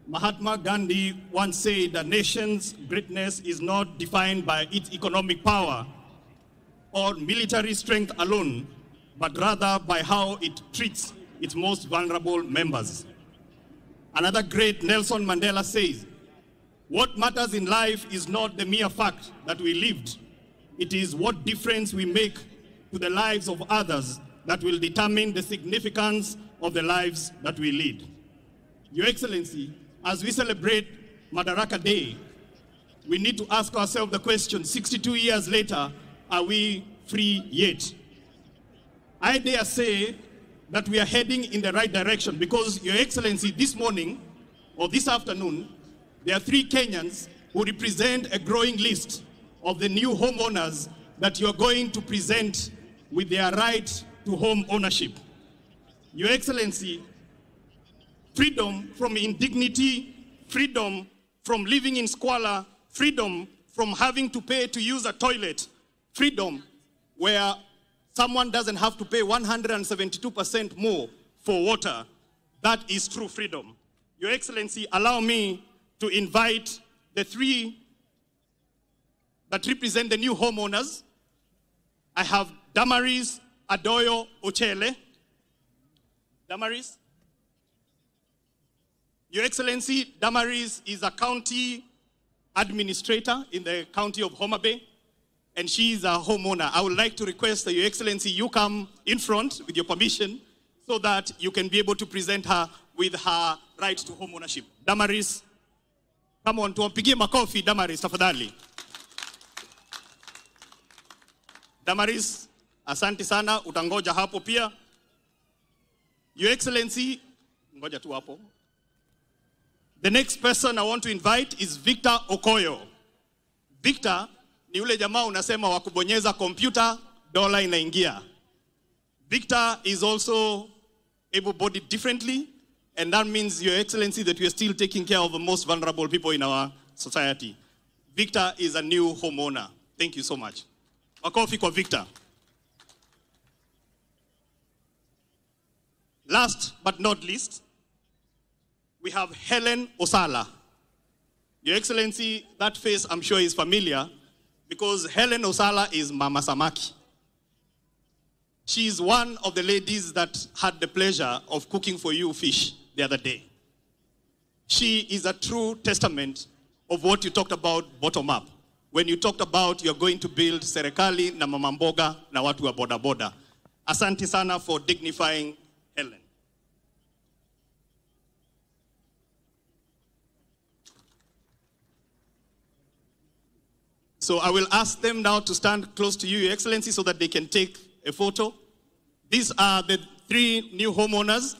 Mahatma Gandhi once said that nation's greatness is not defined by its economic power or military strength alone, but rather by how it treats its most vulnerable members. Another great, Nelson Mandela, says, what matters in life is not the mere fact that we lived. It is what difference we make to the lives of others that will determine the significance of the lives that we lead. Your Excellency, as we celebrate Madaraka Day, we need to ask ourselves the question, 62 years later, are we free yet? I dare say that we are heading in the right direction because, Your Excellency, this morning or this afternoon, there are 3 Kenyans who represent a growing list of the new homeowners that you are going to present with their right to home ownership. Your Excellency, freedom from indignity, freedom from living in squalor, freedom from having to pay to use a toilet, freedom where someone doesn't have to pay 172% more for water. That is true freedom. Your Excellency, allow me to invite the 3 that represent the new homeowners. I have Damaris Adoyo Ochele. Damaris. Your Excellency, Damaris is a county administrator in the county of Homa Bay, and she is a homeowner. I would like to request that Your Excellency, you come in front with your permission so that you can be able to present her with her right to home ownership. Damaris, come on, tuwapigie makofi Damaris, tafadhali. Damaris, asante sana, utangoja hapo pia. Your Excellency, ngoja tu hapo. The next person I want to invite is Victor Okoyo. Victor ni yule jamaa unasema wa kubonyeza computer, dola inaingia. Victor is also able-bodied differently, and that means, Your Excellency, that we are still taking care of the most vulnerable people in our society. Victor is a new homeowner. Thank you so much. Makofi kwa Victor. Last but not least, we have Helen Osala. Your Excellency, that face I'm sure is familiar because Helen Osala is Mama Samaki. She is one of the ladies that had the pleasure of cooking for you fish the other day. She is a true testament of what you talked about bottom up. When you talked about you're going to build serikali na mama mboga na watu wa boda boda. Asante sana for dignifying Helen. So I will ask them now to stand close to you, Your Excellency, so that they can take a photo. These are the 3 new homeowners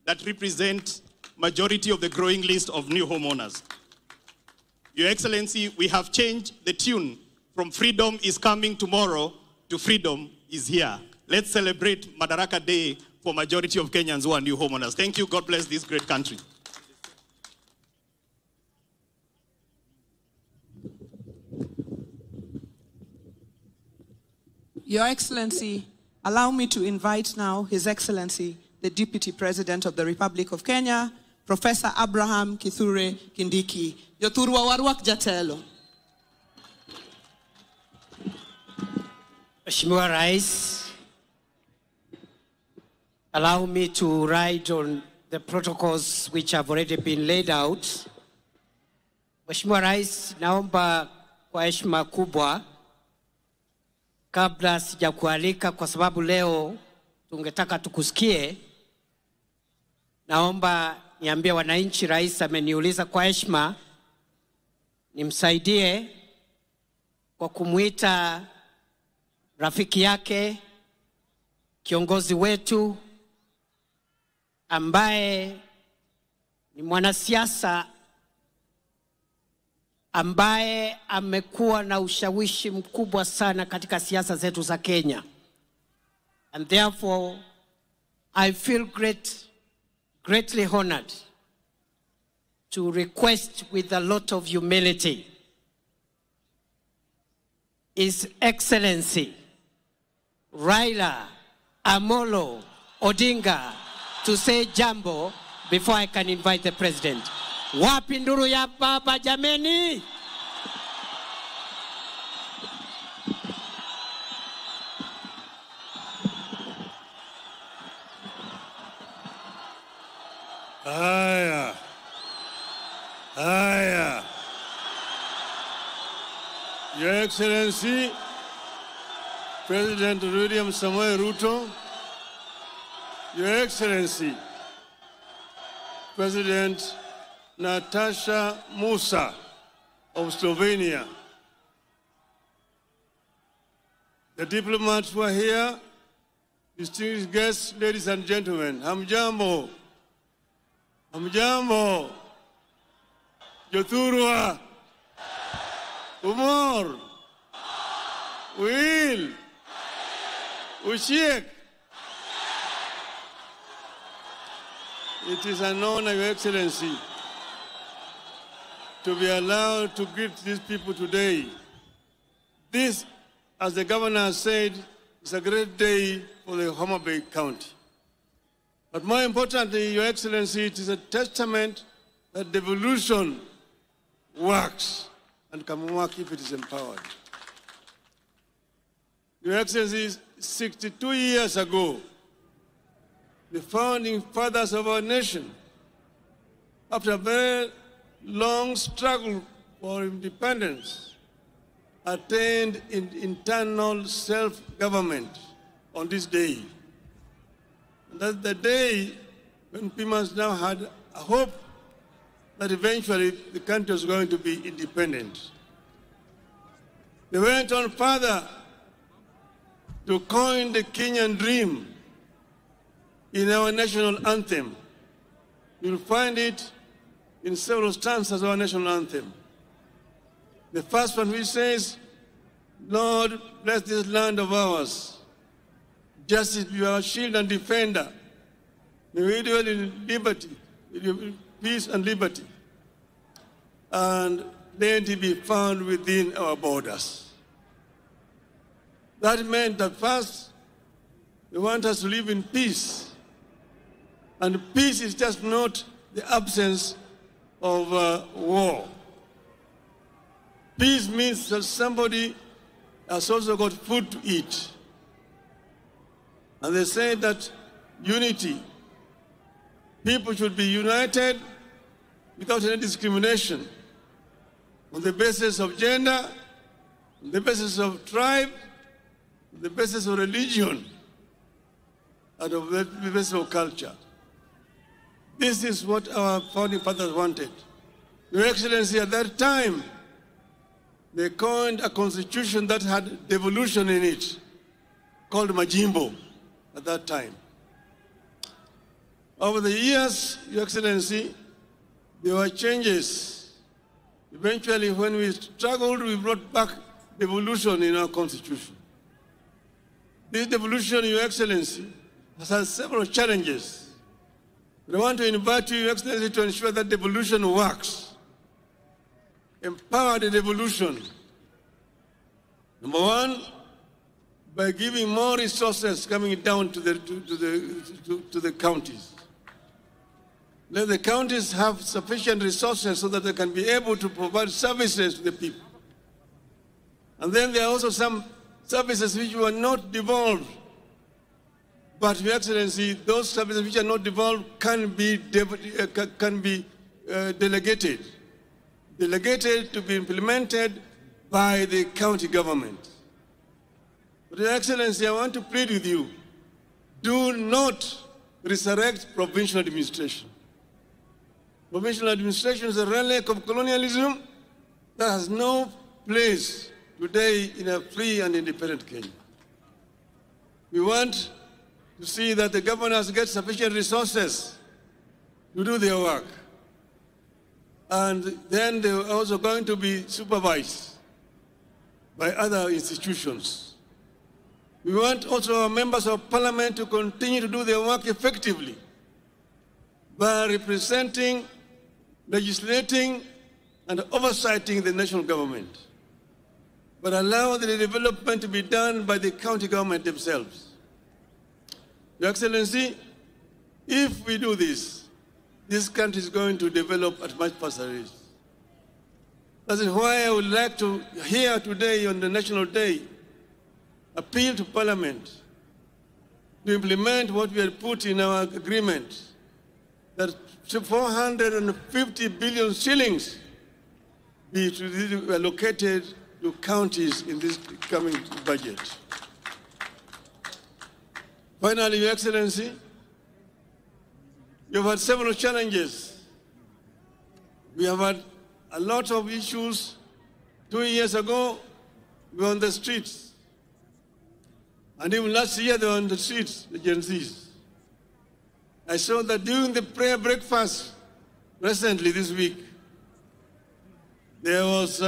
that represent majority of the growing list of new homeowners. Your Excellency, we have changed the tune from freedom is coming tomorrow to freedom is here. Let's celebrate Madaraka Day for majority of Kenyans who are new homeowners. Thank you. God bless this great country. Your Excellency, allow me to invite now His Excellency, the Deputy President of the Republic of Kenya, Professor Abraham Kithure Kindiki. Jothurwa warwak jatelo. Mheshimiwa Rais, allow me to ride on the protocols which have already been laid out. Mheshimiwa Rais, naomba kwa heshima kubwa, kabla sijakualika kwa sababu leo tungetaka tukusikie, naomba niambie wananchi, Rais ameniuliza kwa heshima nimsaidie kwa kumuita rafiki yake, kiongozi wetu ambaye ni mwanasiasa ambaye amekuwa na ushawishi mkubwa sana katika siasa zetu za Kenya. And therefore, I feel greatly honored to request with a lot of humility His Excellency Raila Amolo Odinga to say jambo before I can invite the President. Wapi nduru ya baba jameni? Haya. Haya. Your Excellency, President William Samoei Ruto, Your Excellency, President Natasha Musa of Slovenia, the diplomats who are here, distinguished guests, ladies and gentlemen, hamjambo, hamjambo, Jothurwa, Umor, Will, Ushiek. It is an honor, Your Excellency, to be allowed to greet these people today. This, as the governor has said, is a great day for the Homa Bay County. But more importantly, Your Excellency, it is a testament that devolution works and can work if it is empowered. Your Excellency, 62 years ago, the founding fathers of our nation, after a very long struggle for independence, attained internal self-government on this day. And that's the day when people now had a hope that eventually the country was going to be independent. They went on further to coin the Kenyan dream in our national anthem. You'll find it in several stanzas of our national anthem. The first one which says, Lord, bless this land of ours. Justice be our shield and defender. May we dwell in liberty, in peace and liberty. And let it be found within our borders. That meant that first, they want us to live in peace. And peace is just not the absence of war. Peace means that somebody has also got food to eat. And they say that unity, people should be united without any discrimination on the basis of gender, on the basis of tribe, on the basis of religion, and on the basis of culture. This is what our founding fathers wanted. Your Excellency, at that time, they coined a constitution that had devolution in it, called Majimbo at that time. Over the years, Your Excellency, there were changes. Eventually, when we struggled, we brought back devolution in our constitution. This devolution, Your Excellency, has had several challenges. But I want to invite you, Your Excellency, to ensure that devolution works. Empower the devolution. Number one, by giving more resources coming down to the counties. Let the counties have sufficient resources so that they can be able to provide services to the people. And then there are also some services which were not devolved. But, Your Excellency, those services which are not devolved can be delegated to be implemented by the county government. But, Your Excellency, I want to plead with you, do not resurrect provincial administration. Provincial administration is a relic of colonialism that has no place today in a free and independent Kenya. We want to see that the governors get sufficient resources to do their work. And then they're also going to be supervised by other institutions. We want also our members of parliament to continue to do their work effectively by representing, legislating, and oversighting the national government, but allow the development to be done by the county government themselves. Your Excellency, if we do this, this country is going to develop at much faster rate. That is why I would like to hear today on the National Day appeal to Parliament to implement what we had put in our agreement, that 450 billion shillings be allocated to counties in this coming budget. Finally, Your Excellency, you've had several challenges. We have had a lot of issues. 2 years ago, we were on the streets. And even last year, they were on the streets, the Gen Zs. I saw that during the prayer breakfast recently this week, there was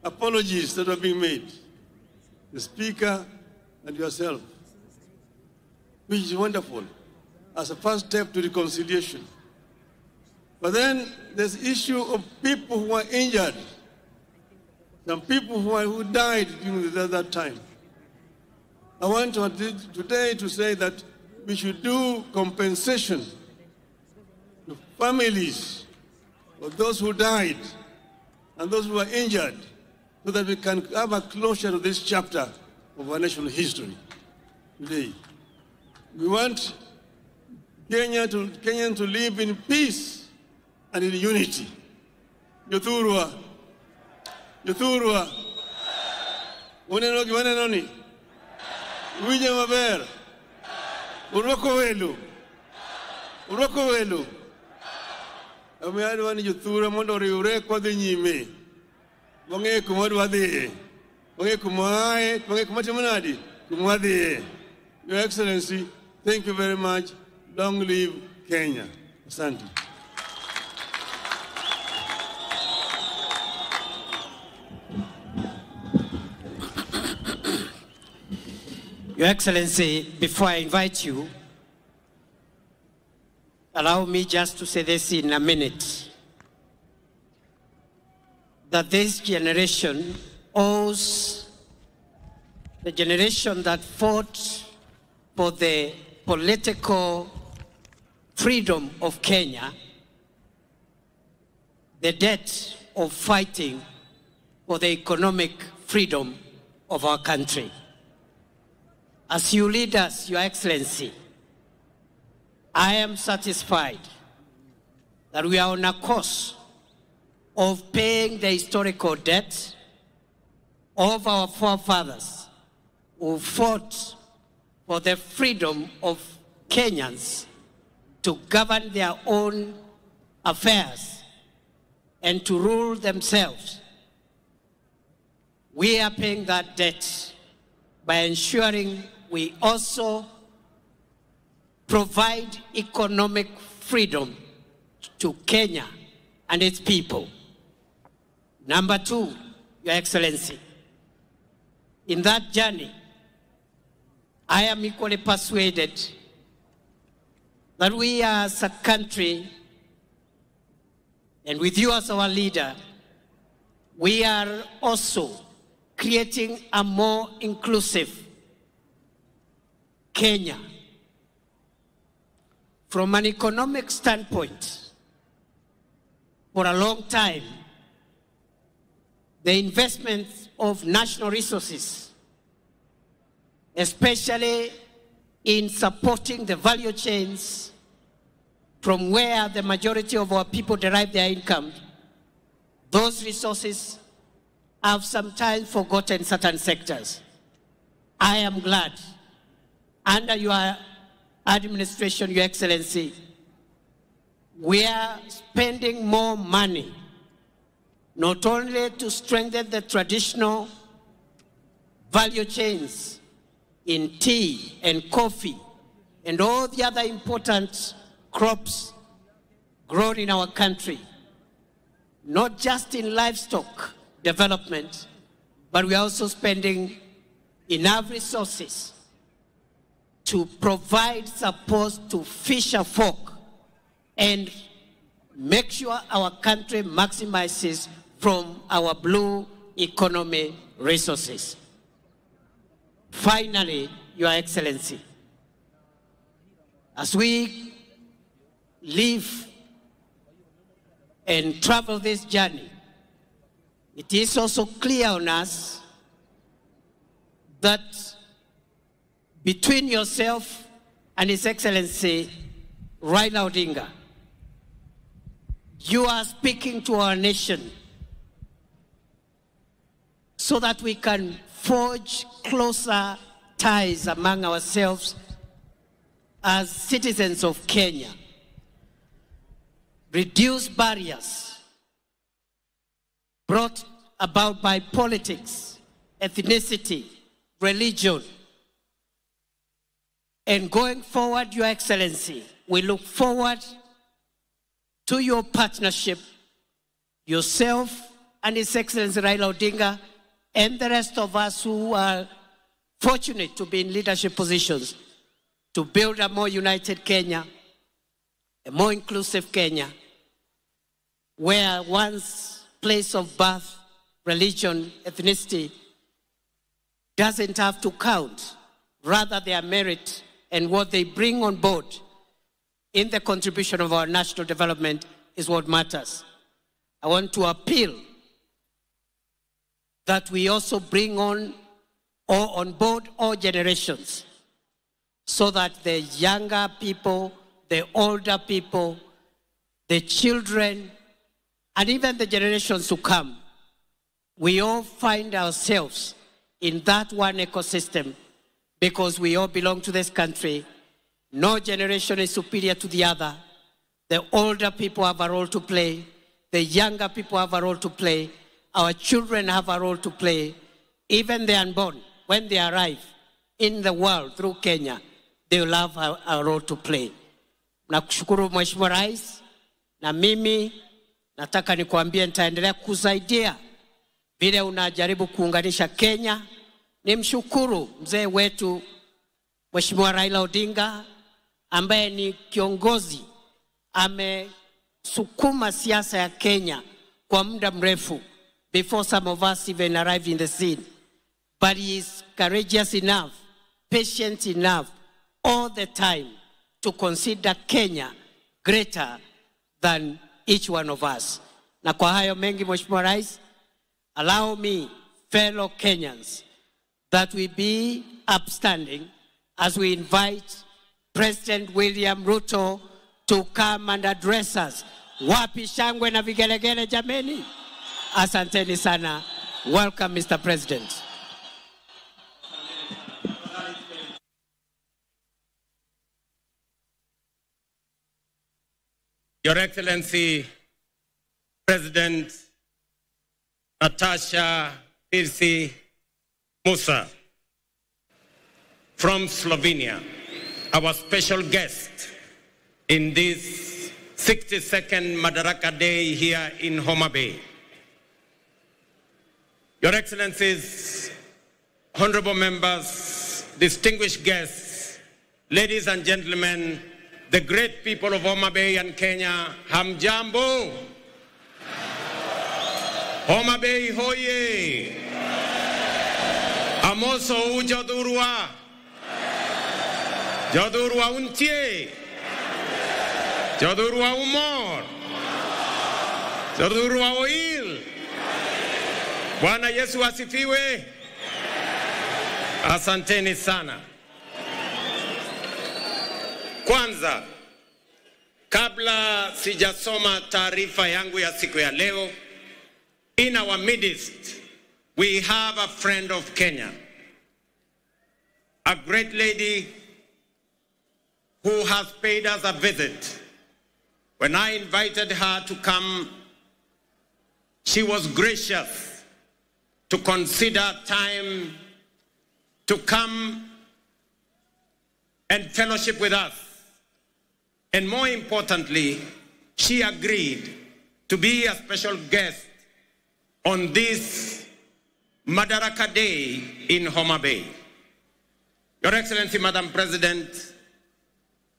apologies that were being made, the Speaker and yourself, which is wonderful as a first step to reconciliation. But then there's the issue of people who are injured, some people who died during that time. I want today to say that we should do compensation to families of those who died and those who are injured, so that we can have a closure to this chapter of our national history today. We want Kenyans to live in peace and in unity. Yothurwa. Unenoni. Wije maber. Urwako welu. Amiadwa ni Yothurwa mondo riure kwa dhi nyime. Wange kumodwa dhi. Wange kumae, wange kumatimunadi. Kumwadhi. Your Excellency, thank you very much. Long live Kenya. Asante. Your Excellency, before I invite you, allow me just to say this in a minute, that this generation owes the generation that fought for the political freedom of Kenya, the debt of fighting for the economic freedom of our country. As you lead us, Your Excellency, I am satisfied that we are on a course of paying the historical debt of our forefathers who fought for the freedom of Kenyans to govern their own affairs and to rule themselves. We are paying that debt by ensuring we also provide economic freedom to Kenya and its people. Number two, Your Excellency, in that journey, I am equally persuaded that we as a country, and with you as our leader, we are also creating a more inclusive Kenya. From an economic standpoint, for a long time, the investments of national resources, especially in supporting the value chains from where the majority of our people derive their income. Those resources have sometimes forgotten certain sectors. I am glad, under your administration, Your Excellency, we are spending more money, not only to strengthen the traditional value chains in tea and coffee and all the other important crops grown in our country, not just in livestock development, but we are also spending enough resources to provide support to fisher folk and make sure our country maximizes from our blue economy resources. Finally, Your Excellency, as we live and travel this journey, it is also clear on us that between yourself and His Excellency Raila Odinga, you are speaking to our nation so that we can forge closer ties among ourselves as citizens of Kenya, reduce barriers brought about by politics, ethnicity, religion. And going forward, Your Excellency, we look forward to your partnership, yourself and His Excellency Raila Odinga, and the rest of us who are fortunate to be in leadership positions, to build a more united Kenya, a more inclusive Kenya, where one's place of birth, religion, ethnicity doesn't have to count. Rather, their merit and what they bring on board in the contribution of our national development is what matters. I want to appeal that we also bring on board all generations, so that the younger people, the older people, the children, and even the generations to come, we all find ourselves in that one ecosystem because we all belong to this country. No generation is superior to the other. The older people have a role to play. The younger people have a role to play. Our children have a role to play. Even the unborn, when they arrive in the world through Kenya, they will have a role to play. Nakushukuru Mheshimiwa Rais, na mimi nataka nikuambie nitaendelea kusaidia vile unajaribu kuunganisha Kenya. Nimshukuru mzee wetu Mheshimiwa Raila Odinga ambaye ni kiongozi, amesukuma siasa ya Kenya kwa muda mrefu before some of us even arrive in the scene. But he is courageous enough, patient enough all the time to consider Kenya greater than each one of us. Na kwa hayo mengi Mheshimiwa Rais, allow me, fellow Kenyans, that we be upstanding as we invite President William Ruto to come and address us. Wapi shangwe na vigelegele jameni? Asanteni sana. Welcome, Mr. President. Your Excellency, President Natasha Pirsi Musa from Slovenia, our special guest in this 62nd Madaraka Day here in Homa Bay. Your Excellencies, honorable members, distinguished guests, ladies and gentlemen, the great people of Homa Bay and Kenya, hamjambo. Homa Bay hoye. Amoso u jodurwa. Jodurwa untie. Jodurwa umor. Jodurwa oil. Bwana Yesu asifiwe. Asanteni sana. Kwanza, kabla sijasoma taarifa yangu ya siku ya leo, in our midst, we have a friend of Kenya, a great lady who has paid us a visit. When I invited her to come, she was gracious to consider time to come and fellowship with us. And more importantly, she agreed to be a special guest on this Madaraka Day in Homa Bay. Your Excellency, Madam President,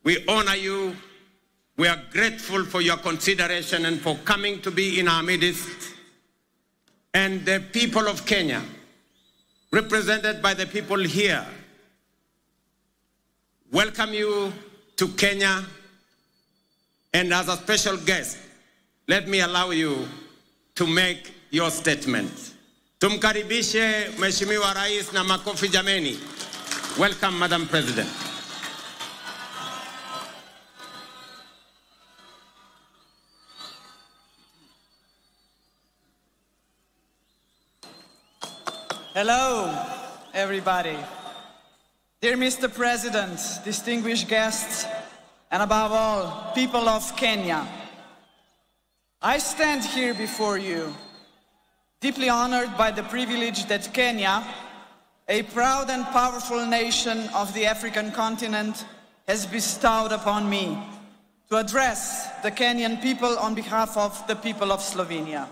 we honor you. We are grateful for your consideration and for coming to be in our midst. And the people of Kenya, represented by the people here, welcome you to Kenya. And as a special guest, let me allow you to make your statement. Tumkaribishe Mheshimiwa Rais na makofi jameni. Welcome, Madam President. Hello, everybody. Dear Mr. President, distinguished guests, and above all, people of Kenya, I stand here before you, deeply honored by the privilege that Kenya, a proud and powerful nation of the African continent, has bestowed upon me to address the Kenyan people on behalf of the people of Slovenia.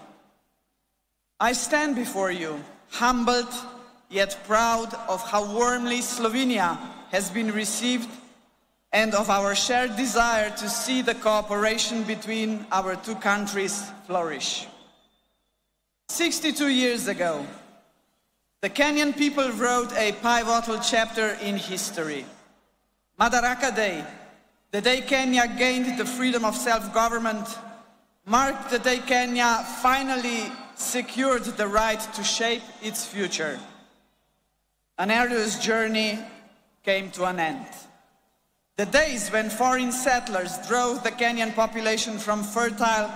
I stand before you, humbled yet proud of how warmly Slovenia has been received and of our shared desire to see the cooperation between our two countries flourish. 62 years ago, the Kenyan people wrote a pivotal chapter in history. Madaraka Day, the day Kenya gained the freedom of self-government, marked the day Kenya finally secured the right to shape its future. An arduous journey came to an end. The days when foreign settlers drove the Kenyan population from fertile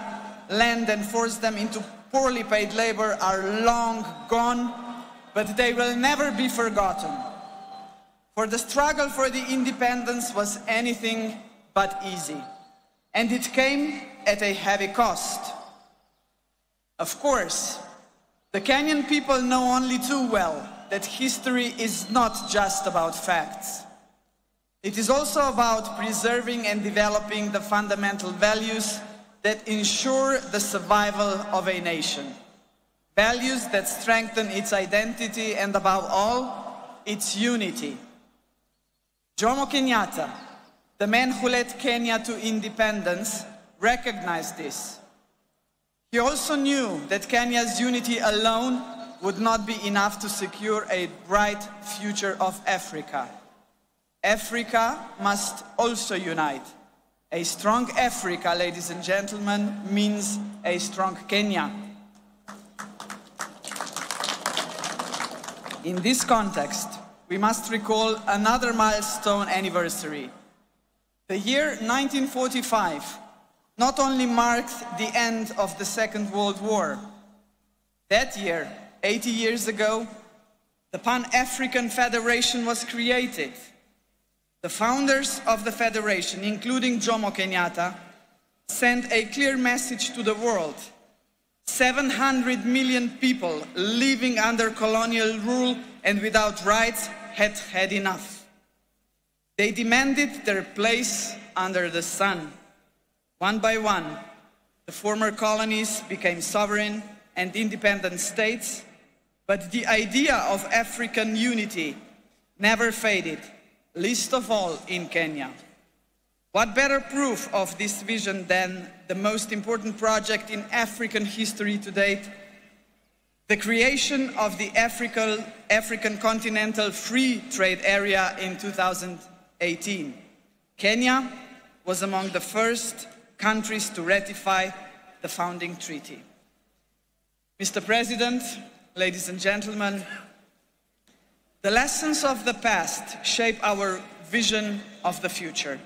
land and forced them into poorly paid labor are long gone, but they will never be forgotten. For the struggle for the independence was anything but easy, and it came at a heavy cost. Of course, the Kenyan people know only too well that history is not just about facts. It is also about preserving and developing the fundamental values that ensure the survival of a nation. Values that strengthen its identity and, above all, its unity. Jomo Kenyatta, the man who led Kenya to independence, recognized this. He also knew that Kenya's unity alone would not be enough to secure a bright future of Africa. Africa must also unite. A strong Africa, ladies and gentlemen, means a strong Kenya. In this context, we must recall another milestone anniversary. The year 1945 not only marked the end of the Second World War. That year, 80 years ago, the Pan-African Federation was created. The founders of the Federation, including Jomo Kenyatta, sent a clear message to the world. 700 million people living under colonial rule and without rights had had enough. They demanded their place under the sun. One by one, the former colonies became sovereign and independent states, but the idea of African unity never faded, least of all in Kenya. What better proof of this vision than the most important project in African history to date, the creation of the African Continental Free Trade Area in 2018. Kenya was among the first countries to ratify the founding treaty. Mr. President, ladies and gentlemen, the lessons of the past shape our vision of the future.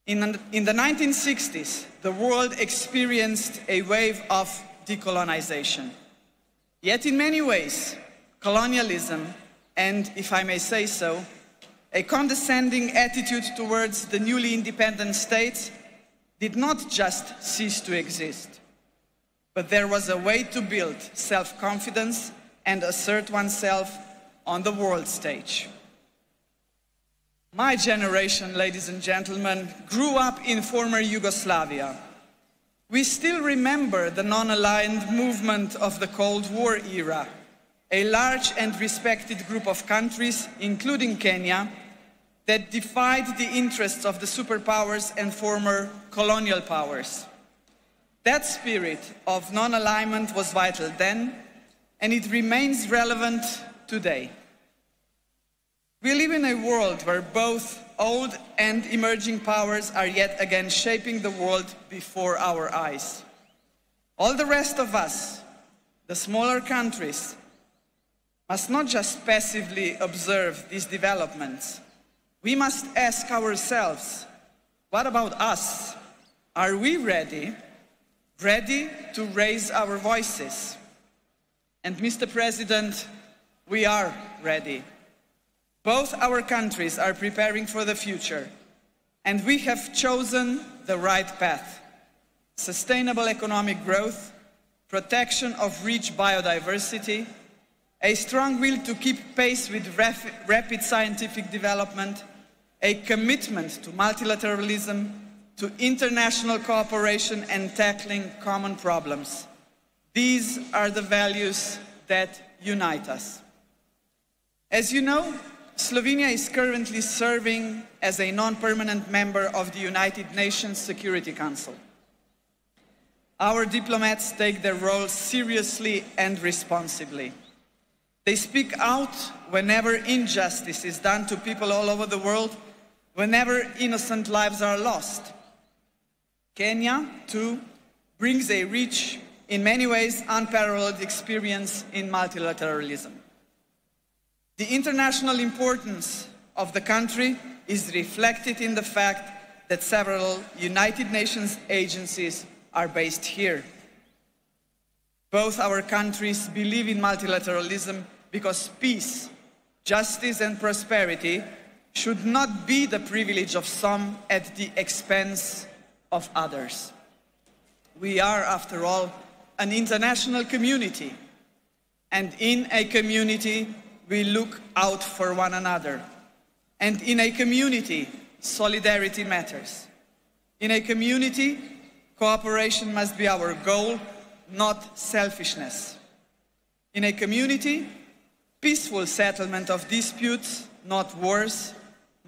In the 1960s, the world experienced a wave of decolonization. Yet in many ways, colonialism, and if I may say so, a condescending attitude towards the newly independent states did not just cease to exist, but there was a way to build self-confidence and assert oneself on the world stage. My generation, ladies and gentlemen, grew up in former Yugoslavia. We still remember the non-aligned movement of the Cold War era, a large and respected group of countries, including Kenya, that defied the interests of the superpowers and former colonial powers. That spirit of non-alignment was vital then, and it remains relevant today. We live in a world where both old and emerging powers are yet again shaping the world before our eyes. All the rest of us, the smaller countries, must not just passively observe these developments. We must ask ourselves, what about us? Are we ready to raise our voices? And Mr. President, we are ready. Both our countries are preparing for the future, and we have chosen the right path. Sustainable economic growth, protection of rich biodiversity, a strong will to keep pace with rapid scientific development, a commitment to multilateralism, to international cooperation and tackling common problems. These are the values that unite us. As you know, Slovenia is currently serving as a non-permanent member of the United Nations Security Council. Our diplomats take their role seriously and responsibly. They speak out whenever injustice is done to people all over the world, whenever innocent lives are lost. Kenya, too, brings a rich, in many ways unparalleled experience in multilateralism. The international importance of the country is reflected in the fact that several United Nations agencies are based here. Both our countries believe in multilateralism because peace, justice and prosperity should not be the privilege of some at the expense of others. We are, after all, an international community, and in a community we look out for one another. And in a community, solidarity matters. In a community, cooperation must be our goal, not selfishness. In a community, peaceful settlement of disputes, not wars,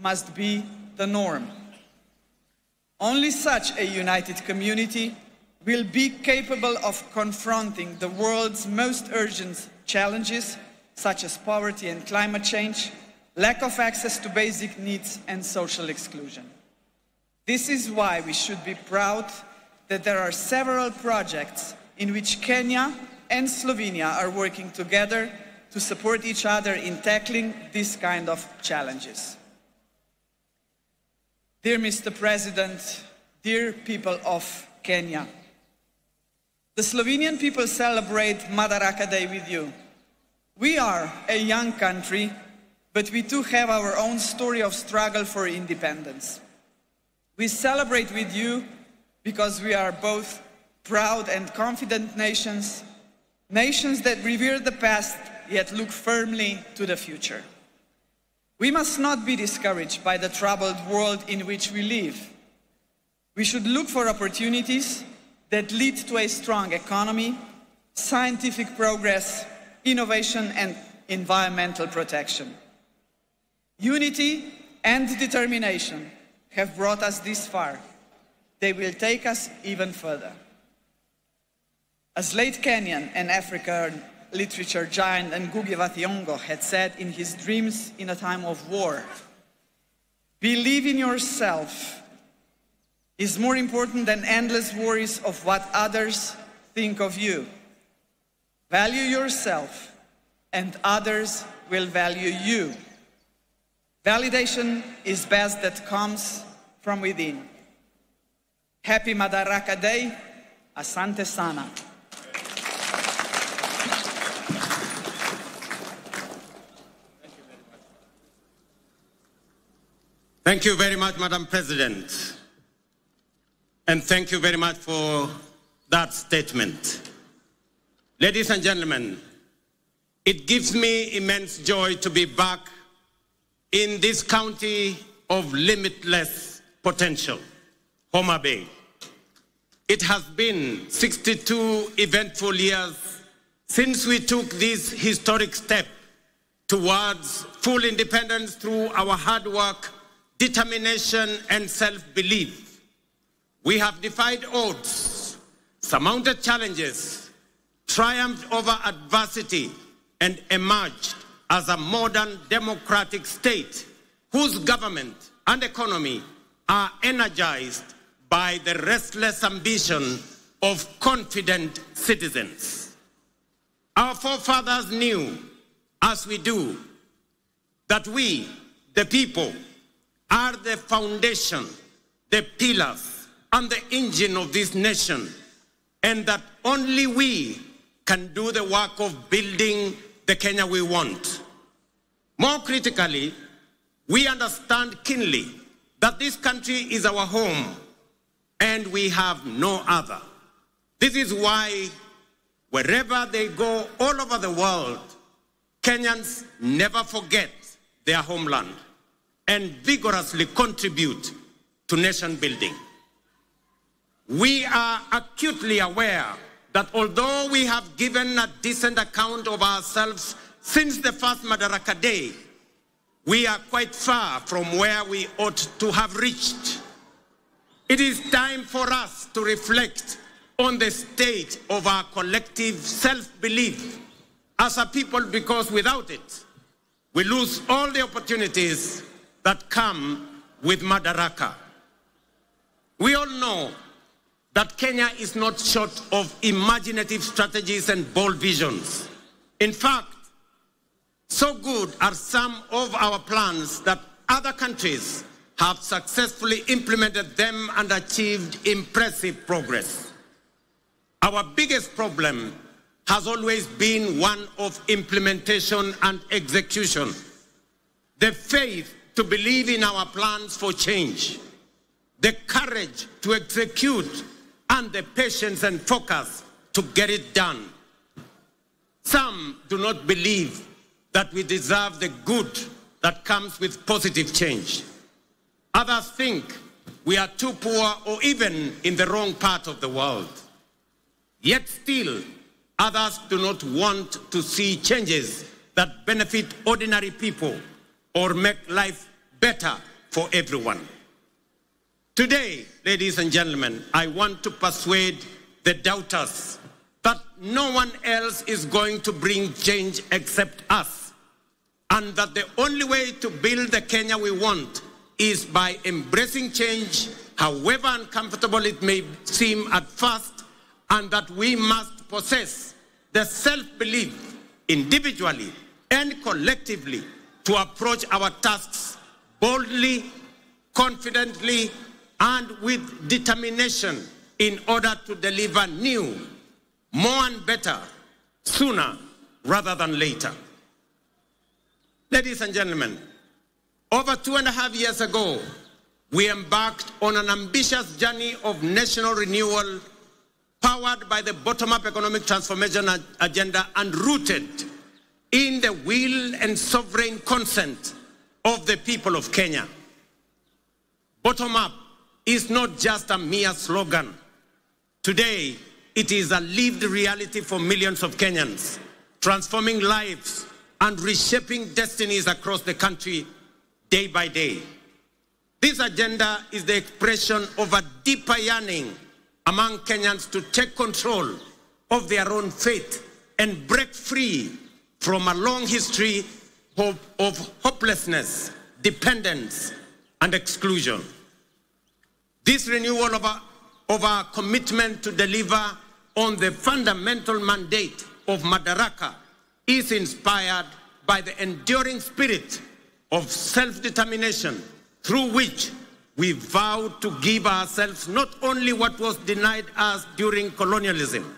must be the norm. Only such a united community will be capable of confronting the world's most urgent challenges, such as poverty and climate change, lack of access to basic needs and social exclusion. This is why we should be proud that there are several projects in which Kenya and Slovenia are working together to support each other in tackling this kind of challenges. Dear Mr. President, dear people of Kenya, the Slovenian people celebrate Madaraka Day with you. We are a young country, but we too have our own story of struggle for independence. We celebrate with you because we are both proud and confident nations, nations that revere the past yet look firmly to the future. We must not be discouraged by the troubled world in which we live. We should look for opportunities that lead to a strong economy, scientific progress, innovation and environmental protection. Unity and determination have brought us this far. They will take us even further. As late Kenyan and African literature giant Ngugi wa Thiong'o had said in his Dreams in a Time of War, believe in yourself is more important than endless worries of what others think of you. Value yourself and others will value you. Validation is best that comes from within. Happy Madaraka Day. Asante sana. Thank you very much, Madam President. And thank you very much for that statement. Ladies and gentlemen, it gives me immense joy to be back in this county of limitless potential, Homa Bay. It has been 62 eventful years since we took this historic step towards full independence through our hard work, determination, and self-belief. We have defied odds, surmounted challenges, triumphed over adversity, and emerged as a modern democratic state whose government and economy are energized by the restless ambition of confident citizens. Our forefathers knew, as we do, that we, the people, are the foundation, the pillars, and the engine of this nation, and that only we can do the work of building the Kenya we want. More critically, we understand keenly that this country is our home and we have no other. This is why wherever they go all over the world, Kenyans never forget their homeland and vigorously contribute to nation building. We are acutely aware that although we have given a decent account of ourselves since the first Madaraka Day, we are quite far from where we ought to have reached. It is time for us to reflect on the state of our collective self-belief as a people, because without it, we lose all the opportunities that come with Madaraka. We all know that Kenya is not short of imaginative strategies and bold visions. In fact, so good are some of our plans that other countries have successfully implemented them and achieved impressive progress. Our biggest problem has always been one of implementation and execution. The faith to believe in our plans for change, the courage to execute, and the patience and focus to get it done. Some do not believe that we deserve the good that comes with positive change. Others think we are too poor or even in the wrong part of the world. Yet still, others do not want to see changes that benefit ordinary people or make life better for everyone. Today, ladies and gentlemen, I want to persuade the doubters that no one else is going to bring change except us, and that the only way to build the Kenya we want is by embracing change, however uncomfortable it may seem at first, and that we must possess the self-belief individually and collectively to approach our tasks boldly, confidently, and with determination in order to deliver new, more and better, sooner rather than later. Ladies and gentlemen, over 2.5 years ago, we embarked on an ambitious journey of national renewal powered by the bottom-up economic transformation agenda and rooted in the will and sovereign consent of the people of Kenya. Bottom-up is not just a mere slogan. Today, it is a lived reality for millions of Kenyans, transforming lives and reshaping destinies across the country day by day. This agenda is the expression of a deeper yearning among Kenyans to take control of their own fate and break free from a long history of hopelessness, dependence, and exclusion. This renewal of our commitment to deliver on the fundamental mandate of Madaraka is inspired by the enduring spirit of self-determination through which we vowed to give ourselves not only what was denied us during colonialism,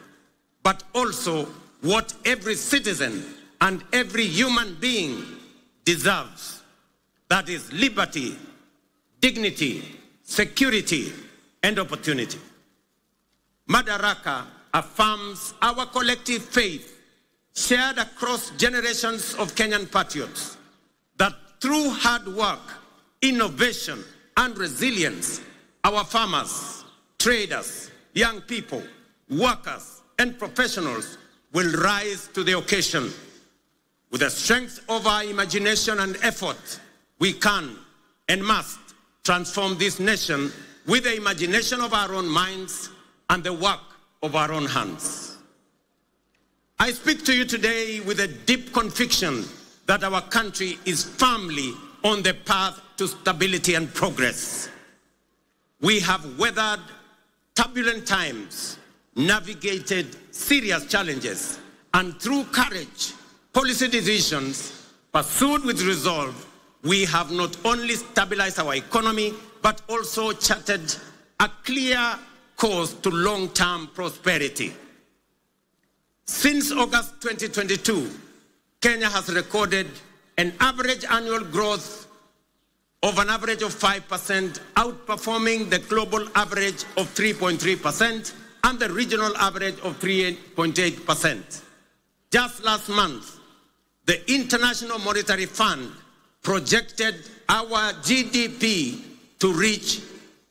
but also what every citizen and every human being deserves. That is liberty, dignity, security, and opportunity. Madaraka affirms our collective faith, shared across generations of Kenyan patriots, that through hard work, innovation, and resilience, our farmers, traders, young people, workers, and professionals will rise to the occasion. With the strength of our imagination and effort, we can and must transform this nation with the imagination of our own minds and the work of our own hands. I speak to you today with a deep conviction that our country is firmly on the path to stability and progress. We have weathered turbulent times, navigated serious challenges, and through courage, policy decisions pursued with resolve, we have not only stabilized our economy, but also charted a clear course to long-term prosperity. Since August 2022, Kenya has recorded an average annual growth of an average of 5%, outperforming the global average of 3.3% and the regional average of 3.8%. Just last month, the International Monetary Fund projected our GDP to reach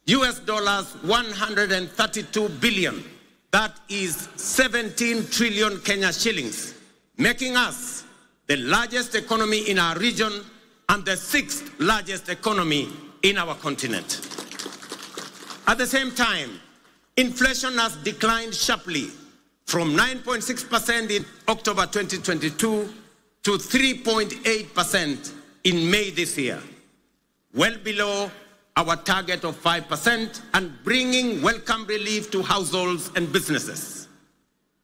US dollars 132 billion. That is 17 trillion Kenya shillings, making us the largest economy in our region and the 6th largest economy in our continent. At the same time, inflation has declined sharply from 9.6% in October 2022 to 3.8% in May this year, well below our target of 5% and bringing welcome relief to households and businesses.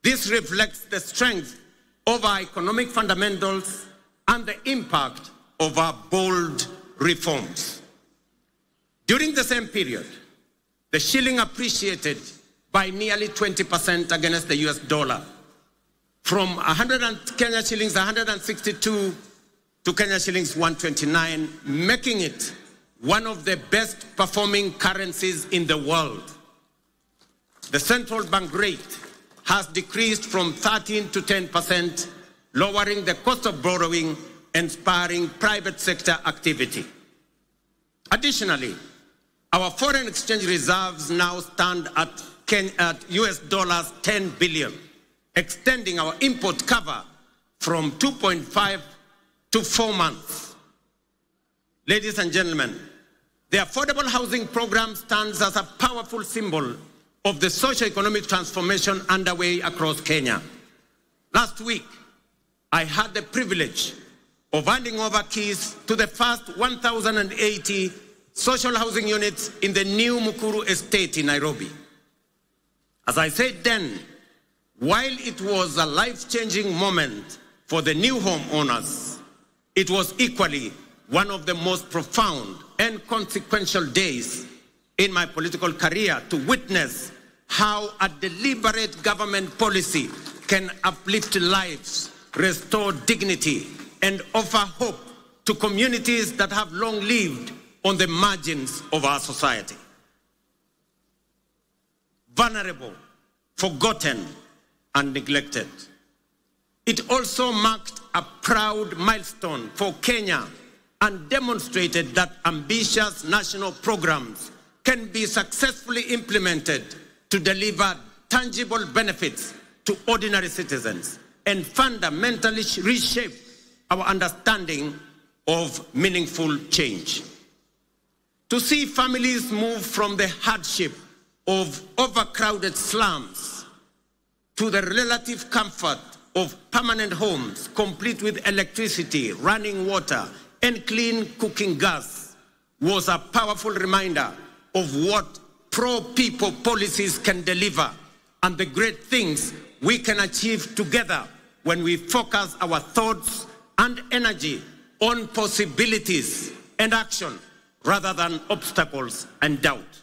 This reflects the strength of our economic fundamentals and the impact of our bold reforms. During the same period, the shilling appreciated by nearly 20% against the US dollar, from Kenya shillings 162 to Kenya shillings 129, making it one of the best performing currencies in the world. The central bank rate has decreased from 13 to 10%, lowering the cost of borrowing and spurring private sector activity. Additionally, our foreign exchange reserves now stand at US dollars 10 billion, extending our import cover from 2.5 to 4 months. Ladies and gentlemen, the affordable housing program stands as a powerful symbol of the socio-economic transformation underway across Kenya. Last week, I had the privilege of handing over keys to the first 1,080 social housing units in the new Mukuru estate in Nairobi. As I said then, while it was a life-changing moment for the new homeowners, it was equally one of the most profound and consequential days in my political career to witness how a deliberate government policy can uplift lives, restore dignity, and offer hope to communities that have long lived on the margins of our society. Vulnerable, forgotten, and neglected. It also marked a proud milestone for Kenya and demonstrated that ambitious national programs can be successfully implemented to deliver tangible benefits to ordinary citizens and fundamentally reshape our understanding of meaningful change. To see families move from the hardship of overcrowded slums to the relative comfort of permanent homes, complete with electricity, running water, and clean cooking gas, was a powerful reminder of what pro-people policies can deliver and the great things we can achieve together when we focus our thoughts and energy on possibilities and action rather than obstacles and doubt.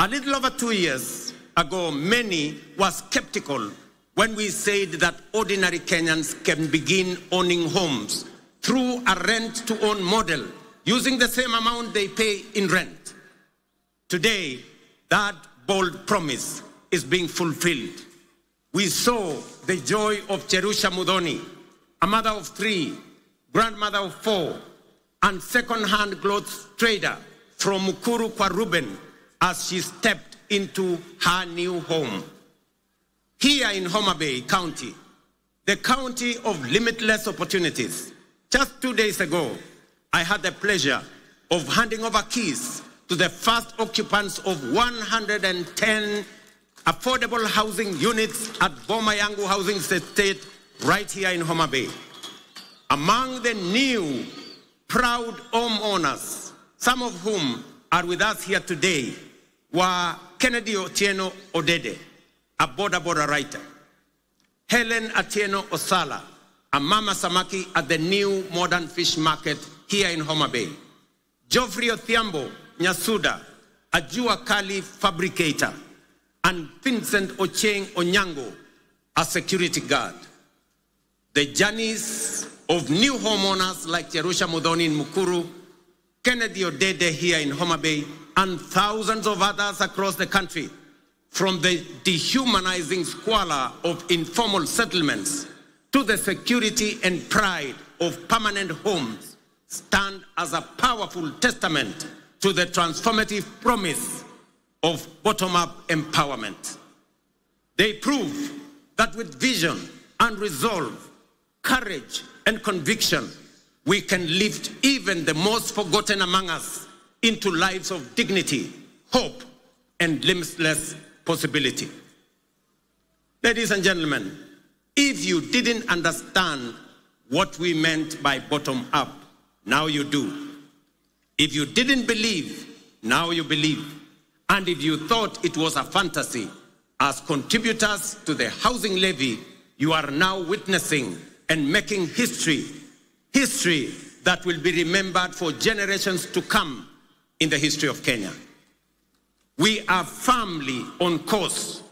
A little over 2 years ago, many were skeptical when we said that ordinary Kenyans can begin owning homes through a rent-to-own model, using the same amount they pay in rent. Today, that bold promise is being fulfilled. We saw the joy of Cherusha Mudhoni, a mother of 3, grandmother of 4, and second-hand clothes trader from Mukuru kwa Ruben as she stepped into her new home. Here in Homa Bay County, the county of limitless opportunities, just 2 days ago, I had the pleasure of handing over keys to the first occupants of 110 affordable housing units at Boma Yangu Housing Estate right here in Homa Bay. Among the new proud homeowners, some of whom are with us here today, were Kennedy Otieno Odede, a border writer, Helen Atieno Osala, a mama samaki at the new modern fish market here in Homa Bay, Geoffrey Othiambo Nyasuda, a Jua Kali fabricator, and Vincent Ocheng Onyango, a security guard. The journeys of new homeowners like Cherusha Mudhoni in Mukuru, Kennedy Odede here in Homa Bay, and thousands of others across the country, from the dehumanizing squalor of informal settlements to the security and pride of permanent homes, stand as a powerful testament to the transformative promise of bottom-up empowerment. They prove that with vision and resolve, courage and conviction, we can lift even the most forgotten among us into lives of dignity, hope, and limitless possibility. Ladies and gentlemen, if you didn't understand what we meant by bottom-up, now you do. If you didn't believe, now you believe. And if you thought it was a fantasy, as contributors to the housing levy, you are now witnessing and making history that will be remembered for generations to come in the history of Kenya. We are firmly on course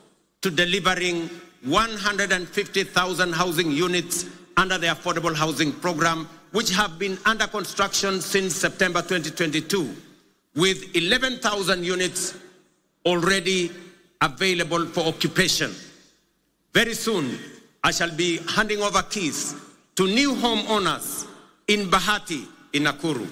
to delivering 150,000 housing units under the Affordable Housing Program, which have been under construction since September 2022, with 11,000 units already available for occupation. Very soon, I shall be handing over keys to new homeowners in Bahati, in Nakuru,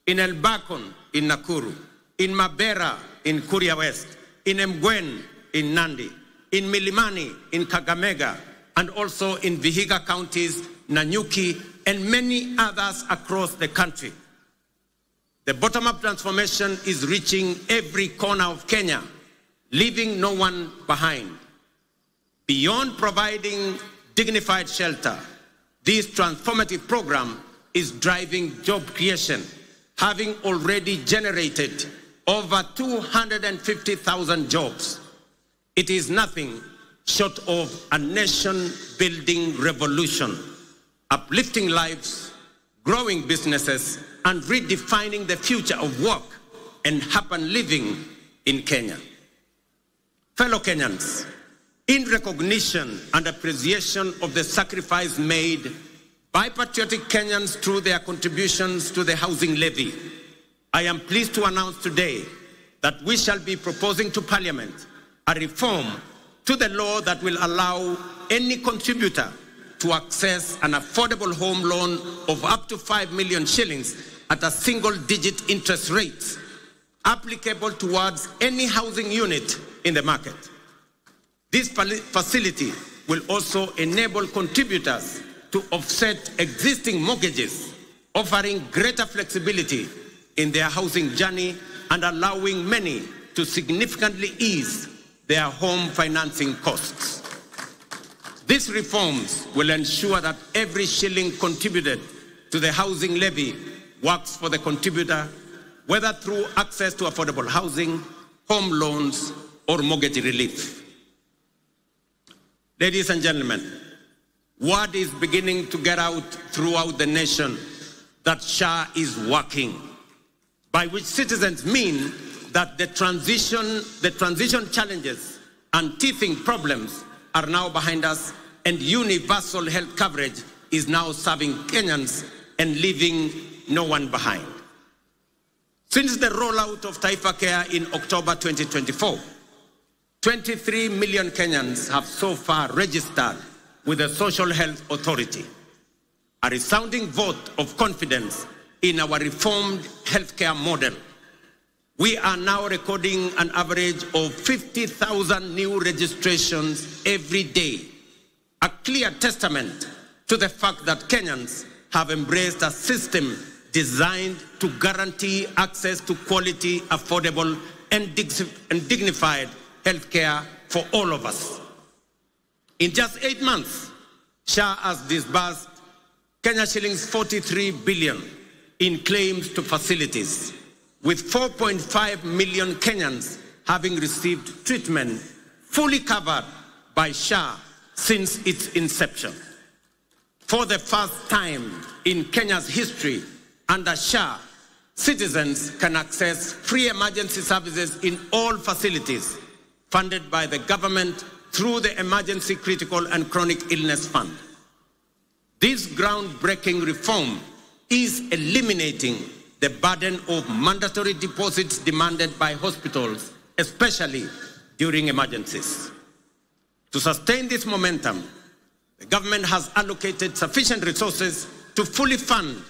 in Elbakon, in Nakuru, in Mabera, in Kuria West, in Mgwen, in Nandi, in Milimani, in Kakamega, and also in Vihiga counties, Nanyuki, and many others across the country. The bottom-up transformation is reaching every corner of Kenya, leaving no one behind. Beyond providing dignified shelter, this transformative program is driving job creation, having already generated over 250,000 jobs. It is nothing short of a nation-building revolution, uplifting lives, growing businesses, and redefining the future of work and urban living in Kenya. Fellow Kenyans, in recognition and appreciation of the sacrifice made by patriotic Kenyans through their contributions to the housing levy, I am pleased to announce today that we shall be proposing to Parliament a reform to the law that will allow any contributor to access an affordable home loan of up to 5 million shillings at a single-digit interest rate, applicable towards any housing unit in the market. This facility will also enable contributors to offset existing mortgages, offering greater flexibility in their housing journey and allowing many to significantly ease their home financing costs. These reforms will ensure that every shilling contributed to the housing levy works for the contributor, whether through access to affordable housing, home loans, or mortgage relief. Ladies and gentlemen, word is beginning to get out throughout the nation that SHA is working. by which citizens mean that the transition challenges and teething problems are now behind us, and universal health coverage is now serving Kenyans and leaving no one behind. Since the rollout of Taifa Care in October 2024, 23 million Kenyans have so far registered with the Social Health Authority, a resounding vote of confidence in our reformed healthcare model. We are now recording an average of 50,000 new registrations every day, a clear testament to the fact that Kenyans have embraced a system designed to guarantee access to quality, affordable, and dignified healthcare for all of us. In just 8 months, SHA has disbursed Kenya shillings 43 billion in claims to facilities, with 4.5 million Kenyans having received treatment fully covered by SHA since its inception. For the first time in Kenya's history, under SHA, citizens can access free emergency services in all facilities funded by the government through the Emergency Critical and Chronic Illness Fund. This groundbreaking reform is eliminating the burden of mandatory deposits demanded by hospitals, especially during emergencies. To sustain this momentum, the government has allocated sufficient resources to fully fund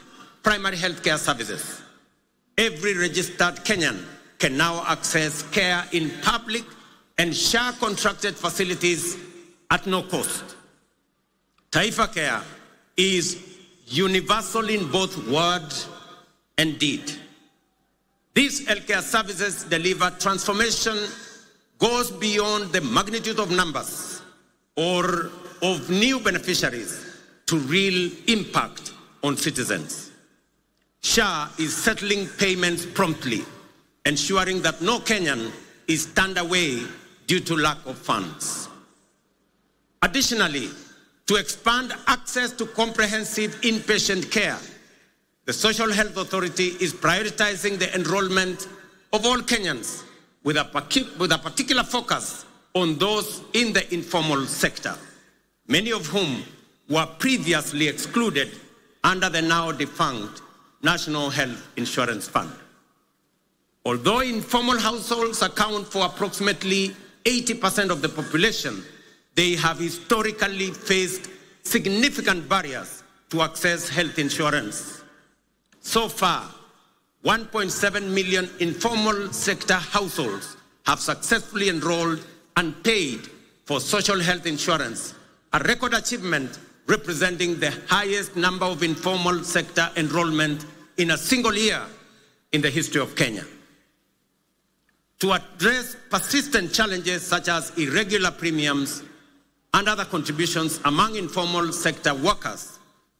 primary healthcare services. Every registered Kenyan can now access care in public and SHA-contracted facilities at no cost. Taifa Care is universal in both word and deed. These healthcare services deliver transformation goes beyond the magnitude of numbers or of new beneficiaries to real impact on citizens. SHA is settling payments promptly, ensuring that no Kenyan is turned away due to lack of funds. Additionally, to expand access to comprehensive inpatient care, the Social Health Authority is prioritizing the enrollment of all Kenyans with a particular focus on those in the informal sector, many of whom were previously excluded under the now defunct National Health Insurance Fund. Although informal households account for approximately 80% of the population, they have historically faced significant barriers to access health insurance. So far, 1.7 million informal sector households have successfully enrolled and paid for social health insurance, a record achievement representing the highest number of informal sector enrollment in a single year in the history of Kenya. To address persistent challenges such as irregular premiums and other contributions among informal sector workers,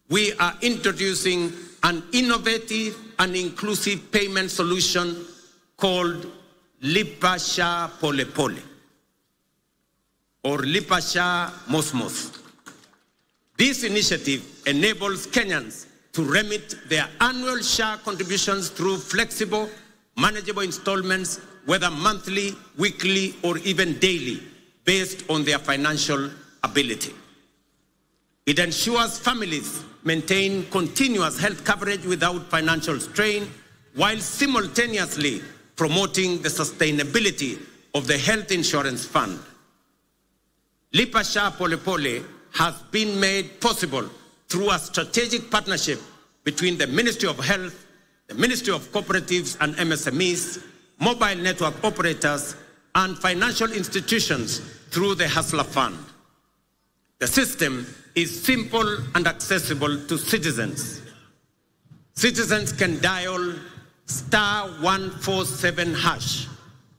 we are introducing an innovative and inclusive payment solution called Lipa SHA Pole Pole or Lipa SHA Mos Mos. This initiative enables Kenyans to remit their annual SHA contributions through flexible, manageable installments, whether monthly, weekly, or even daily, based on their financial ability. It ensures families maintain continuous health coverage without financial strain, while simultaneously promoting the sustainability of the health insurance fund. Lipa SHA Pole Pole has been made possible through a strategic partnership between the Ministry of Health, the Ministry of Cooperatives and MSMEs, mobile network operators, and financial institutions through the Hustler Fund. The system is simple and accessible to citizens. Citizens can dial *147#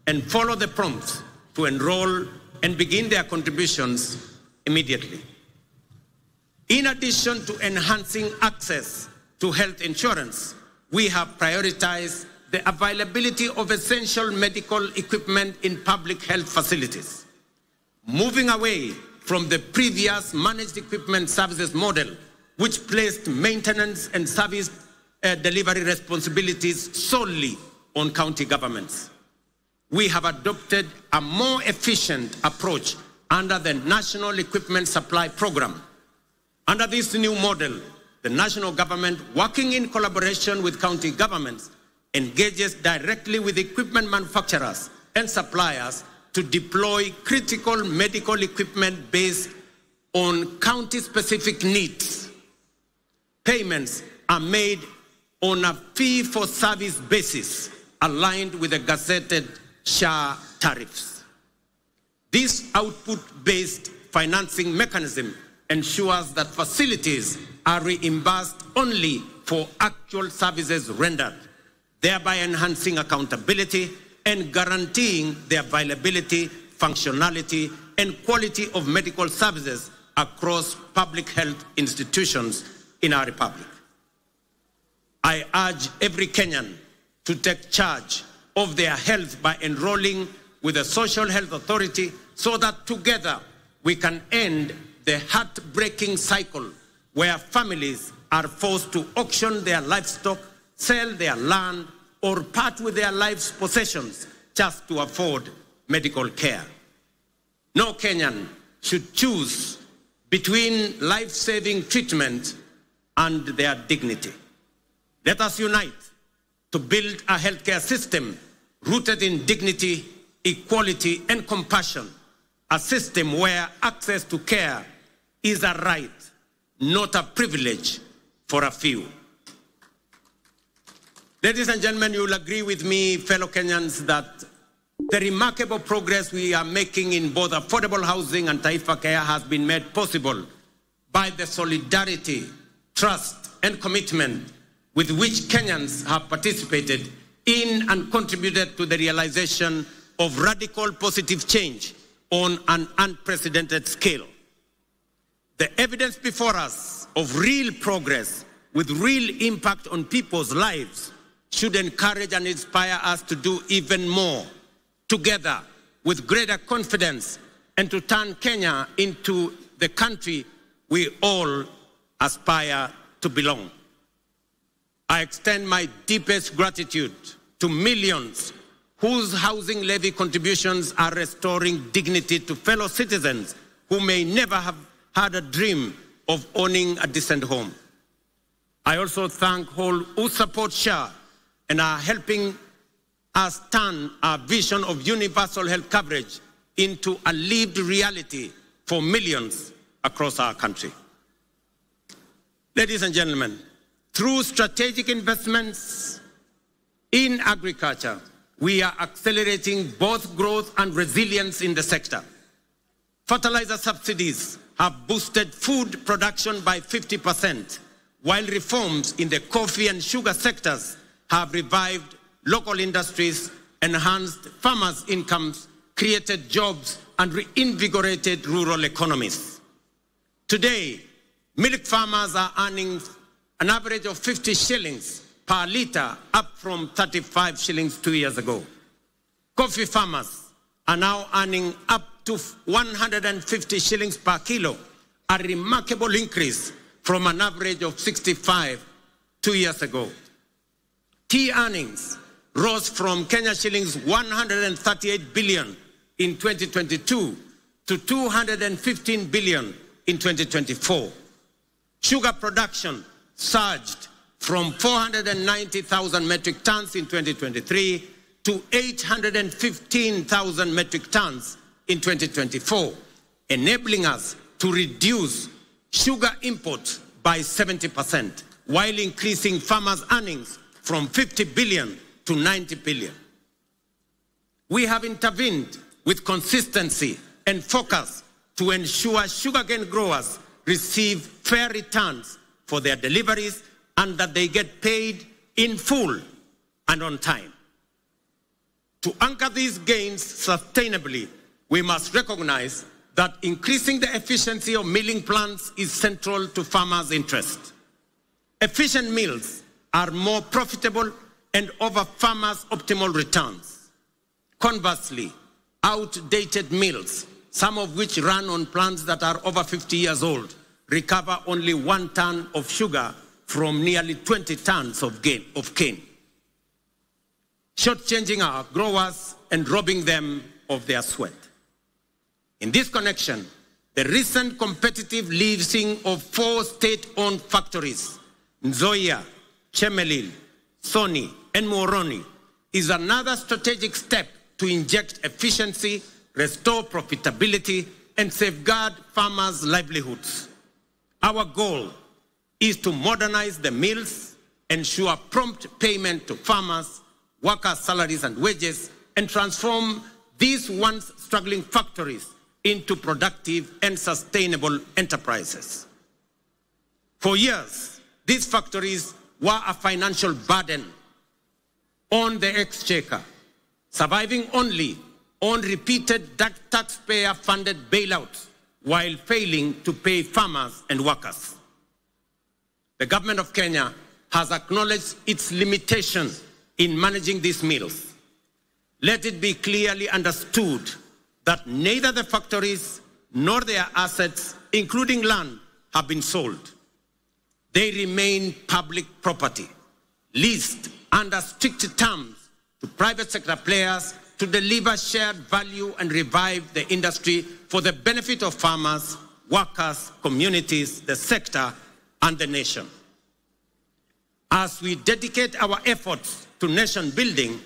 and follow the prompts to enroll and begin their contributions immediately. In addition to enhancing access to health insurance, we have prioritized the availability of essential medical equipment in public health facilities, moving away from the previous managed equipment services model, which placed maintenance and service delivery responsibilities solely on county governments. We have adopted a more efficient approach under the National Equipment Supply Program. Under this new model, the national government, working in collaboration with county governments, engages directly with equipment manufacturers and suppliers to deploy critical medical equipment based on county-specific needs. Payments are made on a fee-for-service basis aligned with the gazetted SHA tariffs. This output-based financing mechanism ensures that facilities are reimbursed only for actual services rendered, thereby enhancing accountability and guaranteeing the availability, functionality, and quality of medical services across public health institutions in our republic. I urge every Kenyan to take charge of their health by enrolling with the Social Health Authority so that together we can end the heartbreaking cycle where families are forced to auction their livestock, sell their land, or part with their life's possessions just to afford medical care. No Kenyan should choose between life-saving treatment and their dignity. Let us unite to build a healthcare system rooted in dignity, equality, and compassion, a system where access to care is a right, not a privilege for a few. Ladies and gentlemen, you will agree with me, fellow Kenyans, that the remarkable progress we are making in both affordable housing and Taifa Care has been made possible by the solidarity, trust, and commitment with which Kenyans have participated in and contributed to the realization of radical positive change on an unprecedented scale. The evidence before us of real progress with real impact on people's lives should encourage and inspire us to do even more together with greater confidence and to turn Kenya into the country we all aspire to belong. I extend my deepest gratitude to millions whose housing levy contributions are restoring dignity to fellow citizens who may never have had a dream of owning a decent home. I also thank all who support SHA and are helping us turn our vision of universal health coverage into a lived reality for millions across our country. Ladies and gentlemen, through strategic investments in agriculture, we are accelerating both growth and resilience in the sector. Fertilizer subsidies have boosted food production by 50%, while reforms in the coffee and sugar sectors have revived local industries, enhanced farmers' incomes, created jobs, and reinvigorated rural economies. Today, milk farmers are earning an average of 50 shillings per litre, up from 35 shillings 2 years ago. Coffee farmers are now earning up to 150 shillings per kilo, a remarkable increase from an average of 65 2 years ago. Tea earnings rose from Kenya shillings 138 billion in 2022 to 215 billion in 2024. Sugar production surged from 490,000 metric tons in 2023 to 815,000 metric tons in 2024, enabling us to reduce sugar imports by 70%, while increasing farmers' earnings from 50 billion to 90 billion. We have intervened with consistency and focus to ensure sugarcane growers receive fair returns for their deliveries and that they get paid in full and on time. To anchor these gains sustainably, we must recognize that increasing the efficiency of milling plants is central to farmers' interest. Efficient mills are more profitable and offer farmers optimal returns. Conversely, outdated mills, some of which run on plants that are over 50 years old, recover only 1 ton of sugar from nearly 20 tons of cane. shortchanging our growers and robbing them of their sweat. In this connection, the recent competitive leasing of 4 state-owned factories, Nzoia, Chemelil, Sony, and Moroni, is another strategic step to inject efficiency, restore profitability, and safeguard farmers' livelihoods. Our goal is to modernize the mills, ensure prompt payment to farmers, workers' salaries and wages, and transform these once struggling factories into productive and sustainable enterprises. For years, these factories were a financial burden on the exchequer, surviving only on repeated taxpayer-funded bailouts while failing to pay farmers and workers. The government of Kenya has acknowledged its limitations in managing these mills. Let it be clearly understood that neither the factories nor their assets, including land, have been sold. They remain public property, leased under strict terms to private sector players to deliver shared value and revive the industry for the benefit of farmers, workers, communities, the sector, and the nation. As we dedicate our efforts to nation building,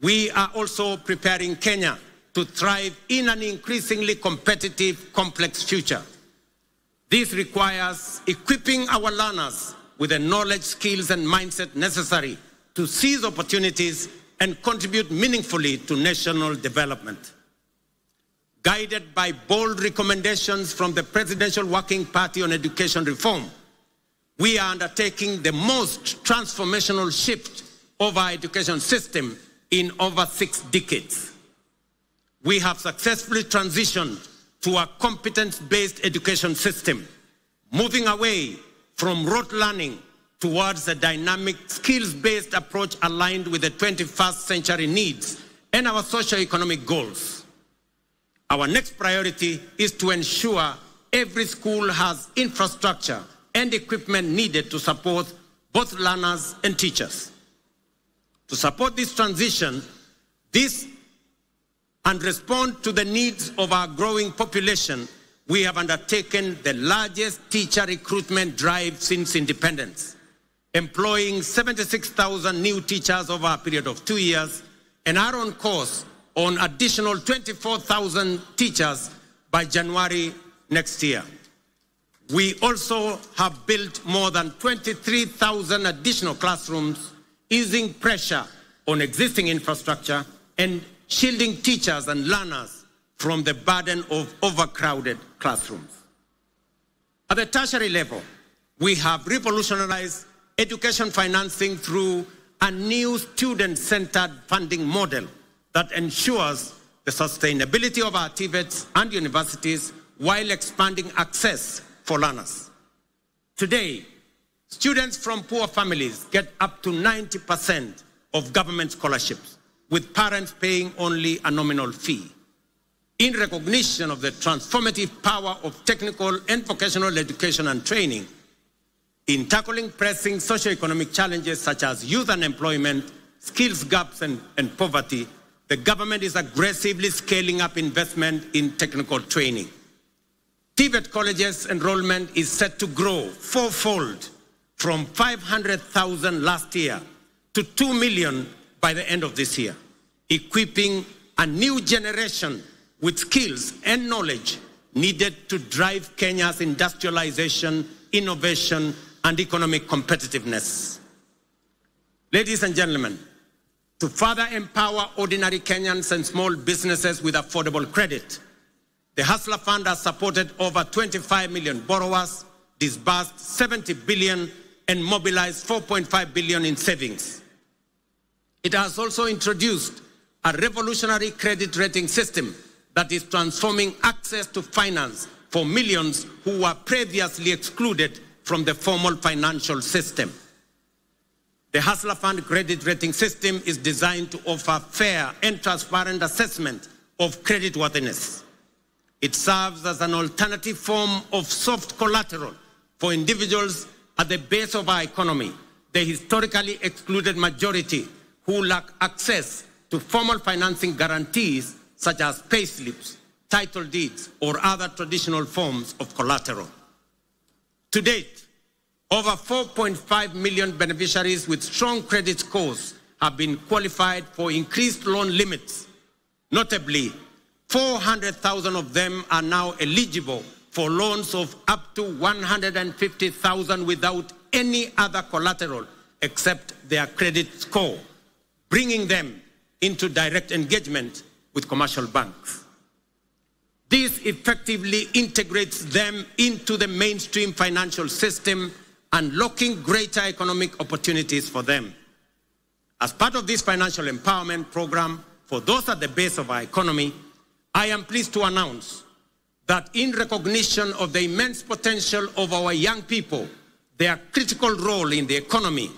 we are also preparing Kenya to thrive in an increasingly competitive, complex future. This requires equipping our learners with the knowledge, skills, and mindset necessary to seize opportunities and contribute meaningfully to national development. Guided by bold recommendations from the Presidential Working Party on Education Reform, we are undertaking the most transformational shift of our education system in over 6 decades. We have successfully transitioned to a competence-based education system, moving away from rote learning towards a dynamic, skills-based approach aligned with the 21st century needs and our socio-economic goals. Our next priority is to ensure every school has infrastructure and equipment needed to support both learners and teachers. To support this transition, and respond to the needs of our growing population, we have undertaken the largest teacher recruitment drive since independence, employing 76,000 new teachers over a period of 2 years, and are on course on additional 24,000 teachers by January next year. We also have built more than 23,000 additional classrooms, easing pressure on existing infrastructure and shielding teachers and learners from the burden of overcrowded classrooms. At the tertiary level, we have revolutionized education financing through a new student-centered funding model that ensures the sustainability of our TVETs and universities while expanding access for learners. Today, students from poor families get up to 90% of government scholarships, with parents paying only a nominal fee. In recognition of the transformative power of technical and vocational education and training, in tackling pressing socioeconomic challenges such as youth unemployment, skills gaps, and poverty, the government is aggressively scaling up investment in technical training. TVET colleges enrollment is set to grow 4-fold from 500,000 last year to 2 million by the end of this year, equipping a new generation with skills and knowledge needed to drive Kenya's industrialization, innovation, and economic competitiveness. Ladies and gentlemen, to further empower ordinary Kenyans and small businesses with affordable credit, the Hustler Fund has supported over 25 million borrowers, disbursed 70 billion, and mobilized 4.5 billion in savings. It has also introduced a revolutionary credit rating system that is transforming access to finance for millions who were previously excluded from the formal financial system. The Hustler Fund credit rating system is designed to offer fair and transparent assessment of creditworthiness. It serves as an alternative form of soft collateral for individuals at the base of our economy, the historically excluded majority who lack access to formal financing guarantees such as payslips, title deeds, or other traditional forms of collateral. To date, over 4.5 million beneficiaries with strong credit scores have been qualified for increased loan limits. Notably, 400,000 of them are now eligible for loans of up to 150,000 without any other collateral except their credit score, bringing them into direct engagement with commercial banks. This effectively integrates them into the mainstream financial system, unlocking greater economic opportunities for them. As part of this financial empowerment program for those at the base of our economy, I am pleased to announce that in recognition of the immense potential of our young people, their critical role in the economy,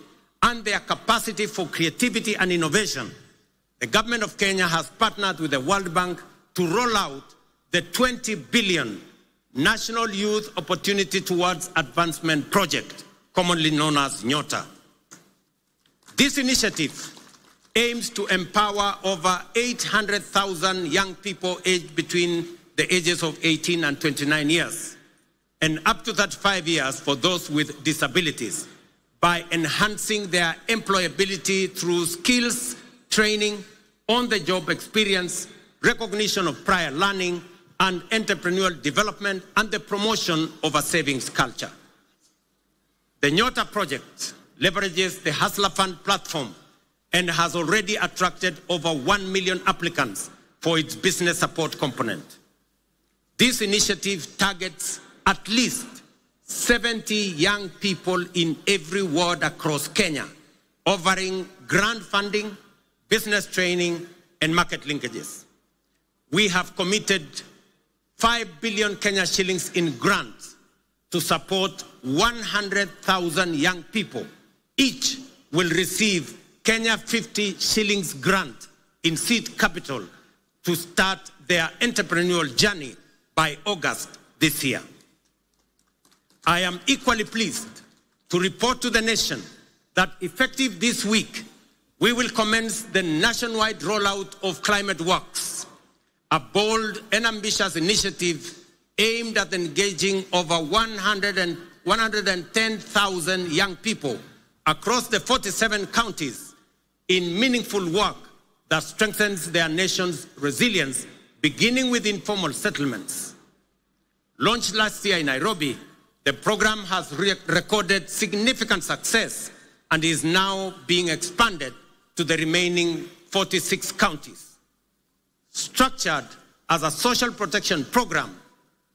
and their capacity for creativity and innovation, the government of Kenya has partnered with the World Bank to roll out the 20 billion National Youth Opportunity Towards Advancement Project, commonly known as NYOTA. This initiative aims to empower over 800,000 young people aged between the ages of 18 and 29 years, and up to 35 years for those with disabilities, by enhancing their employability through skills, training, on-the-job experience, recognition of prior learning, and entrepreneurial development, and the promotion of a savings culture. The NYOTA project leverages the Hustler Fund platform and has already attracted over 1 million applicants for its business support component. This initiative targets at least 70 young people in every ward across Kenya, offering grant funding, business training, and market linkages. We have committed 5 billion Kenya shillings in grants to support 100,000 young people. Each will receive Kenya 50 shillings grant in seed capital to start their entrepreneurial journey by August this year. I am equally pleased to report to the nation that effective this week, we will commence the nationwide rollout of Climate Works, a bold and ambitious initiative aimed at engaging over 110,000 young people across the 47 counties in meaningful work that strengthens their nation's resilience, beginning with informal settlements. Launched last year in Nairobi, the program has recorded significant success and is now being expanded to the remaining 46 counties. Structured as a social protection program,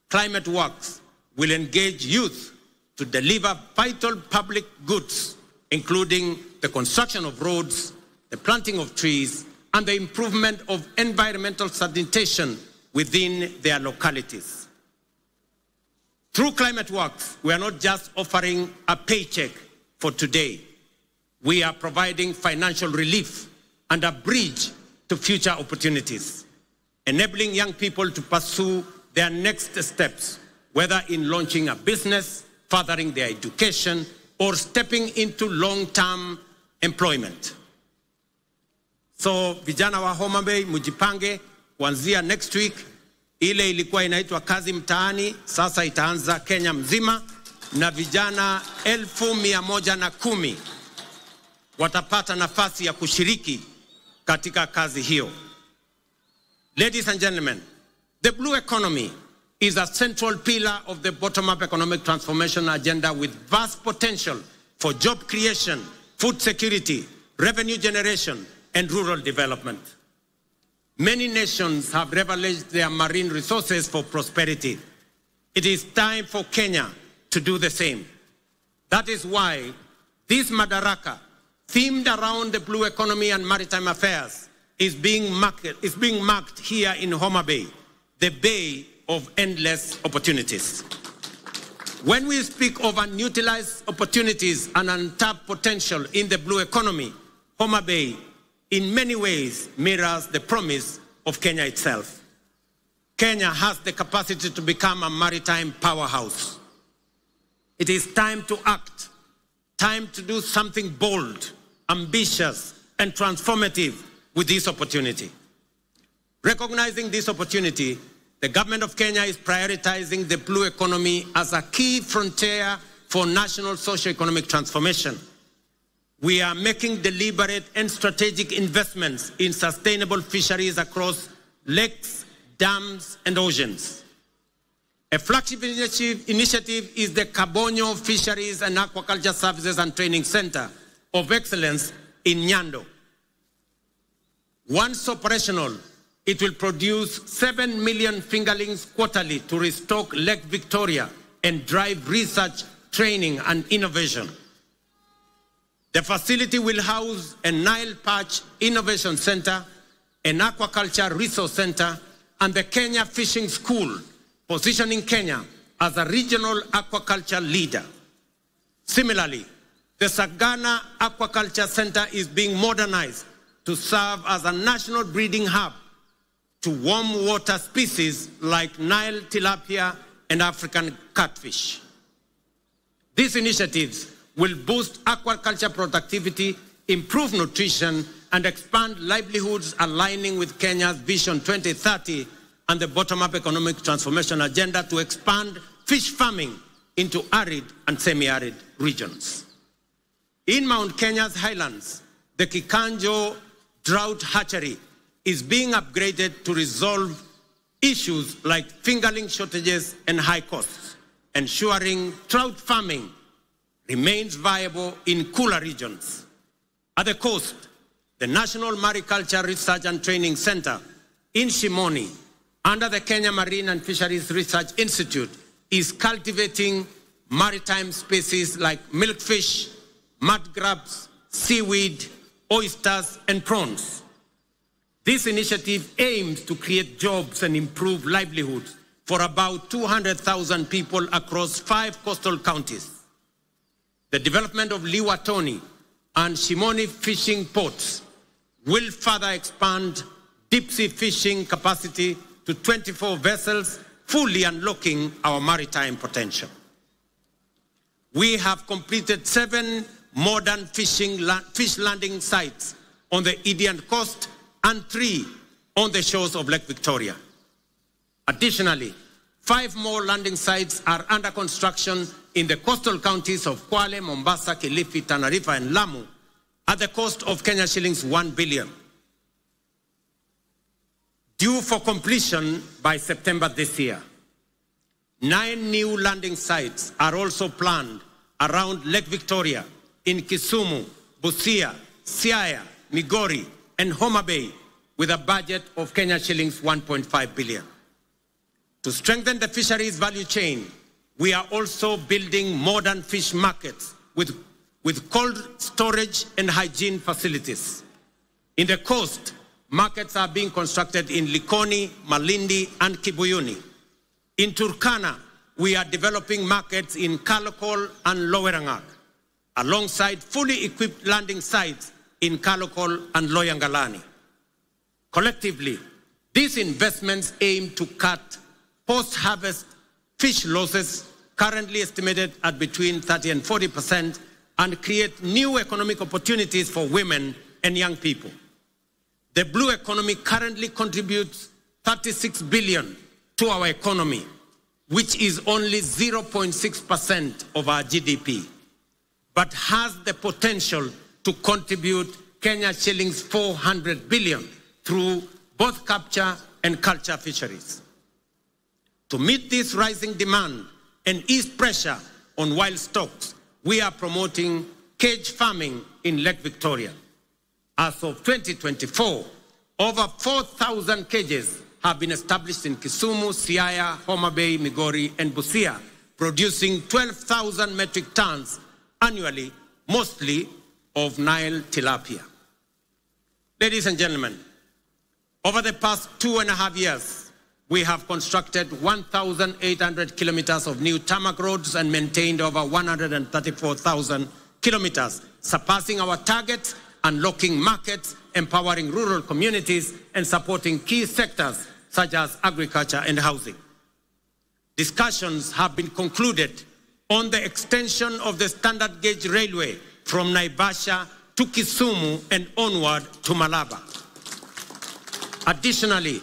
Climate Works will engage youth to deliver vital public goods, including the construction of roads, the planting of trees, and the improvement of environmental sanitation within their localities. Through Climate Works, we are not just offering a paycheck for today. We are providing financial relief and a bridge to future opportunities, enabling young people to pursue their next steps, whether in launching a business, furthering their education, or stepping into long-term employment. So vijana wa Homa Bay, mujipange kuanzia next week. Ile ilikuwa inaitwa kazi mtaani, sasa itaanza Kenya mzima, na vijana 110,000 watapata nafasi ya kushiriki katika kazi hiyo. Ladies and gentlemen, the blue economy is a central pillar of the bottom-up economic transformation agenda with vast potential for job creation, food security, revenue generation, and rural development. Many nations have leveraged their marine resources for prosperity. It is time for Kenya to do the same. That is why this Madaraka, themed around the blue economy and maritime affairs, is being marked here in Homa Bay, the bay of endless opportunities. When we speak of unutilized opportunities and untapped potential in the blue economy, Homa Bay in many ways mirrors the promise of Kenya itself. Kenya has the capacity to become a maritime powerhouse. It is time to act, time to do something bold, ambitious, and transformative with this opportunity. Recognizing this opportunity, the government of Kenya is prioritizing the blue economy as a key frontier for national socio-economic transformation. We are making deliberate and strategic investments in sustainable fisheries across lakes, dams, and oceans. A flagship initiative is the Kabonyo Fisheries and Aquaculture Services and Training Center of Excellence in Nyando. Once operational, it will produce 7 million fingerlings quarterly to restock Lake Victoria and drive research, training, and innovation. The facility will house a Nile Perch Innovation Center, an Aquaculture Resource Center, and the Kenya Fishing School, positioning Kenya as a regional aquaculture leader. Similarly, the Sagana Aquaculture Center is being modernized to serve as a national breeding hub to warm water species like Nile tilapia and African catfish. These initiatives will boost aquaculture productivity, improve nutrition, and expand livelihoods aligning with Kenya's Vision 2030 and the bottom-up economic transformation agenda to expand fish farming into arid and semi-arid regions. In Mount Kenya's highlands, the Kikanjo Drought Hatchery is being upgraded to resolve issues like fingerling shortages and high costs, ensuring trout farming remains viable in cooler regions. At the coast, the National Mariculture Research and Training Center in Shimoni, under the Kenya Marine and Fisheries Research Institute, is cultivating maritime species like milkfish, mud crabs, seaweed, oysters, and prawns. This initiative aims to create jobs and improve livelihoods for about 200,000 people across 5 coastal counties. The development of Liwatoni and Shimoni fishing ports will further expand deep-sea fishing capacity to 24 vessels, fully unlocking our maritime potential. We have completed 7 modern fish landing sites on the Indian coast and 3 on the shores of Lake Victoria. Additionally, 5 more landing sites are under construction in the coastal counties of Kwale, Mombasa, Kilifi, Tana River, and Lamu at the cost of Kenya shillings 1 billion. Due for completion by September this year. 9 new landing sites are also planned around Lake Victoria in Kisumu, Busia, Siaya, Migori, and Homa Bay with a budget of Kenya shillings 1.5 billion. To strengthen the fisheries value chain, we are also building modern fish markets with cold storage and hygiene facilities. In the coast, markets are being constructed in Likoni, Malindi, and Kibuyuni. In Turkana, we are developing markets in Kalokol and Lowerangak, alongside fully equipped landing sites in Kalokol and Loyangalani. Collectively, these investments aim to cut post-harvest fish losses, currently estimated at between 30% and 40%, and create new economic opportunities for women and young people. The blue economy currently contributes 36 billion to our economy, which is only 0.6% of our GDP, but has the potential to contribute Kenya shillings 400 billion through both capture and culture fisheries. To meet this rising demand and ease pressure on wild stocks, we are promoting cage farming in Lake Victoria. As of 2024, over 4,000 cages have been established in Kisumu, Siaya, Homa Bay, Migori, and Busia, producing 12,000 metric tons annually, mostly of Nile tilapia. Ladies and gentlemen, over the past 2.5 years, we have constructed 1,800 kilometers of new tarmac roads and maintained over 134,000 kilometers, surpassing our targets, unlocking markets, empowering rural communities, and supporting key sectors such as agriculture and housing. Discussions have been concluded on the extension of the standard gauge railway from Naivasha to Kisumu and onward to Malaba. Additionally,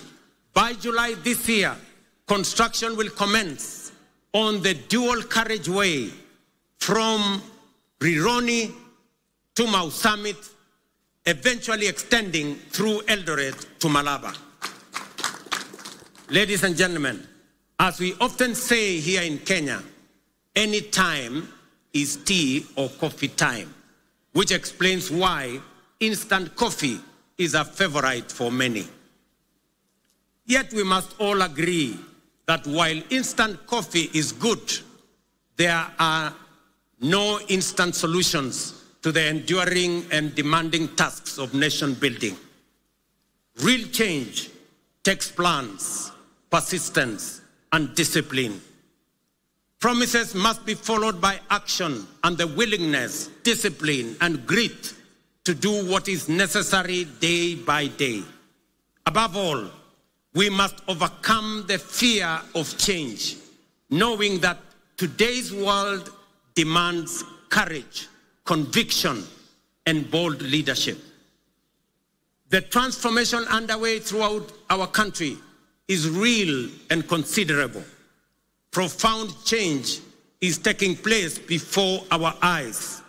by July this year, construction will commence on the dual carriageway from Rironi to Mau Summit, eventually extending through Eldoret to Malaba. Ladies and gentlemen, as we often say here in Kenya, any time is tea or coffee time, which explains why instant coffee is a favorite for many. Yet we must all agree that while instant coffee is good, there are no instant solutions to the enduring and demanding tasks of nation building. Real change takes plans, persistence, and discipline. Promises must be followed by action and the willingness, discipline, and grit to do what is necessary day by day. Above all, we must overcome the fear of change, knowing that today's world demands courage, conviction, and bold leadership. The transformation underway throughout our country is real and considerable. Profound change is taking place before our eyes.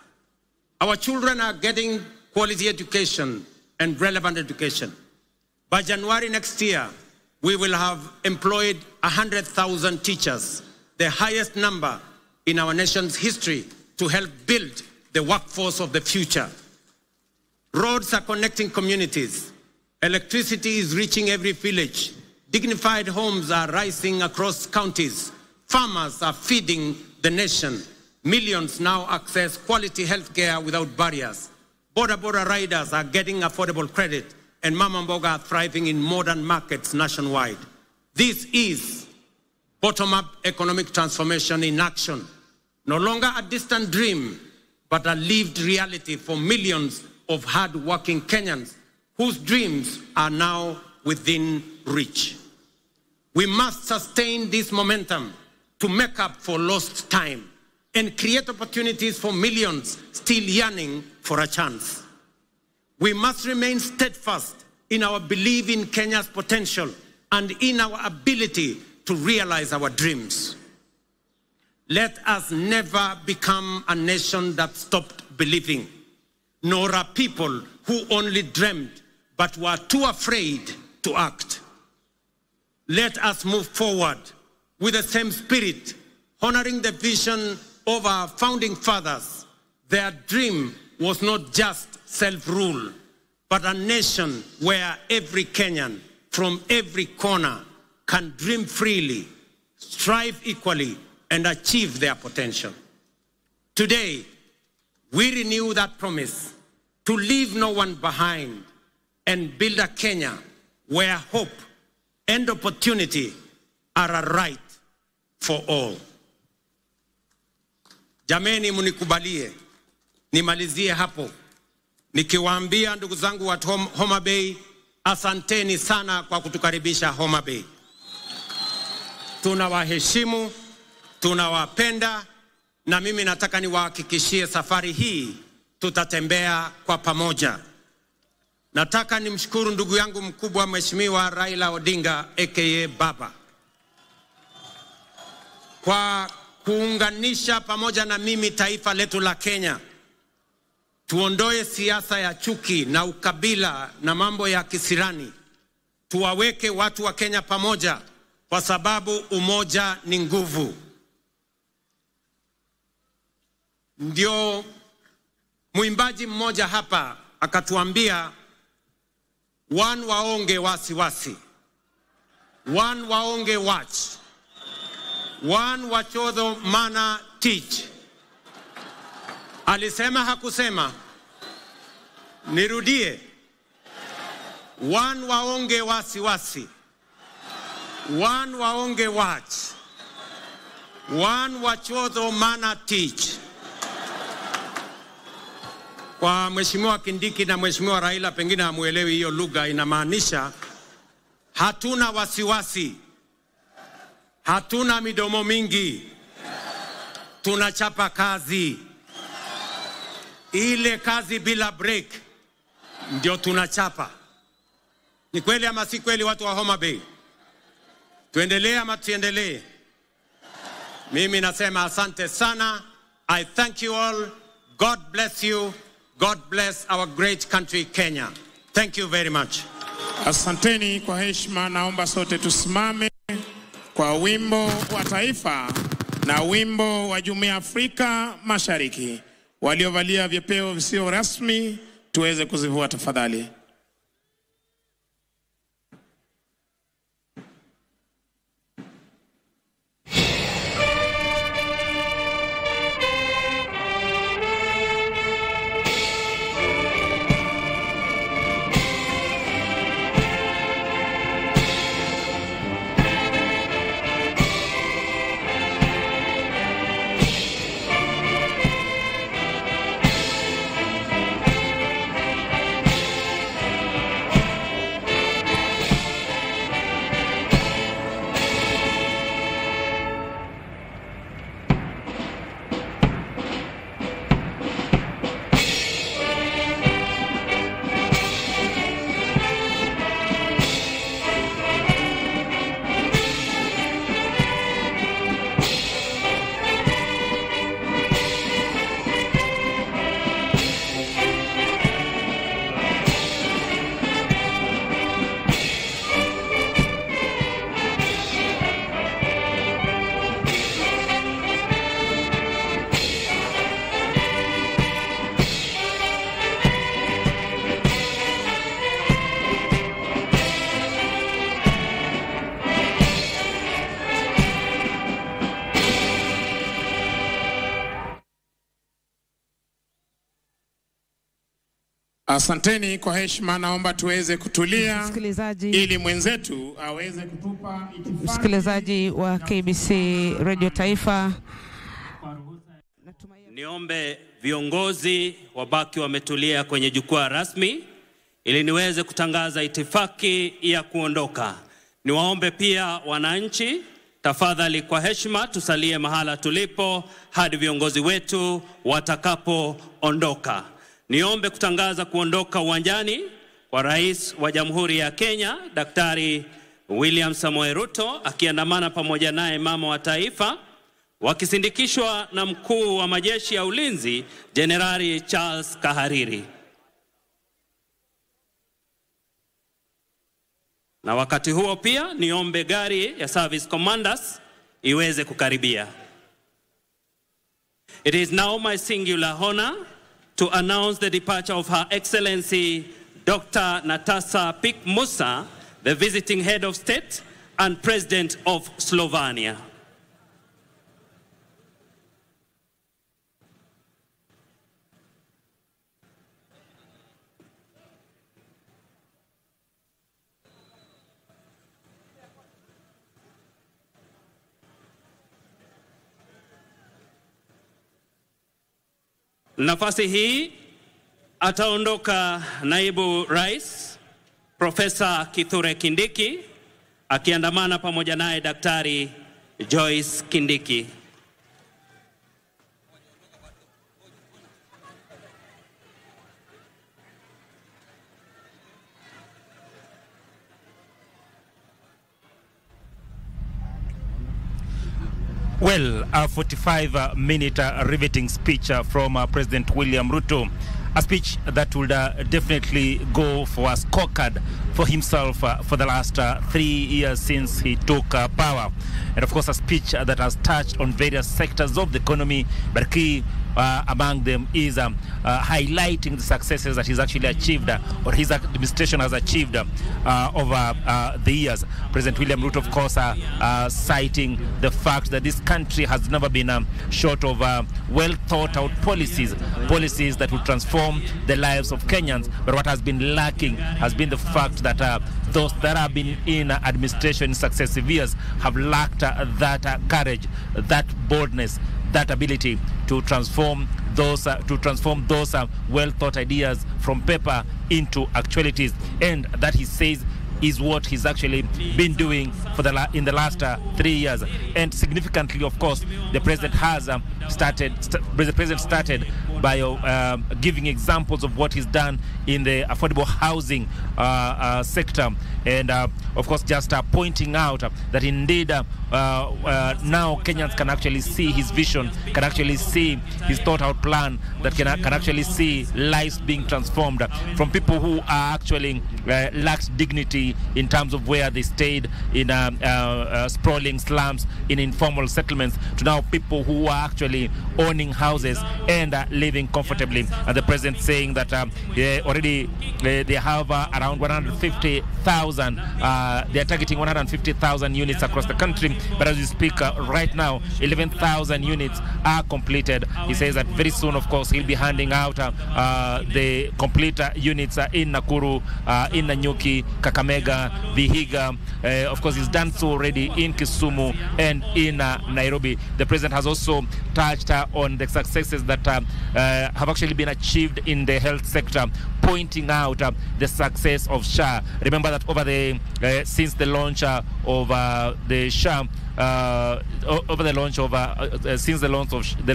Our children are getting quality education and relevant education. By January next year, we will have employed 100,000 teachers, the highest number in our nation's history, to help build the workforce of the future. Roads are connecting communities. Electricity is reaching every village. Dignified homes are rising across counties. Farmers are feeding the nation. Millions now access quality health care without barriers. Border riders are getting affordable credit, and Mama Mboga are thriving in modern markets nationwide. This is bottom-up economic transformation in action. No longer a distant dream, but a lived reality for millions of hard-working Kenyans whose dreams are now within reach. We must sustain this momentum to make up for lost time and create opportunities for millions still yearning for a chance. We must remain steadfast in our belief in Kenya's potential and in our ability to realize our dreams. Let us never become a nation that stopped believing, nor a people who only dreamed but were too afraid to act. Let us move forward with the same spirit, honoring the vision of our founding fathers. Their dream was not just self-rule, but a nation where every Kenyan from every corner can dream freely, strive equally, and achieve their potential. Today, we renew that promise to leave no one behind and build a Kenya where hope and opportunity are a right for all. Jameni, munikubalie nimalizie hapo nikiwaambia ndugu zangu wa Homa Bay, asanteni sana kwa kutukaribisha Homa Bay. Tunawaheshimu, tunawapenda, na mimi nataka niwahakikishie safari hii tutatembea kwa pamoja. Nataka nimshukuru ndugu yangu mkubwa Mheshimiwa Raila Odinga aka Baba kwa kuunganisha pamoja na mimi taifa letu la Kenya. Tuondoe siasa ya chuki na ukabila na mambo ya kisirani. Tuwaweke watu wa Kenya pamoja kwa sababu umoja ni nguvu. Ndio mwimbaji mmoja hapa akatuambia, one waonge wasiwasi, one waonge watch, one wachodho mana teach. Alisema hakusema? Nirudie. One waonge wasiwasi, one waonge watch, one wachodho mana teach. Kwa Mheshimiwa Kindiki na Mheshimiwa Raila pengine hamuelewi hiyo lugha, inamaanisha hatuna wasiwasi, hatuna midomo mingi, tunachapa kazi. ile kazi bila break ndio tunachapa. Ni kweli ama si kweli, watu wa Homa Bay? Tuendelee ama tuendelee? Mimi nasema asante sana. I thank you all. God bless you. God bless our great country Kenya. Thank you very much. Asanteni kwa heshima, naomba sote tusimame kwa wimbo wa taifa na wimbo wa Jumuiya ya Afrika Mashariki. Waliovalia vyepeo visio rasmi tuweze kuzivua tafadhali. Asanteni kwa heshima, naomba tuweze kutulia ili mwenzetu aweze kutupa itifaki. Msikilizaji wa KBC Radio Taifa, niombe viongozi wabaki wametulia kwenye jukwaa rasmi ili niweze kutangaza itifaki ya kuondoka. Niwaombe pia wananchi, tafadhali kwa heshima tusalie mahala tulipo hadi viongozi wetu watakapoondoka. Niombe kutangaza kuondoka uwanjani kwa Rais wa Jamhuri ya Kenya, Daktari William Samoei Ruto, akiandamana pamoja naye mama wa taifa, wakisindikishwa na mkuu wa majeshi ya ulinzi, Jenerali Charles Kahariri. Na wakati huo pia niombe gari ya Service Commanders iweze kukaribia. It is now my singular honor to announce the departure of Her Excellency Dr. Natasa Pik Musa, the visiting head of state and president of Slovenia. Nafasi hii ataondoka naibu rais Profesa Kithure Kindiki akiandamana pamoja naye Daktari Joyce Kindiki. Well, a 45-minute riveting speech from President William Ruto. A speech that would definitely go for a scorecard for himself for the last 3 years since he took power. And of course, a speech that has touched on various sectors of the economy, but key among them is highlighting the successes that he's actually achieved, or his administration has achieved over the years. President William Ruto, of course, citing the fact that this country has never been short of well thought out policies that will transform the lives of Kenyans. But what has been lacking has been the fact that those that have been in administration in successive years have lacked that courage, that boldness, that ability to transform those well thought ideas from paper into actualities. And that, he says, is what he's actually been doing for in the last 3 years. And significantly, of course, the president has started by giving examples of what he's done in the affordable housing sector, and of course just pointing out that indeed now Kenyans can actually see his vision, can actually see his thought out plan, that can actually see lives being transformed from people who are actually lacked dignity in terms of where they stayed in sprawling slums, in informal settlements, to now people who are actually owning houses and living comfortably. And the president saying that already they have around 150,000, they are targeting 150,000 units across the country, but as we speak right now 11,000 units are completed. He says that very soon, of course, he'll be handing out the complete units in Nakuru, in Nanyuki, Kakamega, Vihiga. Of course, he's done so already in Kisumu and in Nairobi. The president has also touched on the successes that have actually been achieved in the health sector, pointing out the success of SHA. Remember that over the since the launch of the SHA, since the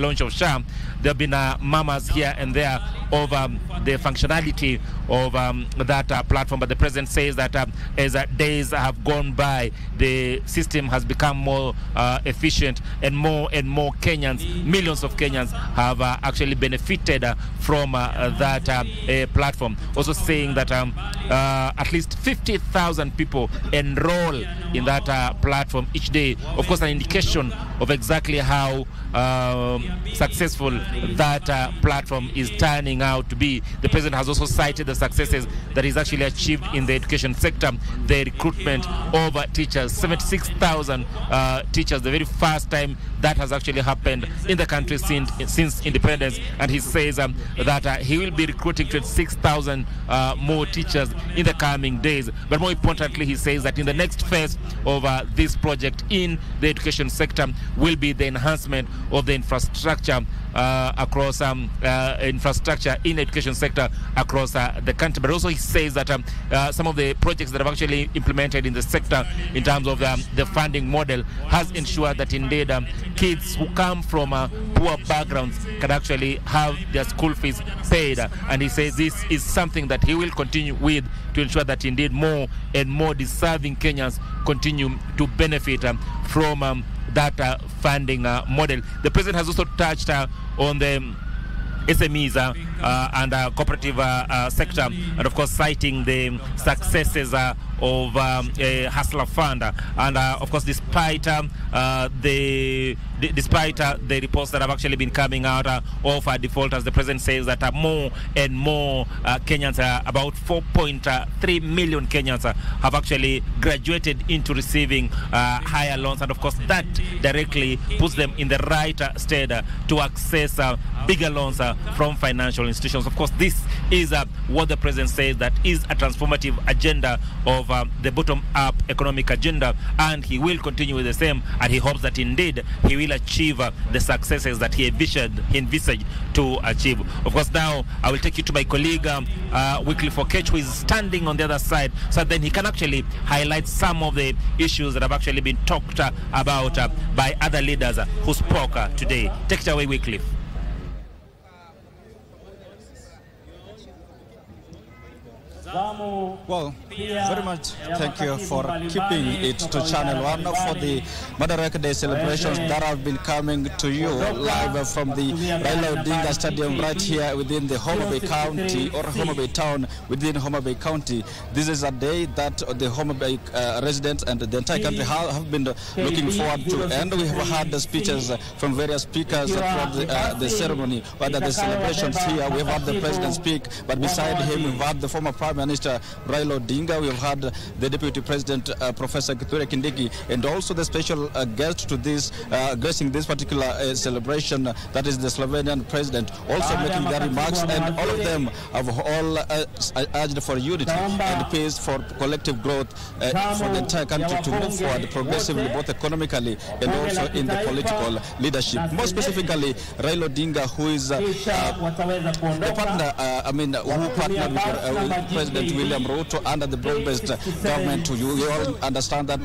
launch of SHA, there have been murmurs here and there over the functionality of that platform. But the president says that as days have gone by, the system has become more efficient, and more Kenyans, millions of Kenyans, have actually benefited from that platform. Also saying that at least 50,000 people enroll in that platform each day. Of course, an indication of exactly how successful that platform is turning out to be. The president has also cited the successes that is actually achieved in the education sector, the recruitment of teachers, 76,000 teachers, the very first time that has actually happened in the country since independence. And he says that he will be recruiting 26,000 more teachers in the coming days. But more importantly, he says that in the next phase of this project in the education sector will be the enhancement of the infrastructure across infrastructure in the education sector across the country. But also he says that some of the projects that have actually implemented in the sector in terms of the funding model has ensured that indeed kids who come from poor backgrounds can actually have their school fees paid. And he says this is something that he will continue with to ensure that indeed more and more deserving Kenyans continue to benefit from that funding model. The president has also touched on the SMEs and cooperative sector, and of course citing the successes of Hustler Fund, and of course despite the reports that have actually been coming out of defaulters, the president says that more and more Kenyans, about 4.3 million Kenyans, have actually graduated into receiving higher loans, and of course that directly puts them in the right state to access bigger loans from financial institutions. Of course, this is what the president says that is a transformative agenda of the bottom-up economic agenda, and he will continue with the same, and he hopes that indeed he will achieve the successes that he envisaged to achieve. Of course, now I will take you to my colleague Wycliffe Okech, who is standing on the other side, so then he can actually highlight some of the issues that have actually been talked about by other leaders who spoke today. Take it away, Wycliffe. Well, very much thank you for keeping it to Channel 1 for the Madaraka Day celebrations that have been coming to you live from the Raila Odinga Stadium right here within the Homa Bay County, or Homa Bay Town within Homa Bay County. This is a day that the Homa Bay residents and the entire country have been looking forward to, and we have had the speeches from various speakers throughout the ceremony, whether the celebrations here. We have had the president speak, but beside him we've had the former Prime Minister Raila Odinga, we have had the Deputy President Professor Kithure Kindiki, and also the special guest to this gracing this particular celebration, that is the Slovenian President, also making their remarks, and all of them have all urged for unity and peace, for collective growth for the entire country to move forward progressively, both economically and also in the political leadership. More specifically, Raila Odinga, who is the partner, who partnered with President William Ruto under the broad-based government. You all understand that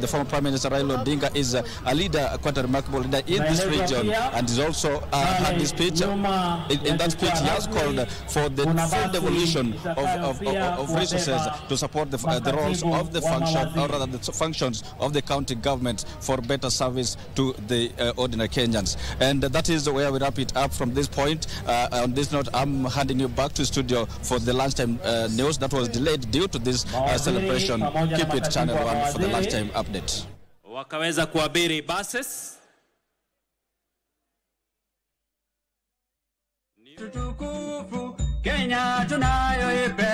the former Prime Minister Raila Odinga is a leader, quite a remarkable leader in this region, and is also had this speech. In that speech, he has called for the full devolution of resources to support the roles of the function, or rather the functions of the county government for better service to the ordinary Kenyans. And that is where we wrap it up from this point. On this note, I'm handing you back to studio for the lunchtime news that was delayed due to this celebration. Keep it Channel 1 for the lunchtime update. Wakaweza kuabiri buses. Tutukufu Kenya tunayoipenda.